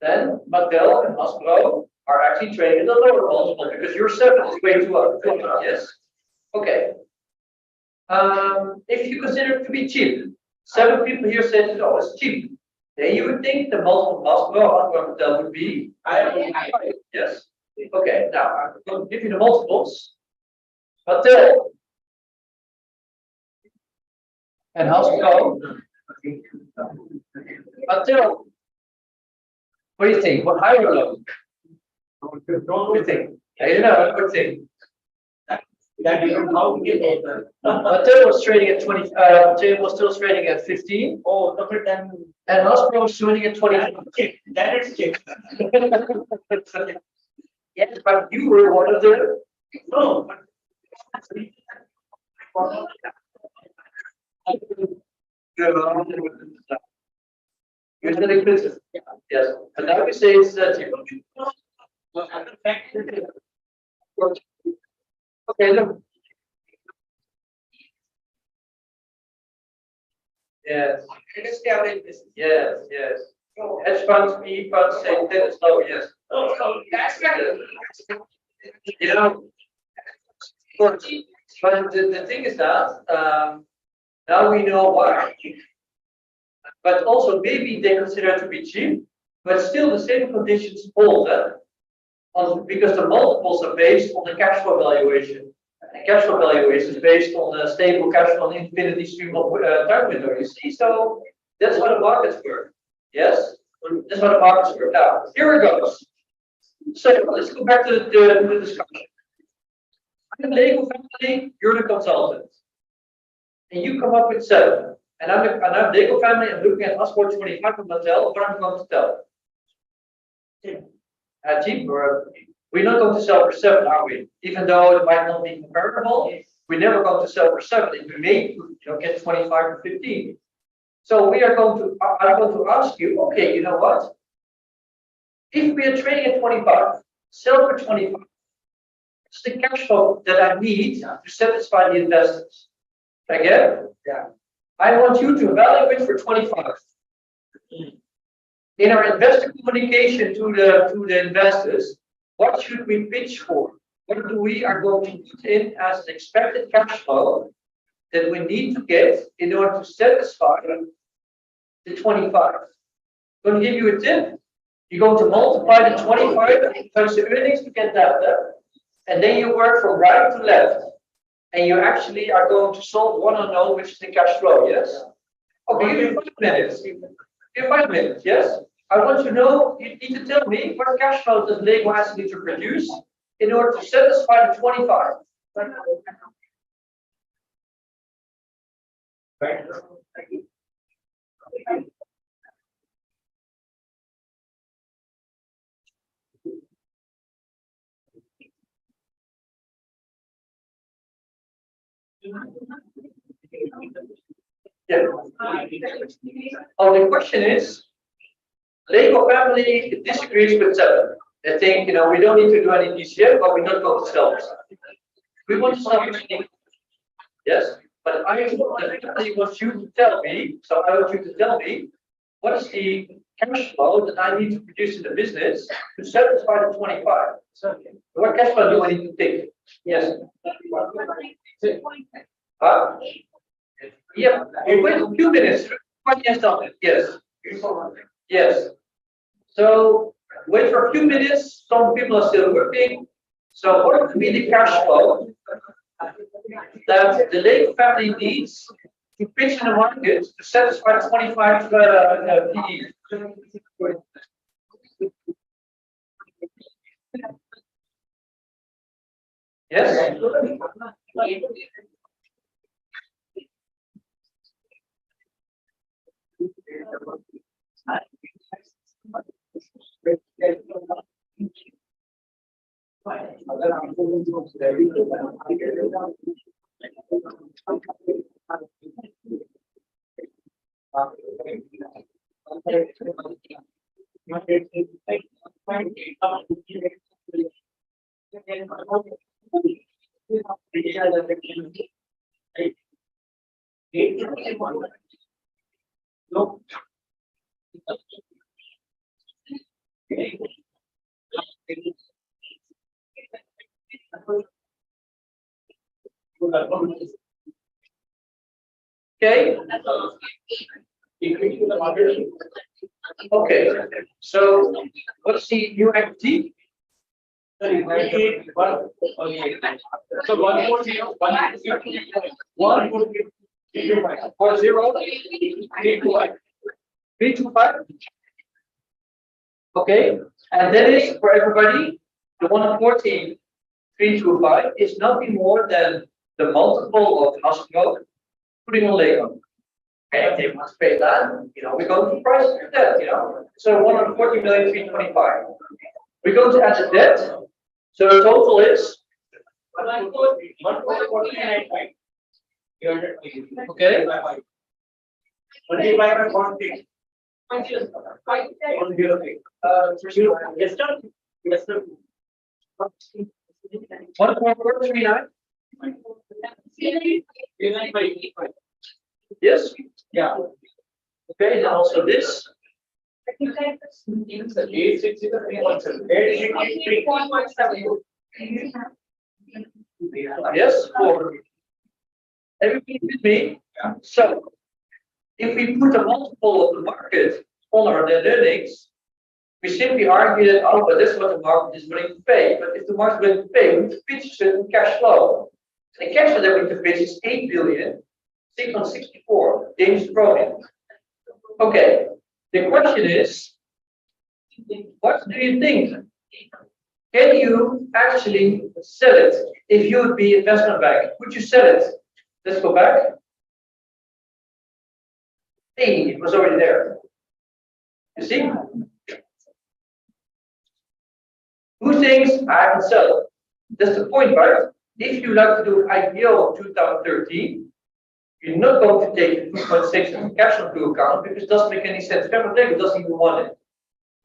then Mattel and Hasbro are actually trading at a lower multiple because your 7 is way too up. Yes. Okay. If you consider it to be cheap, 7 people here said, "Oh, it's cheap." Then you would think the multiple Hasbro and Mattel would be higher. Yes. Okay. Now I'm going to give you the multiples. Mattel and Hasbro. Mattel. What do you think? What higher or low? What do you think? What do you think? That is how we get there. Mattel was trading at 20. Mattel was still trading at 15. Oh, okay, then. And Hasbro was trading at 20. That is check. Yes, but you were one of the. No. You're still expensive. Yes, but now we say it's cheap. Okay, look. Yes. Yes, yes. Hedge funds, PE funds say that is low, yes. That's right. But the thing is that now we know why. But also maybe they consider it to be cheap, but still the same conditions hold because the multiples are based on the cash flow valuation. And cash flow valuation is based on the stable cash flow and infinity stream of time window. You see, so that's how the markets work. Yes, that's how the markets work. Now here it goes. So let's go back to the discussion. I'm the Lego family. You're the consultant, and you come up with 7. And I'm Lego family. I'm looking at Hasbro 25 from Mattel. What I'm going to tell? Cheap, or we're not going to sell for 7, are we? Even though it might not be comparable, we're never going to sell for 7. If we may, get 25 or 15. So we are going to. I'm going to ask you. Okay, you know what? If we are trading at 25, sell for 25. It's the cash flow that I need to satisfy the investors. Again, yeah. I want you to evaluate for 25. In our investor communication to the investors, what should we pitch for? What do we are going to put in as an expected cash flow that we need to get in order to satisfy the 25? I'm going to give you a tip. You're going to multiply the 25 times the earnings to get that. And then you work from right to left. And you actually are going to solve one unknown, which is the cash flow, yes? Okay, give me 5 minutes. Give me 5 minutes, yes? I want to know, you need to tell me what cash flow does Lego has to need to produce in order to satisfy the 25. Right. Yeah. Oh, the question is, Lego family disagrees with 7. They think, we don't need to do any DCF, but we're not going to sell this. We want to sell everything. Yes, but the family wants you to tell me, so I want you to tell me what is the cash flow that I need to produce in the business to satisfy the 25? So what cash flow do I need to take? Yes. Yeah, you wait a few minutes. Yes, yes. Yes. So wait for a few minutes. Some people are still working. So what would be the cash flow that the Lake family needs to pitch in the market to satisfy 25 PE? Yes? Okay. Okay. So what's the new activity? So 140, 325. Okay, and that is for everybody. The 140, 325 is nothing more than the multiple of hospital putting on Lego. Okay, if they must pay that, we go to price for that, So 140 million, 325. We're going to add the debt. So the total is 140, okay. Multiply by 1 1.439. Yes. Yeah. Okay, and also this. Yes. Everything with me. So if we put a multiple of the market on our net earnings, we simply argue that, oh, but that's what the market is willing to pay. But if the market is willing to pay, we need to pitch a certain cash flow. And the cash flow that we need to pitch is 8,664 Danish kroner. Okay, the question is, what do you think? Can you actually sell it if you would be investment bank? Would you sell it? Let's go back. Hey, it was already there. You see? Who thinks I can sell it? That's the point, right? If you like to do an IPO in 2013, you're not going to take the 2.6 as cash into account because it doesn't make any sense. Pedagogy doesn't even want it.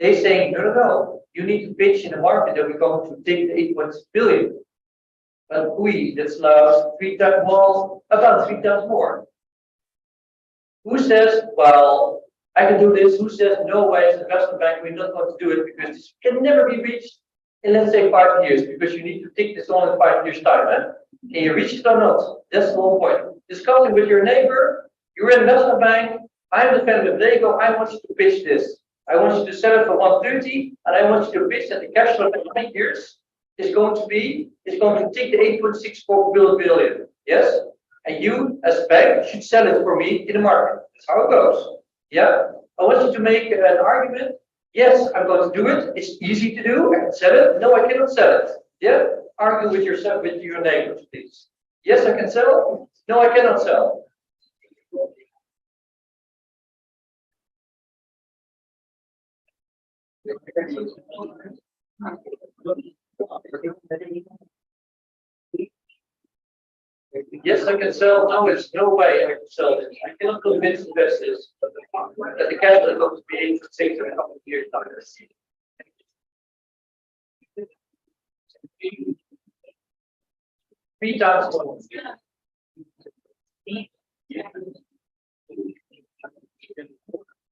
They're saying, no. You need to pitch in the market that we're going to take the 8.6 billion. But that's now 3 times more, about 3 times more. Who says, well, I can do this? Who says, no way, as an investment bank, we're not going to do it because this can never be reached in, let's say, 5 years, because you need to take this on in 5 years' time. Can you reach it or not? That's the whole point. Discussing with your neighbor, you're an investment bank, I'm the fan of Lego, I want you to pitch this. I want you to sell it for 130, and I want you to pitch that the cash flow in 20 years is going to take the 8.64 billion. Yes? And you, as a bank, should sell it for me in the market. That's how it goes. Yeah? I want you to make an argument. Yes, I'm going to do it. It's easy to do. I can sell it. No, I cannot sell it. Yeah? Argue with yourself, with your neighbors, please. Yes, I can sell. No, I cannot sell. Yes, I can sell. No, there's no way I can sell this. I cannot convince investors that the cash flow is going to be 8 in a couple of years' time. 3 times more.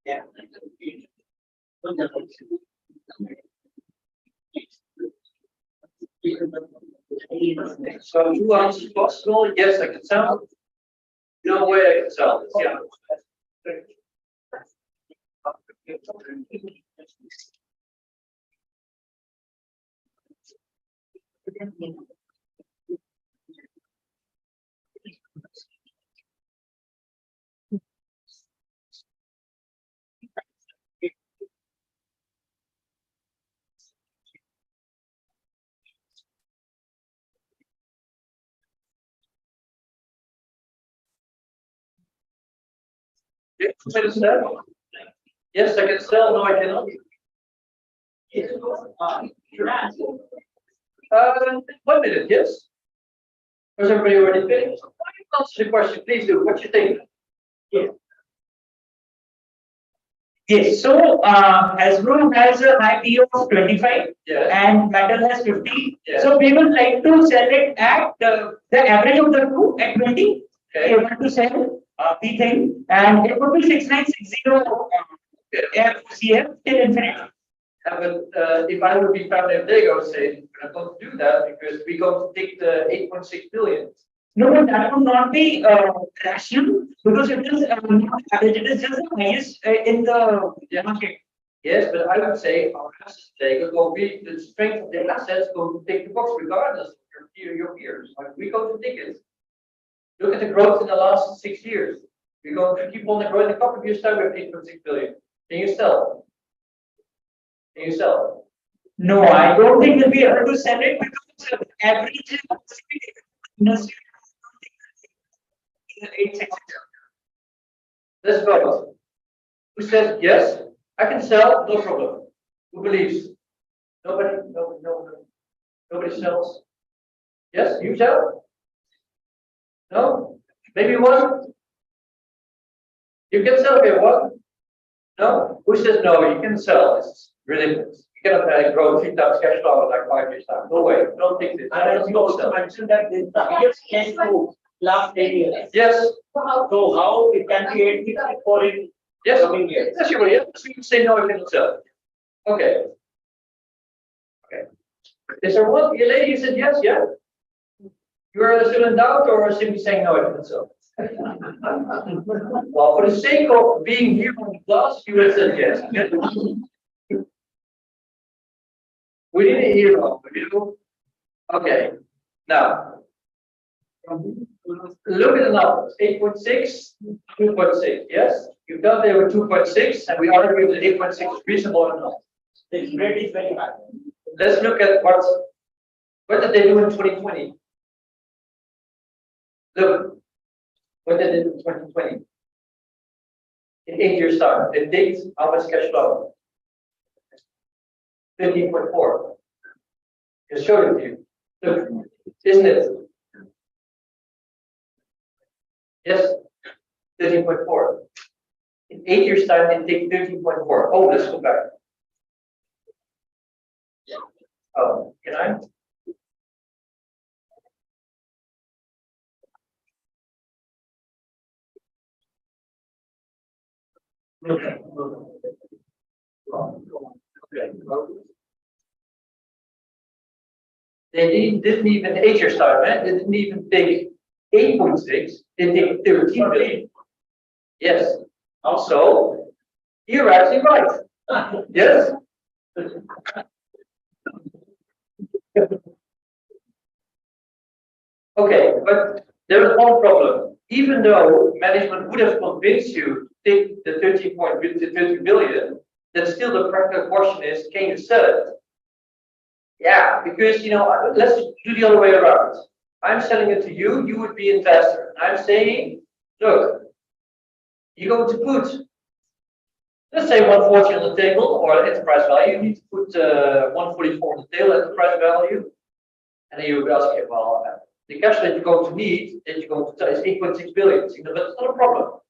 Yeah. So who else is possible? Yes, I can sell. No way I can sell this, yeah. Yes, I can sell. Yes, I can sell. No, I cannot. 1 minute, yes. Was everybody already finished? Answer the question, please do. What you think? Yes, so Hasbro has a IPO of 25 Yes. and Metal has 50. Yes. So we would like to sell it at the average of the two at 20. Okay. We want to sell the thing and it would be 6960 FCF till infinity. But if I would be found in Lego, I would say, we're not going to do that because we go to take the 8.6 billion. No, but that would not be rational because it is not average, it is just the highest in the market. Yes, but I would say our assets Lego go be the strength of the assets go to take the box regardless of your peers. Like we go to tickets. Look at the growth in the last 6 years. We're going to keep on growing. A couple of years time we have 8.6 billion. Can you sell? Can you sell? No, I don't think we'll be able to sell it because average industry. Let's vote. Who says yes? I can sell, no problem. Who believes? Nobody, nobody sells. Yes, you sell? No? Maybe one? You can sell here, one? No? Who says no, you can sell? It's ridiculous. You cannot grow 3 times cash flow in like 5 years time. No way. Don't think this. And you also mentioned that this is the highest cash flow last 10 years. Yes. So how it can be 864 in Yes. coming years? Yes, you will. Yes. You can say no, you cannot sell. Okay. Okay. Is there one? Your lady said yes, yeah? You are still in doubt or simply saying no, I cannot sell? Well, for the sake of being here on the class, you have said yes. We didn't hear of you. Okay. Now, look at the numbers. 8.6, 2.6. Yes, you've done there with 2.6, and we argue that 8.6 is reasonable or not. The rate is very high. Let's look at what did they do in 2020? Look, what did they do in 2020? In 8 years' time, they did how much cash flow? 13.4. Just showed it to you. Look, isn't it? Yes, 13.4. In 8 years' time, they take 13.4. Oh, let's go back. Oh, can I? Okay. They didn't even 8 years time, man. They didn't even take 8.6. They take 13 billion. Yes. Also, you're actually right. Yes. Okay, but there is one problem. Even though management would have convinced you to take the 13 billion, then still the practical question is, can you sell it? Yeah, because let's do the other way around. I'm selling it to you, you would be investor. I'm saying, look, you're going to put, let's say 140 on the table or enterprise value. You need to put 144 on the table enterprise value. And then you will ask, well, the cash that you're going to need, that you're going to is 8.6 billion. But it's not a problem.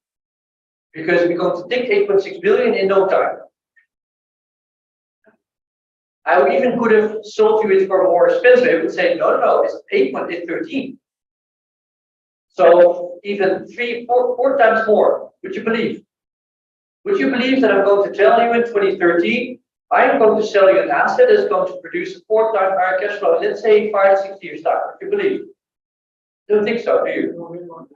Because we're going to take 8.6 billion in no time. I even could have sold you it for more expensive. I would say, no, it's 8.13. So even 3, 4 times more. Would you believe? Would you believe that I'm going to tell you in 2030, I'm going to sell you an asset that's going to produce 4 times higher cash flow, let's say 5, 6 years time? Would you believe? Don't think so, do you?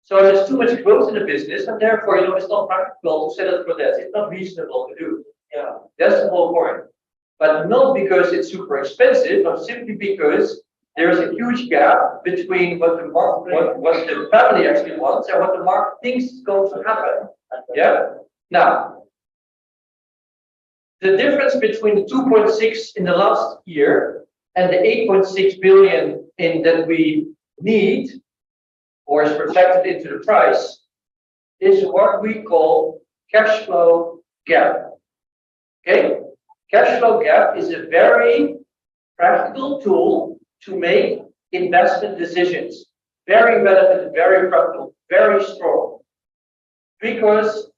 So there's too much growth in the business, and therefore, it's not practical to sell it for that. It's not reasonable to do. Yeah, that's the whole point. But not because it's super expensive, but simply because there is a huge gap between what the market, what the family actually wants and what the market thinks is going to happen. Yeah. Now, the difference between the 2.6 in the last year and the 8.6 billion in that we need, or is reflected into the price, is what we call cash flow gap. Okay? Cash flow gap is a very practical tool to make investment decisions. Very relevant, very practical, very strong. Because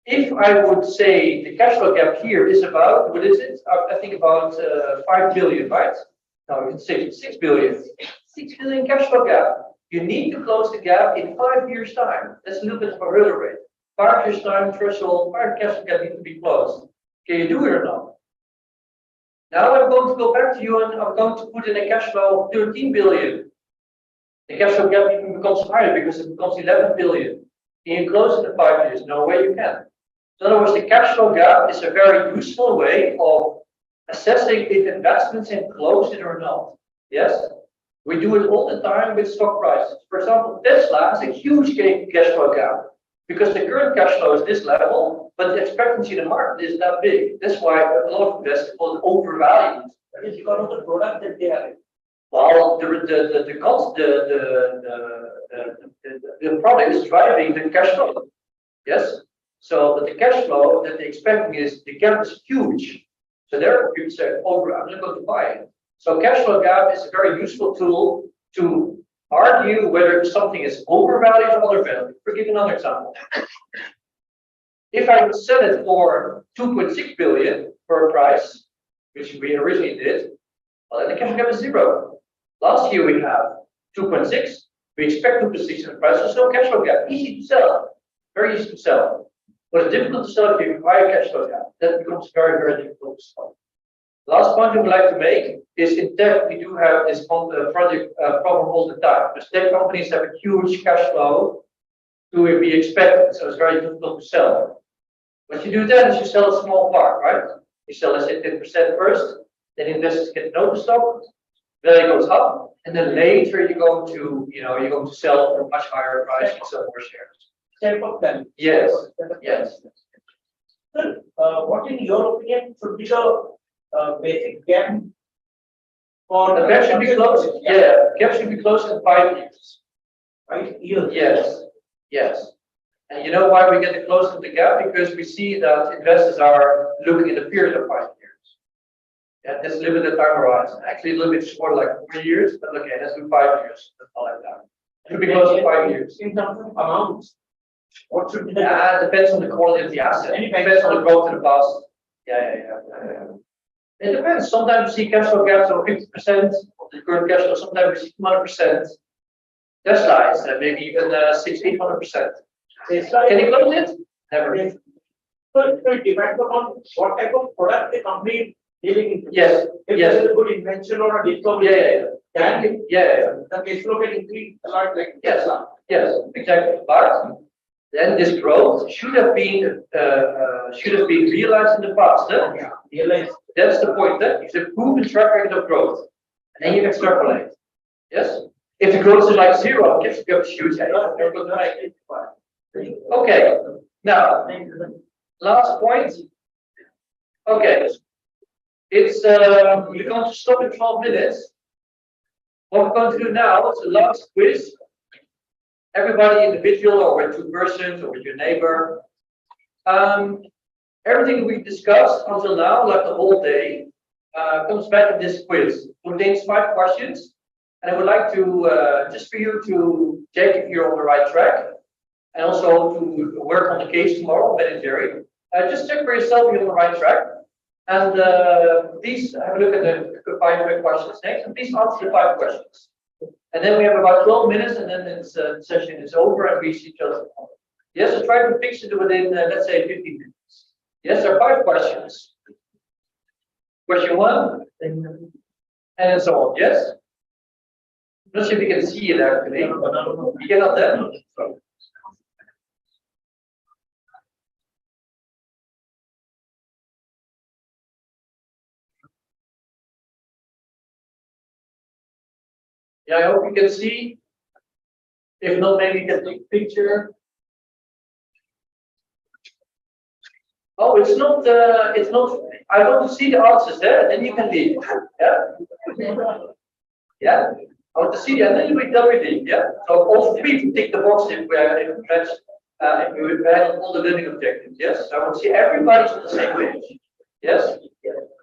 if I would say the cash flow gap here is about, what is it? I think about 5 billion, right? No, it's 6 billion. 6 billion cash flow gap. You need to close the gap in 5 years' time. That's a little bit of a hurdle rate. 5 years' time threshold, 5 cash flow gap needs to be closed. Can you do it or not? Now I'm going to go back to you and I'm going to put in a cash flow of 13 billion. The cash flow gap even becomes higher because it becomes 11 billion. Can you close it in 5 years? No way you can. So in other words, the cash flow gap is a very useful way of assessing if investments can close it or not. Yes? We do it all the time with stock prices. For example, Tesla has a huge cash flow gap because the current cash flow is this level, but the expectancy in the market is that big. That's why a lot of investors call it overvalued. It's because of the product that they are. Well, the product is driving the cash flow. Yes. So, but the cash flow that they're expecting is the gap is huge. So therefore, people say, "Oh, I'm not going to buy it." So cash flow gap is a very useful tool to argue whether something is overvalued or undervalued. For give another example. If I would sell it for 2.6 billion for a price, which we originally did, well, then the cash gap is 0. Last year we have 2.6. We expect 2.6 in the price, so no cash flow gap. Easy to sell. Very easy to sell. But it's difficult to sell if you have higher cash flow gap. That becomes very, very difficult to sell. Last point I would like to make is in tech, we do have this project problem all the time. Because tech companies have a huge cash flow to be expected, so it's very difficult to sell. What you do then is you sell a small part, right? You sell, let's say, 10% first, then investors get no stock, value goes up, and then later you're going to sell for a much higher price and sell more shares. Type of plan. Yes, yes. Sir, what in your opinion should be the basic gap for The gap should be closed. Yeah, gap should be closed in 5 years. 5 years? Yes, yes. And you know why we get the close of the gap? Because we see that investors are looking at a period of 5 years. Yeah, that's limited time horizon. Actually, a little bit shorter, like 4 years, but okay, let's do 5 years. That's all like that. It should be close to 5 years. In terms of amounts, what should be the Yeah, it depends on the quality of the asset. It depends on the growth of the past. Yeah. It depends. Sometimes you see cash flow gaps of 50% of the current cash flow. Sometimes we see 200%. Tesla is maybe even 600-800%. Can you close it? Never. So it depends upon what type of product the company is dealing into. Yes. If Yes. there is a good invention or a discovery, then the cash flow can increase a lot like Tesla. Yes, exactly. But then this growth should have been realized in the past. Huh? Yeah, realize. That's the point. Huh? It's a proven track record of growth, and then you extrapolate. Yes. If the growth is like 0, it's going to shoot. Okay. Now, last point. Okay. It's we're going to stop in 12 minutes. What we're going to do now is the last quiz. Everybody individual or with 2 persons or with your neighbor. Everything we discussed until now, like the whole day, comes back in this quiz. It contains 5 questions. And I would like to, just for you to check if you're on the right track. And also to work on the case tomorrow, Ben and Jerry. Just check for yourself if you're on the right track. And please have a look at the 5 questions next. And please answer the 5 questions. And then we have about 12 minutes and then this session is over and we see each other. Yes, so try to fix it within, let's say, 15 minutes. Yes, there are 5 questions. Question 1, and so on. Yes? Not sure if you can see it actually. You cannot then? Yeah, I hope you can see. If not, maybe you can take a picture. Oh, it's not, I want to see the answers there, then you can leave. Yeah? Yeah? I want to see, and then you will done with it, yeah? So all 3 to tick the box if we have all the learning objectives, yes? So I want to see everybody's on the same page. Yes?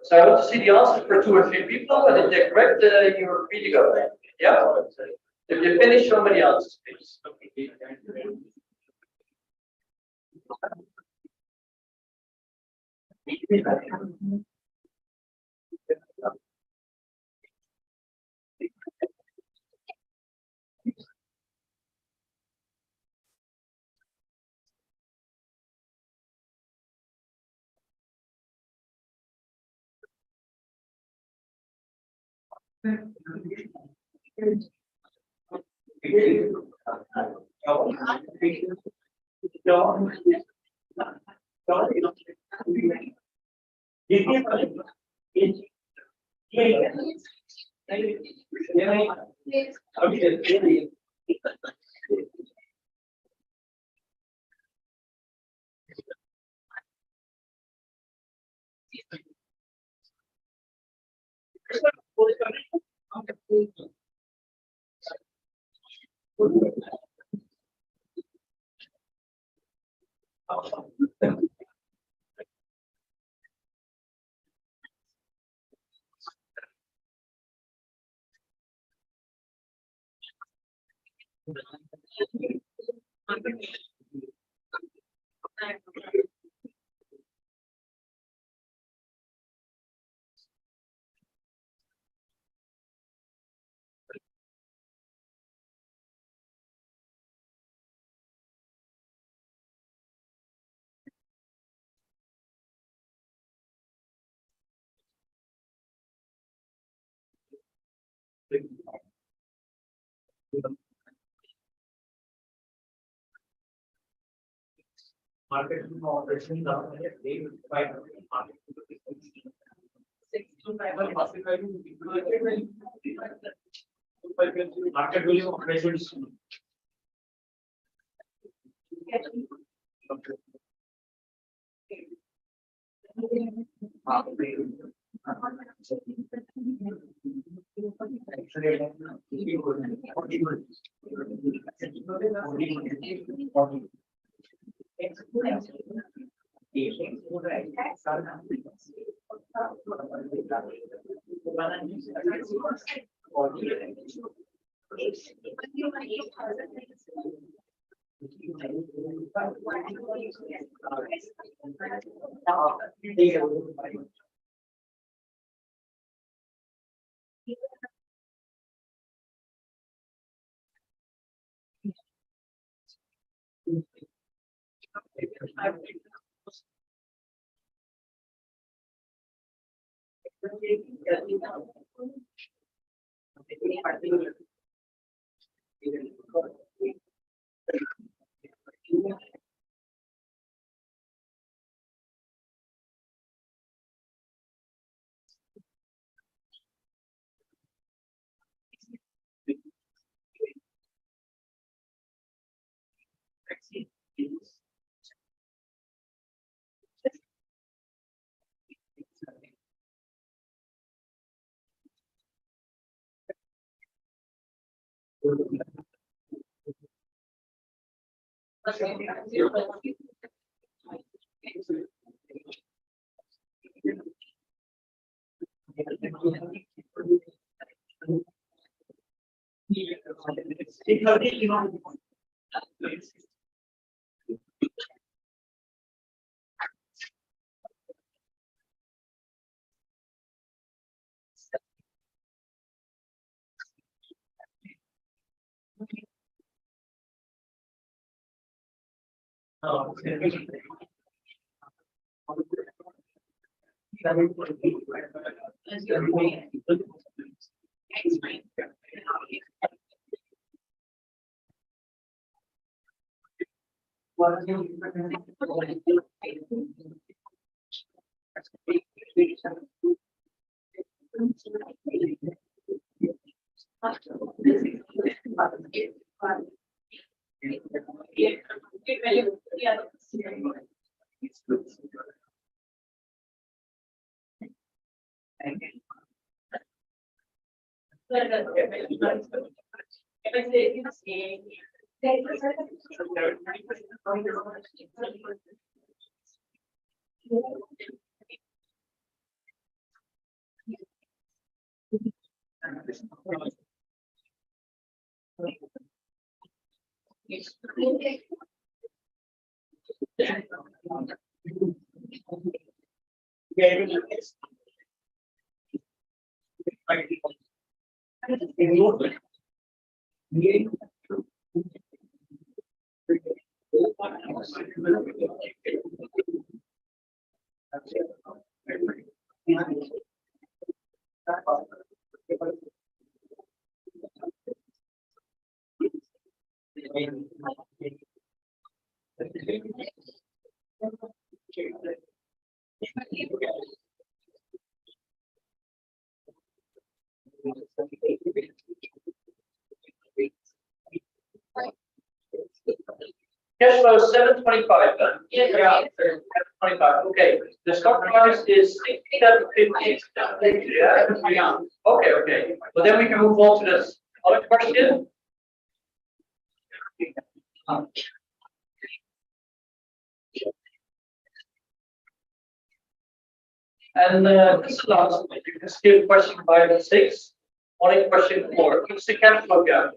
So I want to see the answers for 2 or 3 people, and if they're correct, you're free to go. Yeah? If you finish, show me the answers, please. Marketing operation they will provide market value operations. Cash flow 725 then. Yeah. 725, okay. The stock price is 67.50. Yeah. Okay. Well, then we can move on to this other question. And this is last, you can skip question 5 and 6. Only question 4. What's the cash flow gap?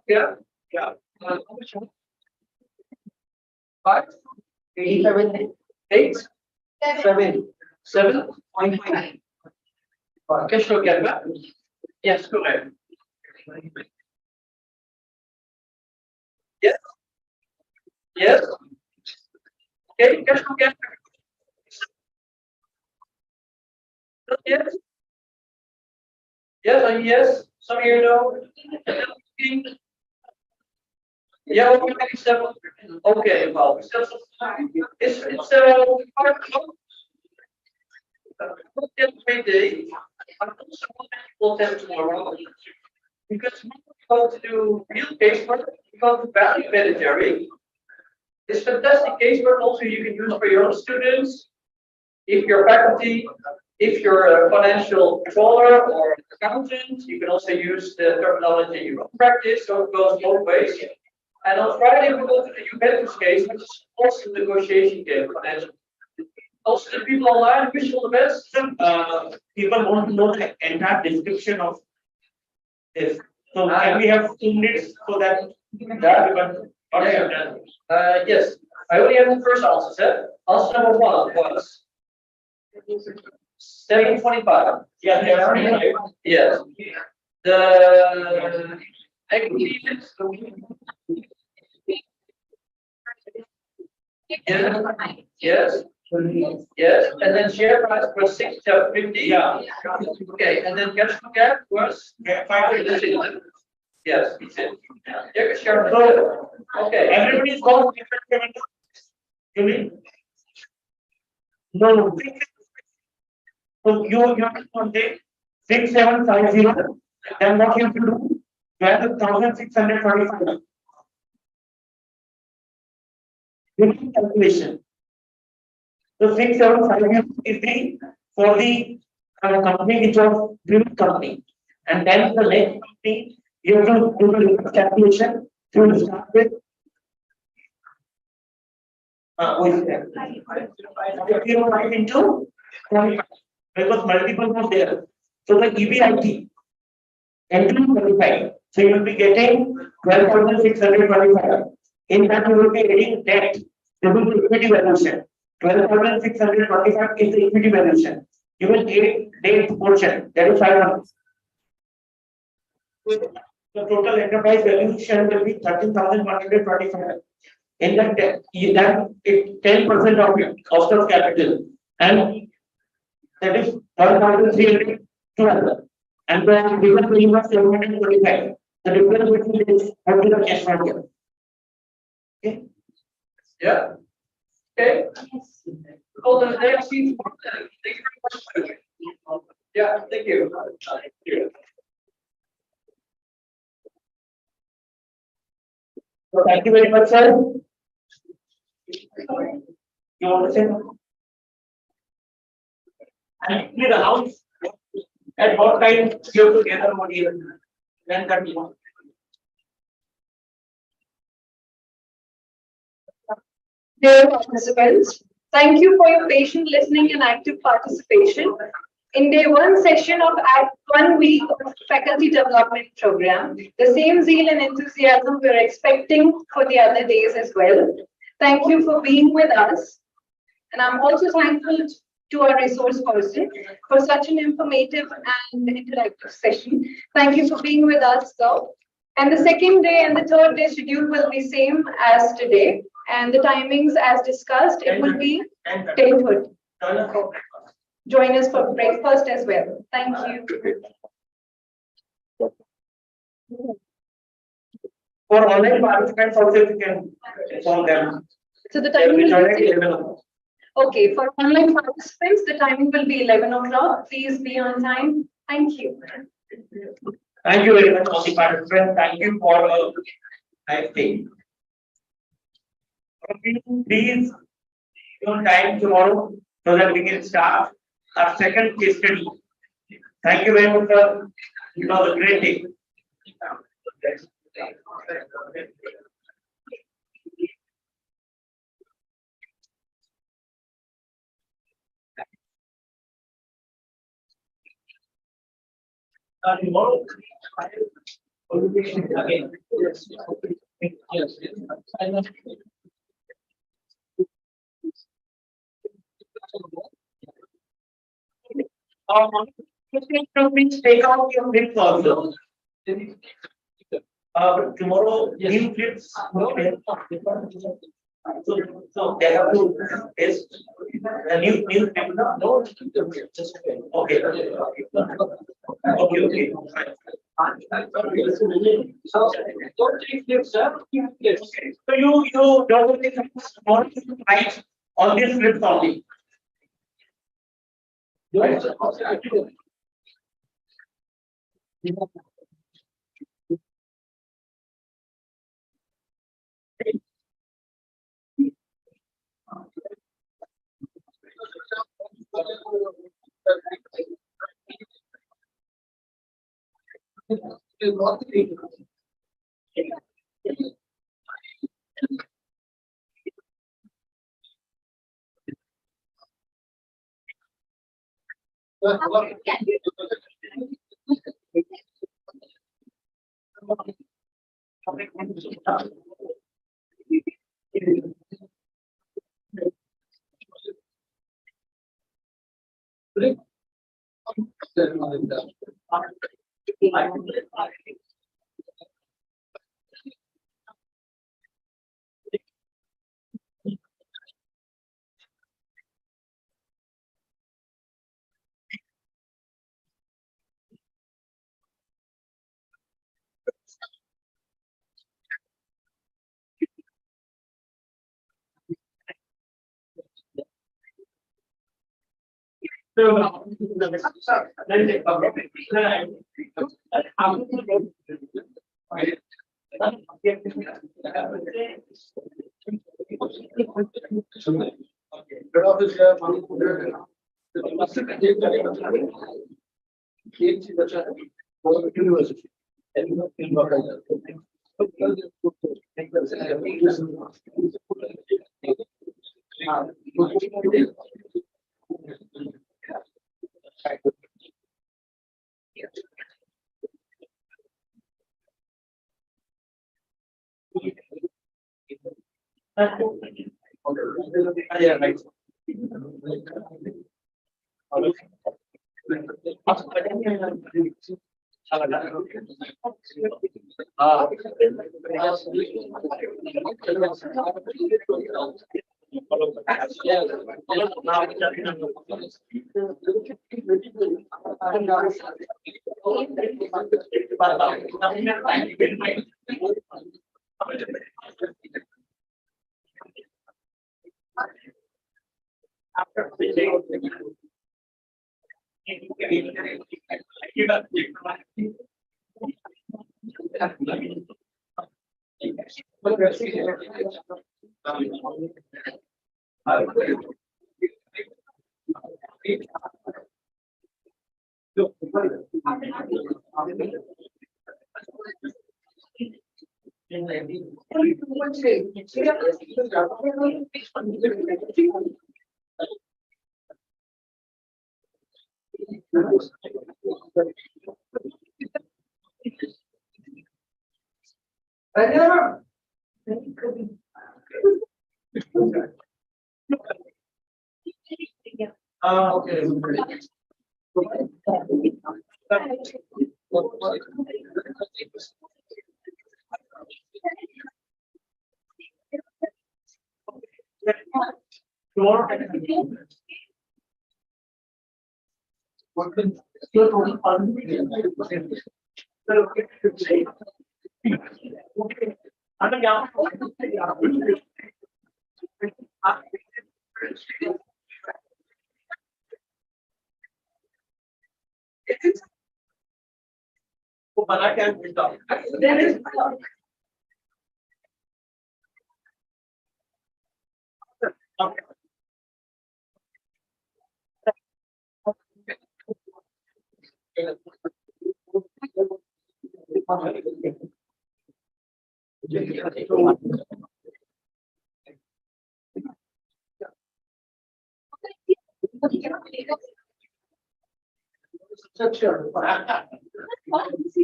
Yeah. How much? 5? 87. 8? 7. 7.5. Cash flow gap. Yes, correct. Yes. Yes. Okay, cash flow gap. Yes. Yes, yes. Some here no. Yeah, okay, maybe 7. Okay, well, it's hard to look at 3 days. I also want them tomorrow because we go to do real casework, we go to value managering. It's fantastic casework also you can use for your own students. If you're faculty, if you're a financial controller or accountant, you can also use the terminology in your own practice, so it goes both ways. And on Friday, we go to the Juventus case, which is also a negotiation game, financial. Also, the people online, wish you all the best. People want to know the entire description of this. So can we have 2 minutes so that Yes, I only have the first answer. Answer number 1 was 725. Yeah, Yes. The equity is. Yes. Yes. And then share price was 650. Yeah. Okay. And then cash flow gap was 500. Yes. It's it. Yeah, share. Okay. Everybody's got different. You mean? No. So you have to take 6750. Then what you have to do? You have the 1645. Calculation. So 6750 is the for the company which was driven company, and then the next company you have to do the calculation to start with. Into 25 because multiple was there. So the EBIT into 25. So you will be getting 12,625. In that you will be getting debt. This is the equity valuation. 12,625 is the equity valuation. You will get debt portion, that is 500. The total enterprise valuation will be 13,125. In that, that it 10% of your cost of capital, and that is 1,312. And the given value was 725. The difference between this and the cash flow. Okay. Yeah. Okay. Call the next sheet. Thank you very much. Yeah, thank you. So thank you very much, sir. You want to say something? And please announce at what time you have to gather material. Then that we want. Dear participants, thank you for your patient listening and active participation in day 1 session of Act 1 week of faculty development program. The same zeal and enthusiasm we're expecting for the other days as well. Thank you for being with us. And I'm also thankful to our resource person for such an informative and interactive session. Thank you for being with us, sir. And the second day and the third day schedule will be same as today. And the timings as discussed, it will be 10:30. Join us for breakfast as well. Thank you. For online participants also you can inform them. So the timing will be okay. For online participants, the timing will be 11 o'clock. Please be on time. Thank you. Thank you very much, all the participants. Thank you for nice day. Please be on time tomorrow so that we can start our second case study. Thank you very much, sir. It was a great day. Tomorrow, again. Yes. I know. Please take out your flips also. Tomorrow, new flips. So they have to test a new flip. No, just okay. Okay. Don't take flips, sir. Yes. So you don't want to write on these flips only. University. Yeah, right. Okay.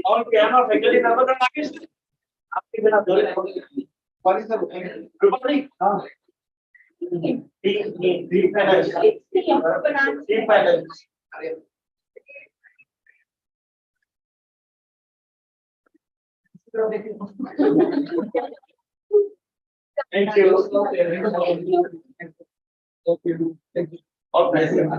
All piano faculty member are What is the Republic? Three panels. Three panels. Thank you. All present.